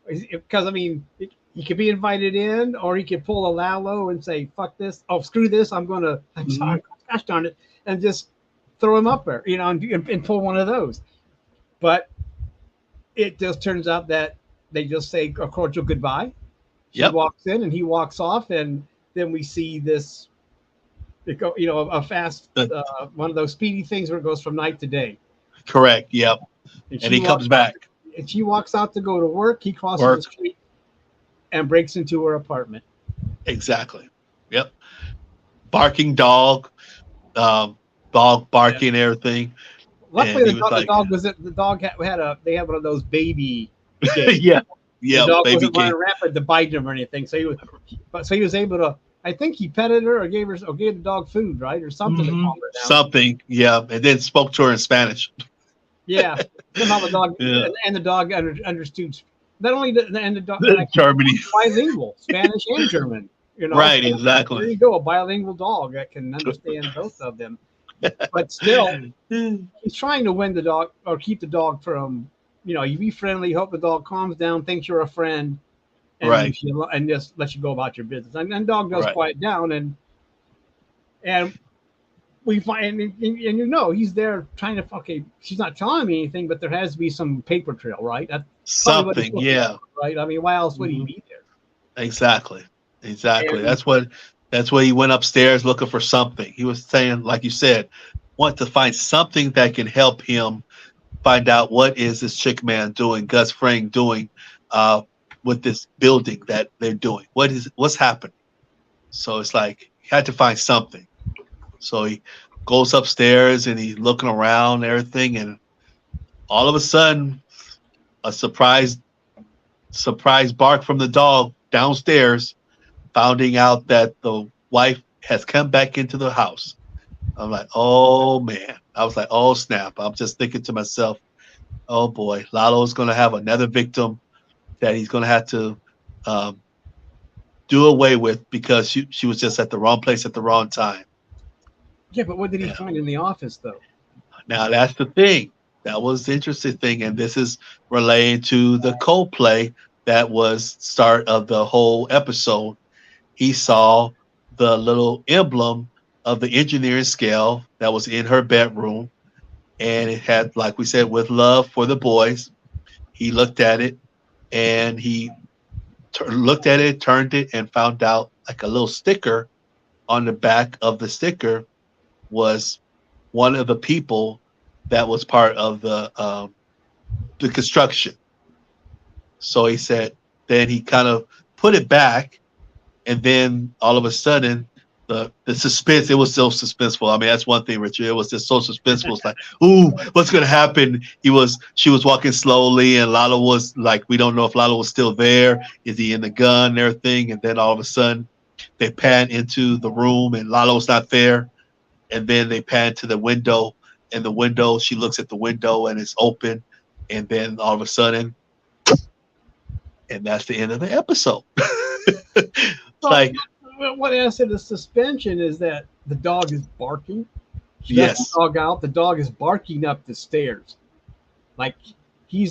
Because I mean, he could be invited in, or he could pull a Lalo and say, "Fuck this! Oh, screw this! I'm Hmm. sorry, gosh darn it," and just throw him up there, and pull one of those. But it just turns out that they just say a cordial goodbye. She Yep. walks in, and he walks off, and then we see this, a fast Uh, one of those speedy things where it goes from night to day, Correct. Yep. and And she he comes walks off, back. and she walks out to go to work. He crosses the Work. street and breaks into her apartment. Exactly. Yep. Barking dog, dog Yeah. barking and everything. Luckily, And he was the like, dog was the dog had a they had one of those baby gates. yeah, The yeah, dog baby wasn't running king. rapid to bite him or anything, so he was able to. I think he petted her or gave the dog food, right, or something to Hmm. calm her down. Something. Yeah. And then spoke to her in Spanish. Yeah, somehow the dog Yeah. and the dog understood. Not only and the dog and I Germany. bilingual, Spanish and German. Right. So there Exactly. you go, a bilingual dog that can understand both of them. But still, he's trying to win the dog or keep the dog from, you be friendly, hope the dog calms down, thinks you're a friend, and Right. leaves you and just lets you go about your business. And dog does Right. quiet down, and we find and he's there trying to. Okay, she's not telling me anything, but there has to be some paper trail, right? That's probably what he's Something. looking Yeah. for, right? I mean, why else would he Hmm. be there? Exactly. Exactly. And That's why he went upstairs looking for something. He was saying, like you said, want to find something that can help him find out what is this chick man doing, Gus Fring doing uh, with this building that they're doing. What's happening? So it's like he had to find something. So he goes upstairs and he's looking around and everything, and all of a sudden, a surprise bark from the dog downstairs, finding out that the wife has come back into the house. I'm like, oh man. I was like, oh snap. I'm just thinking to myself, oh boy, Lalo's going to have another victim that he's going to have to um, do away with because she was just at the wrong place at the wrong time. yeah, but what did he Yeah. find in the office though? Now that's the thing. That was the interesting thing, and this is related to the Coldplay that was start of the whole episode. He saw the little emblem of the engineering scale that was in her bedroom, and it had, like we said, with love for the boys. He looked at it, and he looked at it, turned it, and found out like a little sticker on the back of the sticker was one of the people that was part of the construction. So he said, then he kind of put it back, and then all of a sudden, the suspense, it was so suspenseful. I mean, that's one thing, Richard. It was just so suspenseful. It's like, ooh, what's gonna happen? She was walking slowly, and Lalo was like, we don't know if Lalo was still there. Is he in the gun and everything? And then all of a sudden, they pan into the room, and Lalo's not there. And then they pan to the window, and the window, she looks at the window, and it's open. And then all of a sudden, and that's the end of the episode. It's So like, what I said, the suspension is that the dog is barking. She lets yes, the dog out. The dog is barking up the stairs, like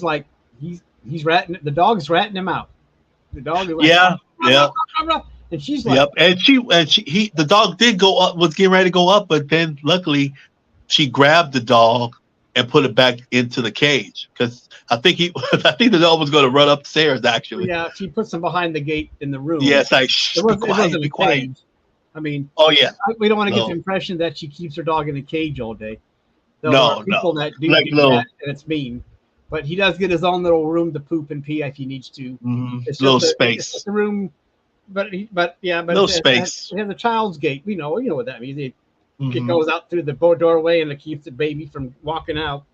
like he's ratting. The dog is ratting him out. The dog is like, yeah, yeah. and she's like, Yep, the dog did go up, was getting ready to go up, but then luckily she grabbed the dog and put it back into the cage because I think the dog was going to run upstairs actually. yeah, she puts him behind the gate in the room. Yeah, it's like, shh, It be wasn't. It quiet, wasn't be a quiet. cage. I mean, Oh yeah, we don't want to get the no, impression that she keeps her dog in a cage all day. Though there are no, people no, that do like do little, that, and it's mean. But he does get his own little room to poop and pee if he needs to. It's little just space, it's just a room, but yeah, but little it has, space. it has a child's gate. You know what that means. It Hmm. goes out through the doorway and it keeps the baby from walking out.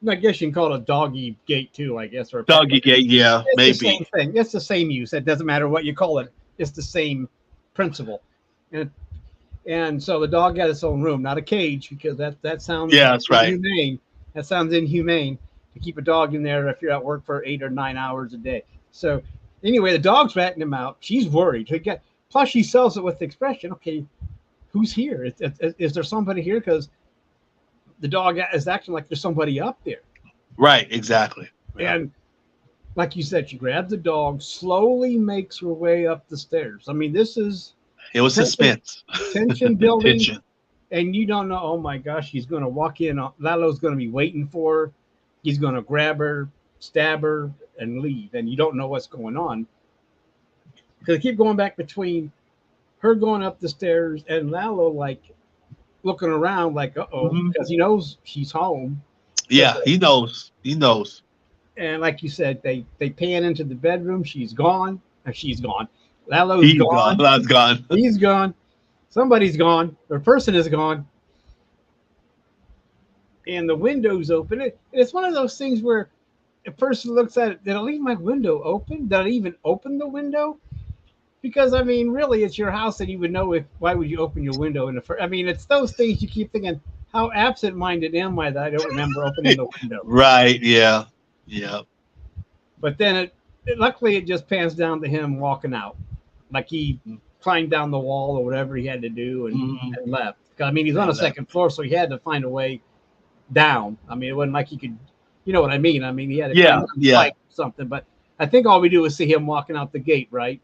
I guess you can call it a doggy gate too. I guess or a pet. Doggy gate, yeah, It's the maybe. same thing. It's the same use. It doesn't matter what you call it. It's the same principle. And and so the dog got its own room, not a cage, because that sounds Yeah, that's right. inhumane. That sounds inhumane to keep a dog in there if you're at work for 8 or 9 hours a day. So anyway, the dog's ratting him out. She's worried. Plus, she sells it with the expression, "Okay, who's here? Is there somebody here?" Because the dog is acting like there's somebody up there. Right, exactly. Yeah. And like you said, she grabs the dog, slowly makes her way up the stairs. I mean, this is It was tension, suspense, tension building, tension. and you don't know. Oh my gosh, he's going to walk in. Lalo's going to be waiting for her. He's going to grab her, stab her, and leave. And you don't know what's going on because they keep going back between her going up the stairs and Lalo like looking around, like, uh oh, Hmm. because he knows she's home. Yeah, he knows. He knows. And like you said, they pan into the bedroom. She's gone. Or she's gone. Lalo's He's gone. gone. That's gone. He's gone. Somebody's gone. Or person is gone. And the window's open. It's one of those things where a person looks at it. Did I leave my window open? Did I even open the window? Because I mean, really, it's your house, and you would know if. Why would you open your window in the first? I mean, it's those things you keep thinking. How absent-minded am I that I don't remember opening the window? Right. Yeah. Yeah. But then luckily, it just pans down to him walking out, like he climbed down the wall or whatever he had to do and left. I mean, he's on a second floor, so he had to find a way down. I mean, it wasn't like he could, you know what I mean? I mean, he had to fight something. But I think all we do is see him walking out the gate, right?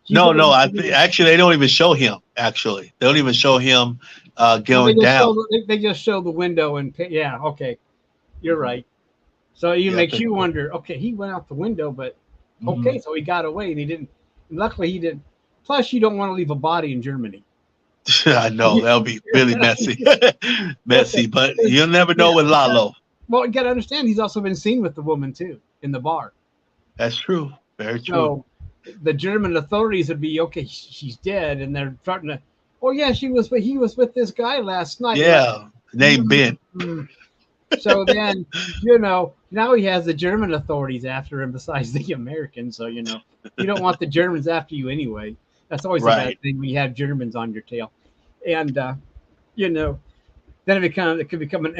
No. I think actually they don't even show him. Actually, they don't even show him going down. They just show the window and yeah, okay, you're right. So you makes you wonder. Okay, he went out the window, but okay, so he got away and he didn't. Luckily, he didn't. Plus, you don't want to leave a body in Germany. I know that'll be really messy, but you'll never know with Lalo. Well, you got to understand, he's also been seen with the woman too in the bar. That's true. Very true. So the German authorities would be okay. She's dead, and they're starting to. Oh yeah, he was with this guy last night. Yeah, named Ben. So then, now he has the German authorities after him besides the Americans. So, you don't want the Germans after you anyway. That's always a bad thing when you have Germans on your tail. And, then it could become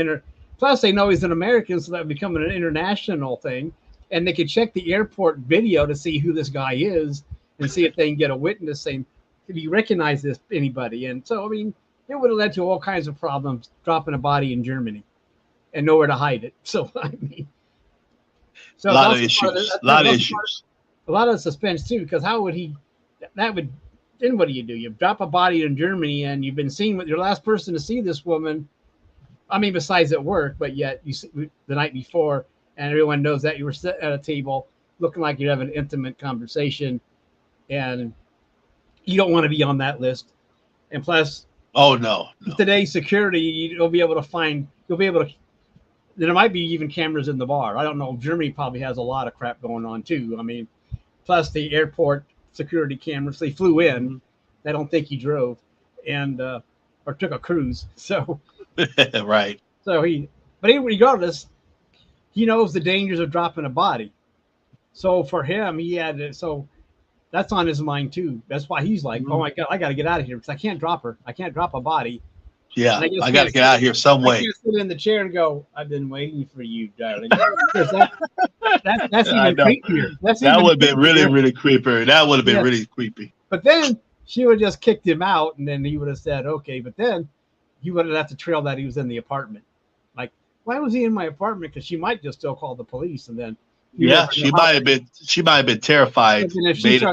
plus they know he's an American, so that would become an international thing. And they could check the airport video to see who this guy is and see if they can get a witness saying, "Did you recognize anybody?" And so, I mean, it would have led to all kinds of problems dropping a body in Germany. And nowhere to hide it. So I mean, a lot of issues. A lot of suspense too, because how would he? That would. Then what do? You drop a body in Germany, and you've been seen with your last person to see this woman. I mean, besides at work, but yet you see the night before, and everyone knows that you were sitting at a table, looking like you're having an intimate conversation, and you don't want to be on that list. And plus, no. Today's security, you'll be able to. There might be even cameras in the bar. I don't know. Germany probably has a lot of crap going on too. I mean, plus the airport security cameras. They flew in. I don't think he drove, and or took a cruise. So right. So regardless, he knows the dangers of dropping a body. So for him, he had to. So that's on his mind too. That's why he's like, "Oh my God, I got to get out of here because I can't drop her. I can't drop a body." Yeah, I got to get out of here some way. I can't sit in the chair and go, "I've been waiting for you, darling." That's even creepier. That would have been really, really creepy. That would have been really creepy. But then she would have just kicked him out, and then he would have said, "Okay." But then he would have to trail that he was in the apartment. Like, why was he in my apartment? Because she might just still call the police, and then she might have been terrified,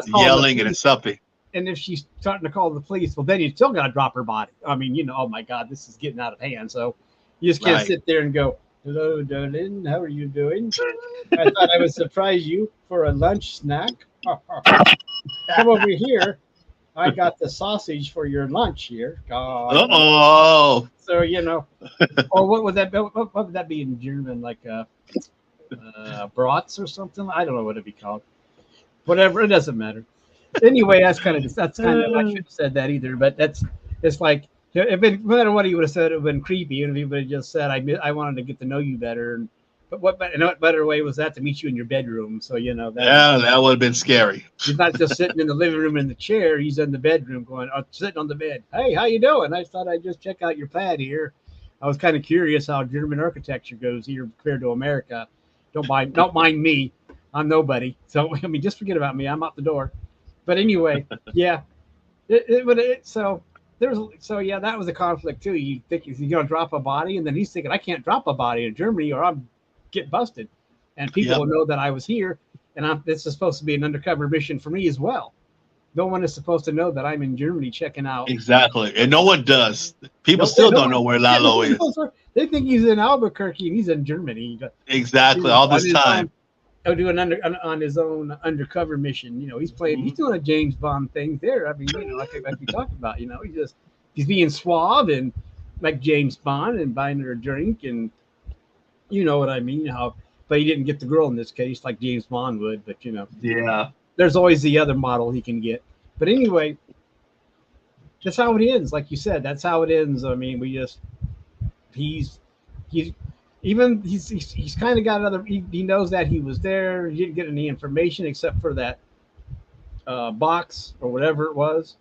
yelling and something. And if she's starting to call the police, well, then you still got to drop her body. I mean, oh my God, this is getting out of hand. So you just can't sit there and go, "Hello, darling, how are you doing? I thought I would surprise you for a lunch snack. Come over here. I got the sausage for your lunch here." Oh. So or what would that be in German? Like brats or something? I don't know what it'd be called. Whatever, it doesn't matter. Anyway, that's kind of I shouldn't have said that either, but it's like no matter what he would have said, it would have been creepy. And if he would have just said, I wanted to get to know you better. But what better way was that to meet you in your bedroom? So that would have been scary. He's not just sitting in the living room in the chair. He's in the bedroom sitting on the bed. "Hey, how you doing? I thought I'd just check out your pad here. I was kind of curious how German architecture goes here compared to America. Don't mind me. I'm nobody. So I mean, just forget about me. I'm out the door." But anyway, yeah. That was a conflict too. You think he's gonna drop a body, and then he's thinking, "I can't drop a body in Germany, or I'm get busted, and people will know that I was here, and this is supposed to be an undercover mission for me as well. No one is supposed to know that I'm in Germany checking out." Exactly, and no one does. People still don't know where Lalo is. They think he's in Albuquerque and he's in Germany. Exactly, all this time. Doing on his own undercover mission. He's playing. He's doing a James Bond thing there. I mean, like we talked about. He's being suave and like James Bond and buying her a drink and You know what I mean? How, but he didn't get the girl in this case, like James Bond would. But you know, Yeah. there's always the other model he can get. But anyway, that's how it ends. Like you said, that's how it ends. I mean, we just he's he's even he's kind of got another. He knows that he was there. He didn't get any information except for that box or whatever it was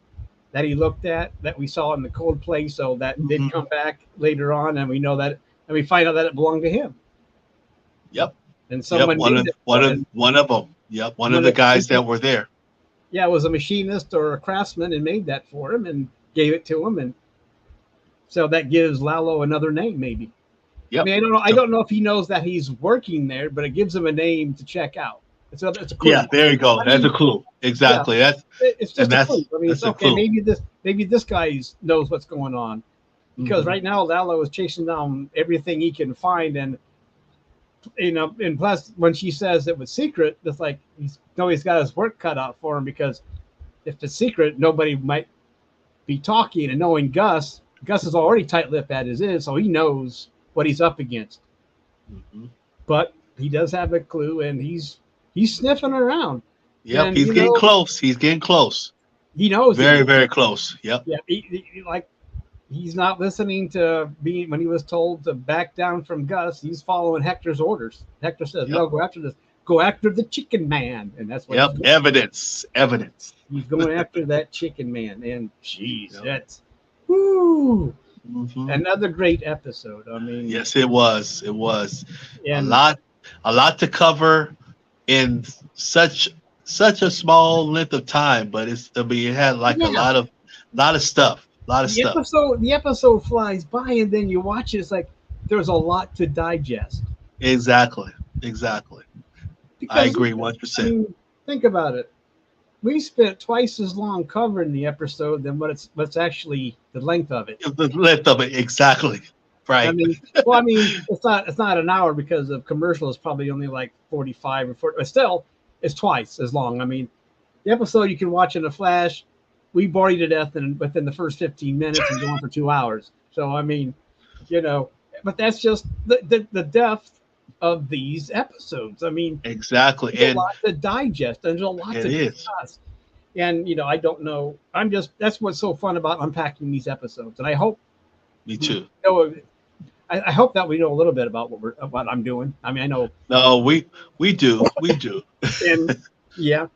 that he looked at that we saw in the cold play. So that did Mhm. come back later on, and we know that, and we find out that it belonged to him, Yep. and Yep. someone made it for him. One of them. Yep. One of One the of guys that were there. yeah, it was a machinist or a craftsman and made that for him and gave it to him, and so that gives Lalo another name, maybe. I Yep. mean, I don't know. I So, don't know if he knows that he's working there, but it gives him a name to check out. It's a clue. yeah. There you go. I That's mean, a clue. yeah, Exactly. That's it's and just a clue. I mean, that's it's a okay. clue. Maybe this guy knows what's going on because Mhm. right now Lalo is chasing down everything he can find, and you know, and plus when she says it was secret, it's like he's got his work cut out for him because if it's secret, nobody might be talking, and knowing Gus is already tight-lipped as is, so he knows what he's up against. Mhm. But he does have a clue, and he's sniffing around, Yep. and He's you getting know close. He's getting close. he knows he Very, is. very close. Yep. Yeah, like he's not listening to being when he was told to back down from Gus. He's following Hector's orders. Hector says, Yep. "No, go after this. Go after the chicken man," and that's what he's Yep. doing. Evidence. Evidence. He's going after that chicken man, and jeez, Yep. that's whoo, Hmm. another great episode. I mean, Yes, it was. It was a and lot, a lot to cover in such a small length of time. But it's, I mean, it had like a yeah, lot of stuff, a lot of stuff. the episode flies by, and then you watch it. It's like there's a lot to digest Exactly. Exactly. I because agree I 1%. mean, think about it. We spent twice as long covering the episode than what's actually the length of it. The length of it, exactly. I Right. mean, it's not an hour because of commercial. It's probably only like 45 or 40, but still, it's twice as long. I mean, the episode you can watch in a flash. We bore you to death within the first 15 minutes and go on for 2 hours. So I mean, you know, but that's just the depth of these episodes. I mean, Exactly. there's a And lot to digest and there's a lot it to is. discuss. And you know, I don't know. That's what's so fun about unpacking these episodes. And I hope Me we too. know. I hope that we know a little bit about what I'm doing. I mean, I know, No, we do. We do. and yeah,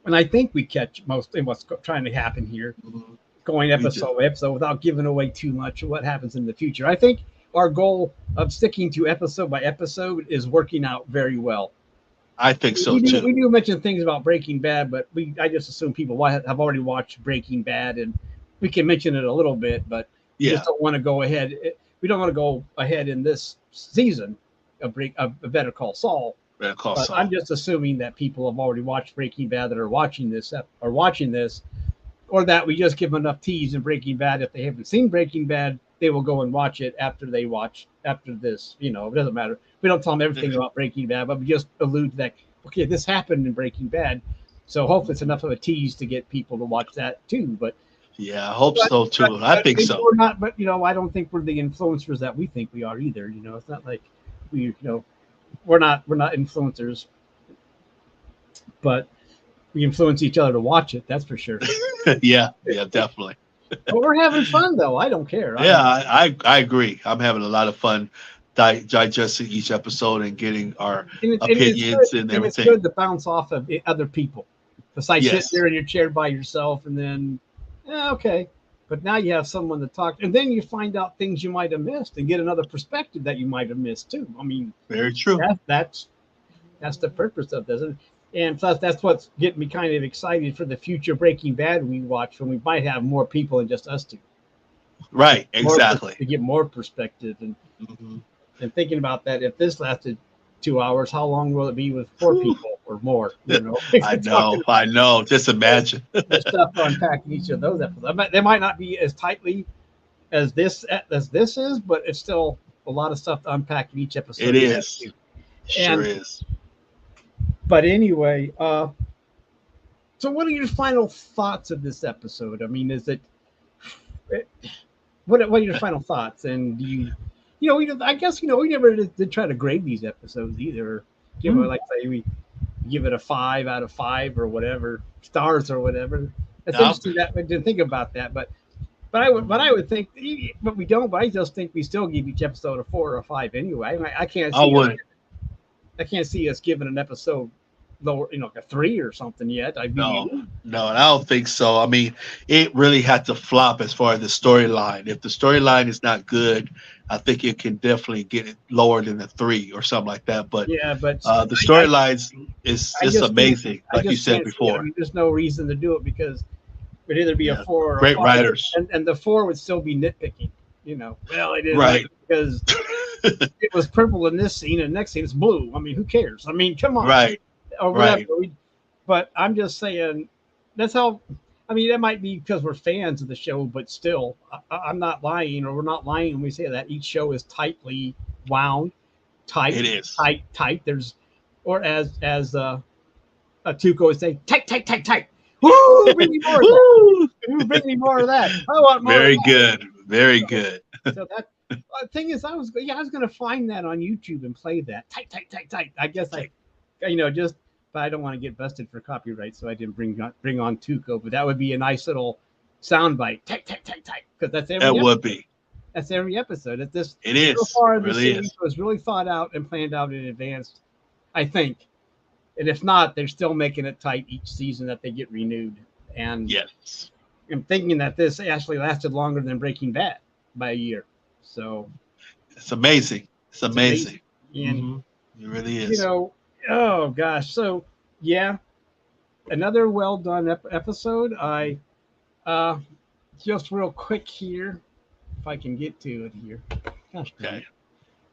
and I think we catch most of what's trying to happen here, Mhm. going We do. episode by episode without giving away too much of what happens in the future. I think our goal of sticking to episode by episode is working out very well. I think so We do too. we do mention things about Breaking Bad, but I just assume people have already watched Breaking Bad, and we can mention it a little bit, but we just Yeah. don't want to go ahead. We don't want to go ahead in this season of Better Call Saul. Better Call But I'm Saul. just assuming that people have already watched Breaking Bad that are watching this, or that we just give them enough tease in Breaking Bad. If they haven't seen Breaking Bad, they will go and watch it after this. You know, it doesn't matter. We don't tell them everything about Breaking Bad, but we just allude to that. Okay, this happened in Breaking Bad, so hopefully it's enough of a tease to get people to watch that too. Yeah, I hope But so too. I think maybe so. we're not. But you know, I don't think we're the influencers that we think we are either. You know, it's not like we're not influencers, but we influence each other to watch it. That's for sure. Yeah, yeah, definitely. But we're having fun though. I don't care. Yeah, I agree. I'm having a lot of fun digesting each episode and getting our And it's good. opinions and And it's everything. good to bounce off of other people. Besides sitting Yes, there in your chair by yourself, and then okay. But now you have someone to talk, and then you find out things you might have missed, and get another perspective that you might have missed too. I mean, very true. that's the purpose of this, and plus that's what's getting me kind of excited for the future Breaking Bad we watch, when we might have more people than just us two. Right, More exactly. to get more perspective, Mhm. and thinking about that, if this lasted 2 hours, how long will it be with four people or more? You know, I know. Just imagine. the stuff unpacking each of those episodes. They might not be as tightly as this is, but it's still a lot of stuff to unpack in each episode. It is. Sure And is. but anyway, so what are your final thoughts of this episode? I mean, is it what are your final thoughts? And do I guess we never did try to grade these episodes either. Give it like say we give it a 5 out of 5 or whatever stars or whatever. It's Now, interesting that we didn't think about that, but I would think, but we don't. But I just think we still give each episode a 4 or 5 anyway. I can't I see us, would. I can't see us giving an episode lower, like a 3 or something yet. I'd be No, no, and I don't think so. I mean, it really had to flop as far as the storyline. If the storyline is not good, I think it can definitely get it lower than a 3 or something like that. But yeah, but the storylines is I just just amazing, I like you just said can't see it. I before. mean, there's no reason to do it because it'd either be a Yeah, 4 or a great 5, writers, and the 4 would still be nitpicking. Well, it is right, because it was purple in this scene, and the next scene it's blue. I mean, who cares? I mean, come on, right, or whatever. right. But I'm just saying that's how. I mean, that might be because we're fans of the show, but still, I'm not lying, or we're not lying when we say that each show is tightly wound, tight, It is. tight, tight. There's, or as Tuco would say, tight, tight, tight, tight. Woo! Bring me more of that. Woo! Bring me more of that. I want more. Very of that. good, very good. So that thing is, I was going to find that on YouTube and play that tight, tight, tight, tight. I guess just, but I don't want to get busted for copyright, so I didn't bring on Tuco. But that would be a nice little soundbite, tight, tight, tight, tight, because that's every. That would be. That's every episode. At this, It is. So far, It the really series is. was really thought out and planned out in advance, I think. And if not, they're still making it tight each season that they get renewed. And Yes. I'm thinking that this actually lasted longer than Breaking Bad by a year. So It's amazing. It's amazing. and Mhm. It really is. oh gosh. So yeah, another well done episode. I just real quick here, if I can get to it here. Gosh, Okay.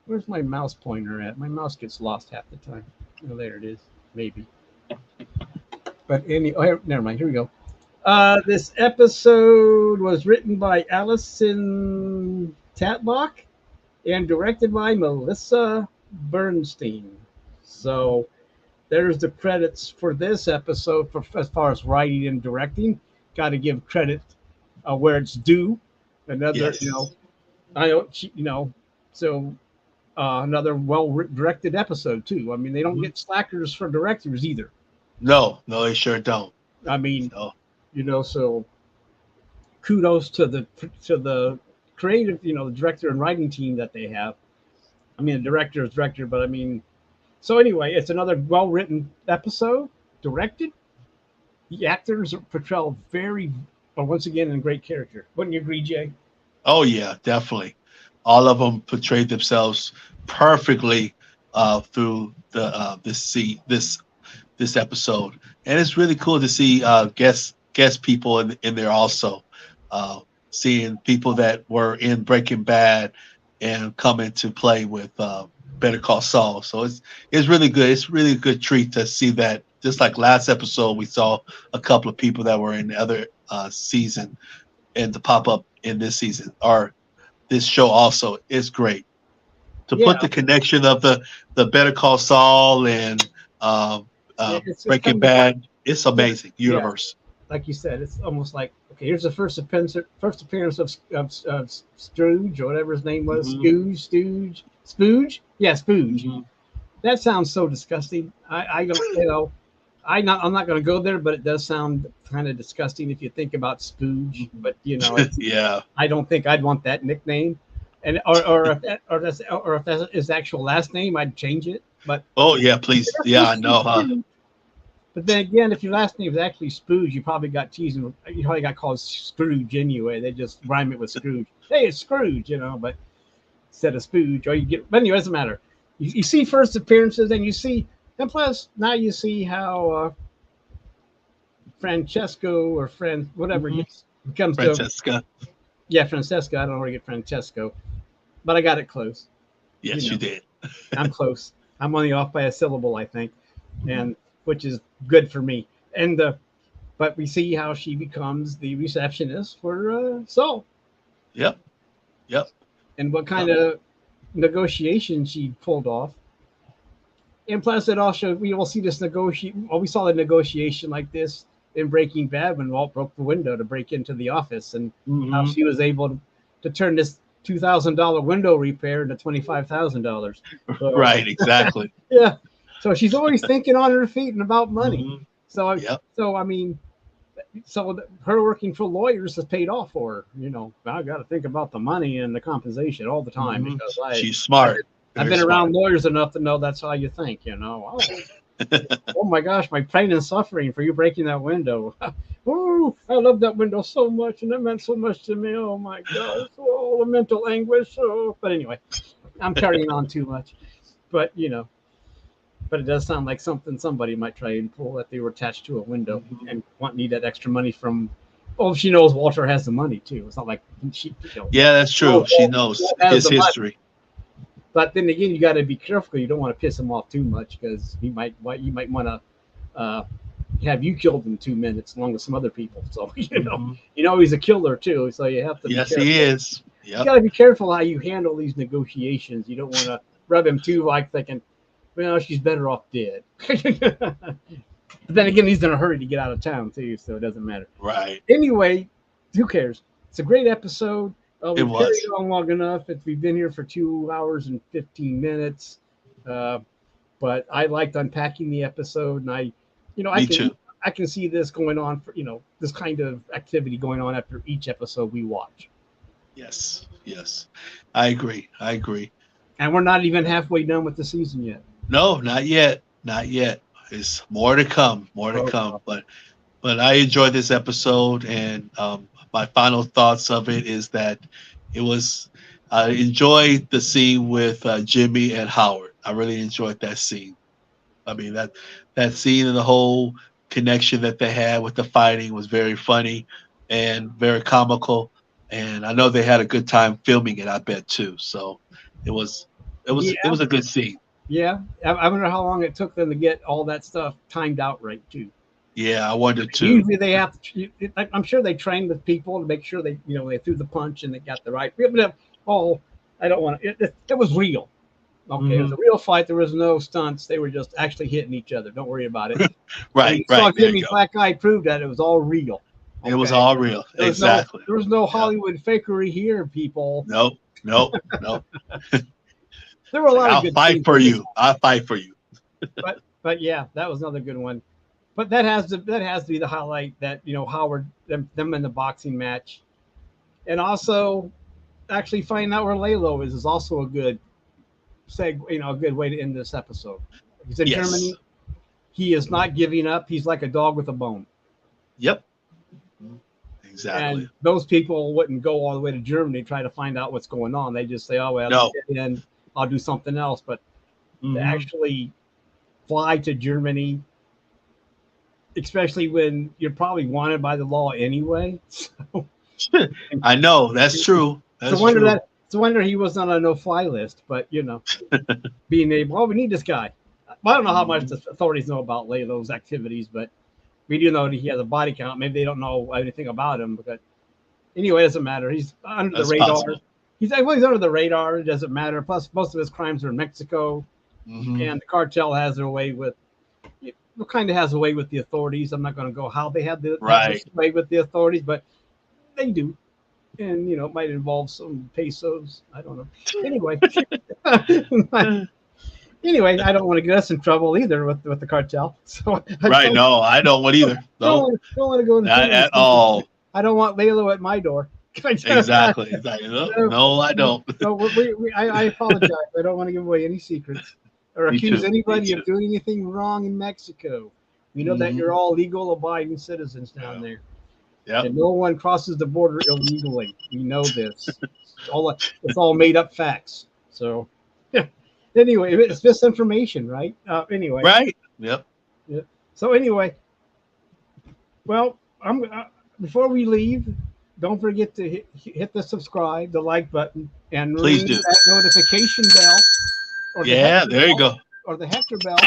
where's my mouse pointer at? My mouse gets lost half the time. Oh, there it is. Maybe. But never mind. Here we go. This episode was written by Allison Tatlock and directed by Melissa Bernstein. So there's the credits for this episode for as far as writing and directing. Got to give credit where it's due. Another, Yes. I don't, so another well-directed episode too. I mean, they don't get slackers for directors either. No, they sure don't. I mean, No. so kudos to the creative, the director and writing team that they have. I mean, the director is director, but I mean, so anyway, it's another well-written episode, directed. The actors portray once again, in great character. Wouldn't you agree, Jay? Oh yeah, definitely. All of them portrayed themselves perfectly through the this episode, and it's really cool to see guest people in there also. Seeing people that were in Breaking Bad and come into play with Better Call Saul. So it's really good. It's really a good treat to see that. Just like last episode, we saw a couple of people that were in the other season and to pop up in this season or this show also is great. To put the connection of the Better Call Saul and Breaking Bad, it's amazing universe. Like you said, it's almost like, okay, here's the first appearance of Scrooge or whatever his name was, Spooge. Yeah, Spooge. Mm-hmm. That sounds so disgusting. I don't, I'm not going to go there, but it does sound kind of disgusting if you think about Spooge. But Yeah, I don't think I'd want that nickname, and or if that's his actual last name, I'd change it. But oh yeah, please, yeah, I know, huh? But then again, if your last name is actually Spooge, you probably got called Scrooge anyway. They just rhyme it with Scrooge. Hey, it's Scrooge, but instead of Spooge, or you get. But anyway, it doesn't matter. You see first appearances, and you see, and plus now you see how Francesco or whatever becomes Francesca. Francesca. I don't know where to get Francesco, but I got it close. Yes, you did. I'm close. I'm only off by a syllable, I think, and which is good for me. And but we see how she becomes the receptionist for Saul. Yep. And what kind of negotiation she pulled off. And plus, it also we all see this negotiation. Well, we saw the negotiation like this in Breaking Bad when Walt broke the window to break into the office, and how she was able to turn this $2,000 window repair into $25,000. So, Right, exactly. yeah. So she's always thinking on her feet and about money. Hmm. So, Yep. so I mean, her working for lawyers has paid off for her. I got to think about the money and the compensation all the time Hmm. because She's I've been, smart. I've Very been smart. around lawyers enough to know that's how you think. Oh my gosh, my pain and suffering for you breaking that window. Oh, I love that window so much, and it meant so much to me. Oh my gosh, oh, the mental anguish. Oh, but anyway, I'm carrying on too much. But but it does sound like something somebody might try and pull that they were attached to a window Mhm. and need that extra money from. Oh, she knows Walter has the money too. It's not like Yeah, that's true. She knows Walt has his the money. history. But then again, you got to be careful. You don't want to piss him off too much because you might want to uh, have you killed in 2 minutes along with some other people. So Hmm. he's a killer too. So you have to be Yes, he careful. is. You Yep. got to be careful how you handle these negotiations. You don't want to rub him too like thinking, well, she's better off dead. But then again, he's in a hurry to get out of town too, so it doesn't matter. Right. Anyway, who cares? It's a great episode. It We've carried was. on long enough. We've been here for 2 hours and 15 minutes. Uh, but I liked unpacking the episode, and I Me can too. see this going on for this kind of activity going on after each episode we watch, Yes. Yes. I agree. I agree. and we're not even halfway done with the season yet. No, not yet. Not yet. There's more to come. More to Oh, come. But I enjoyed this episode, and my final thoughts of it is that it was. I enjoyed the scene with Jimmy and Howard. I really enjoyed that scene. I mean that scene and the whole connection that they had with the fighting was very funny and very comical. And I know they had a good time filming it. I bet too. So it was it yeah, was a good scene. yeah. I wonder how long it took them to get all that stuff timed out right too. Yeah, I wondered too. Usually they have to. I'm sure they trained with people to make sure they threw the punch and they got the right. Oh, I don't want to. It was real. Okay, it was Hmm. a real fight. There was no stunts. They were just actually hitting each other. Don't worry about it. And Right, you saw right. There you Jimmy's go. black eye prove that it was all real. It was Okay, all real. Exactly. there was no Yeah. Hollywood fakery here, people. Nope. Nope. Nope. There were a It's like lot of I'll good fight scenes for in this, you. I'll fight for you. but yeah, that was another good one. But that has to be the highlight that Howard them in the boxing match, and also actually finding out where Lalo is also a good a good way to end this episode. He's in Yes. Germany. He is not giving up. He's like a dog with a bone. Yep. And Exactly. those people wouldn't go all the way to Germany to try to find out what's going on. They just say, "Oh well, No. then I'll do something else." But to Hmm. actually fly to Germany, especially when you're probably wanted by the law anyway, so I know. That's true. it's a That's wonder true. he was not on a no-fly list. But being able, oh, we need this guy. I don't know how much Mhm. the authorities know about Lalo's activities, but we do know that he has a body count. Maybe they don't know anything about him, but anyway, it doesn't matter. He's under the That's radar. possible. He's under the radar. It doesn't matter. Plus, most of his crimes are in Mexico, Hmm. and the cartel has their way with. It kind of has a way with the authorities. I'm not going to go how they have Right. this way with the authorities, but they do, and it might involve some pesos. I don't know. Anyway, anyway, I don't want to get us in trouble either with the cartel. So I Right. No, I don't want either. No, don't want to go into too not many at secrets. all. I don't want Lalo at my door. Exactly. Exactly. No, No, no, I don't. no, I apologize. I don't want to give away any secrets or Me accuse too. Me anybody too. of doing anything wrong in Mexico. We know that you're Hmm. all legal abiding citizens down Yeah. there, Yep. and no one crosses the border illegally. We know this. It's all made up facts. So, anyway, it's misinformation, right? Anyway, Right. Yep. yeah. So anyway, well, I'm before we leave, don't forget to hit the subscribe, the like button, and Please ring do. that notification bell or the Yeah. Hector There you bell go. or the Hector bell,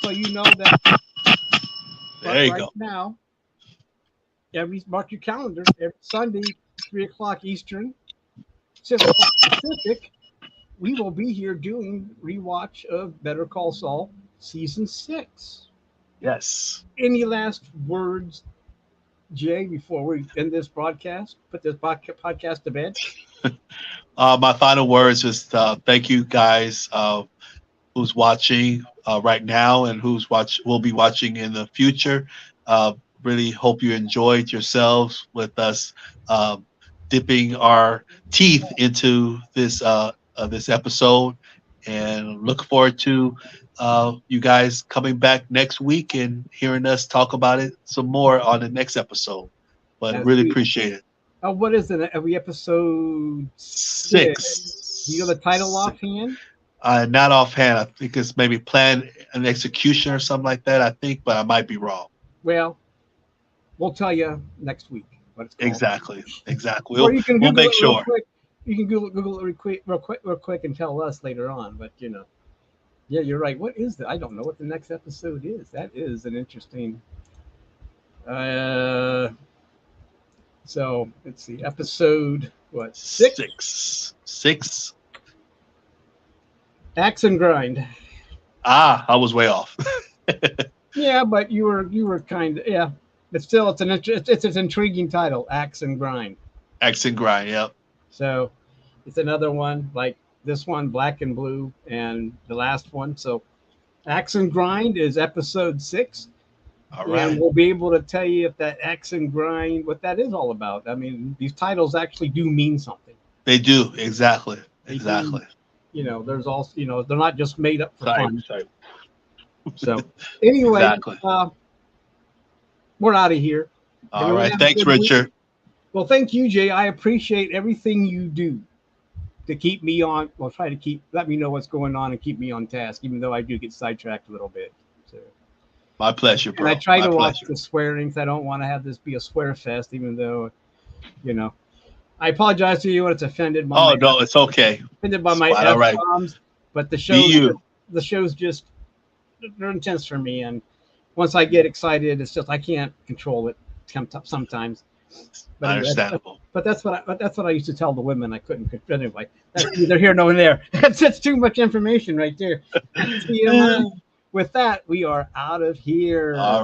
so you know that. There But you right go. now, mark your calendar. Every Sunday, 3 o'clock Eastern, 6 o'clock Pacific, we will be here doing rewatch of Better Call Saul season 6. Yes. Any last words, Jay, before we end this broadcast? Put this podcast to bed. My final words is thank you guys who's watching right now and who's will be watching in the future. Uh, really hope you enjoyed yourselves with us dipping our teeth into this episode, and look forward to you guys coming back next week and hearing us talk about it some more on the next episode. But As really we, appreciate it. what is it? Every episode 6. Do you know the title Six. offhand? Not offhand. I think it's maybe plan and execution or something like that. I think, but I might be wrong. Well, we'll tell you next week what it's called. Exactly. Exactly. Or you can We'll Google make it real sure. quick. You can Google it real quick, and tell us later on. But yeah, you're right. What is that? I don't know what the next episode is. That is an interesting. Uh, so let's see. Episode what? 6. Six. Axe and grind. I was way off. Yeah, but you were kind of, yeah. But still, it's an intriguing title. Axe and grind. Axe and grind. Yep. So it's another one like this one, Black and Blue, and the last one. So Axe and Grind is episode 6. All right. And we'll be able to tell you if that Axe and Grind, what that is all about. I mean, these titles actually do mean something. They do. Exactly. They Exactly. do, there's also, they're not just made up for fun. Sorry. So anyway, Exactly. we're out of here. All Everyone right. have a Thanks, good week. Richard. Well, thank you, Jay. I appreciate everything you do to keep me on. Well, try to let me know what's going on and keep me on task, even though I do get sidetracked a little bit. So, My pleasure, bro. and I try My to watch pleasure. the swearings. I don't want to have this be a swear fest, even though, I apologize to you when it's offended. Oh no, it's okay. Offended by It's my quite all right. F-bombs, but Be you. the show's just they're intense for me, and once I get excited, it's just I can't control it sometimes. But anyway, Understandable. but that's what I used to tell the women. I couldn't anyway. That's neither here nor there. That's too much information right there. With that, we are out of here. All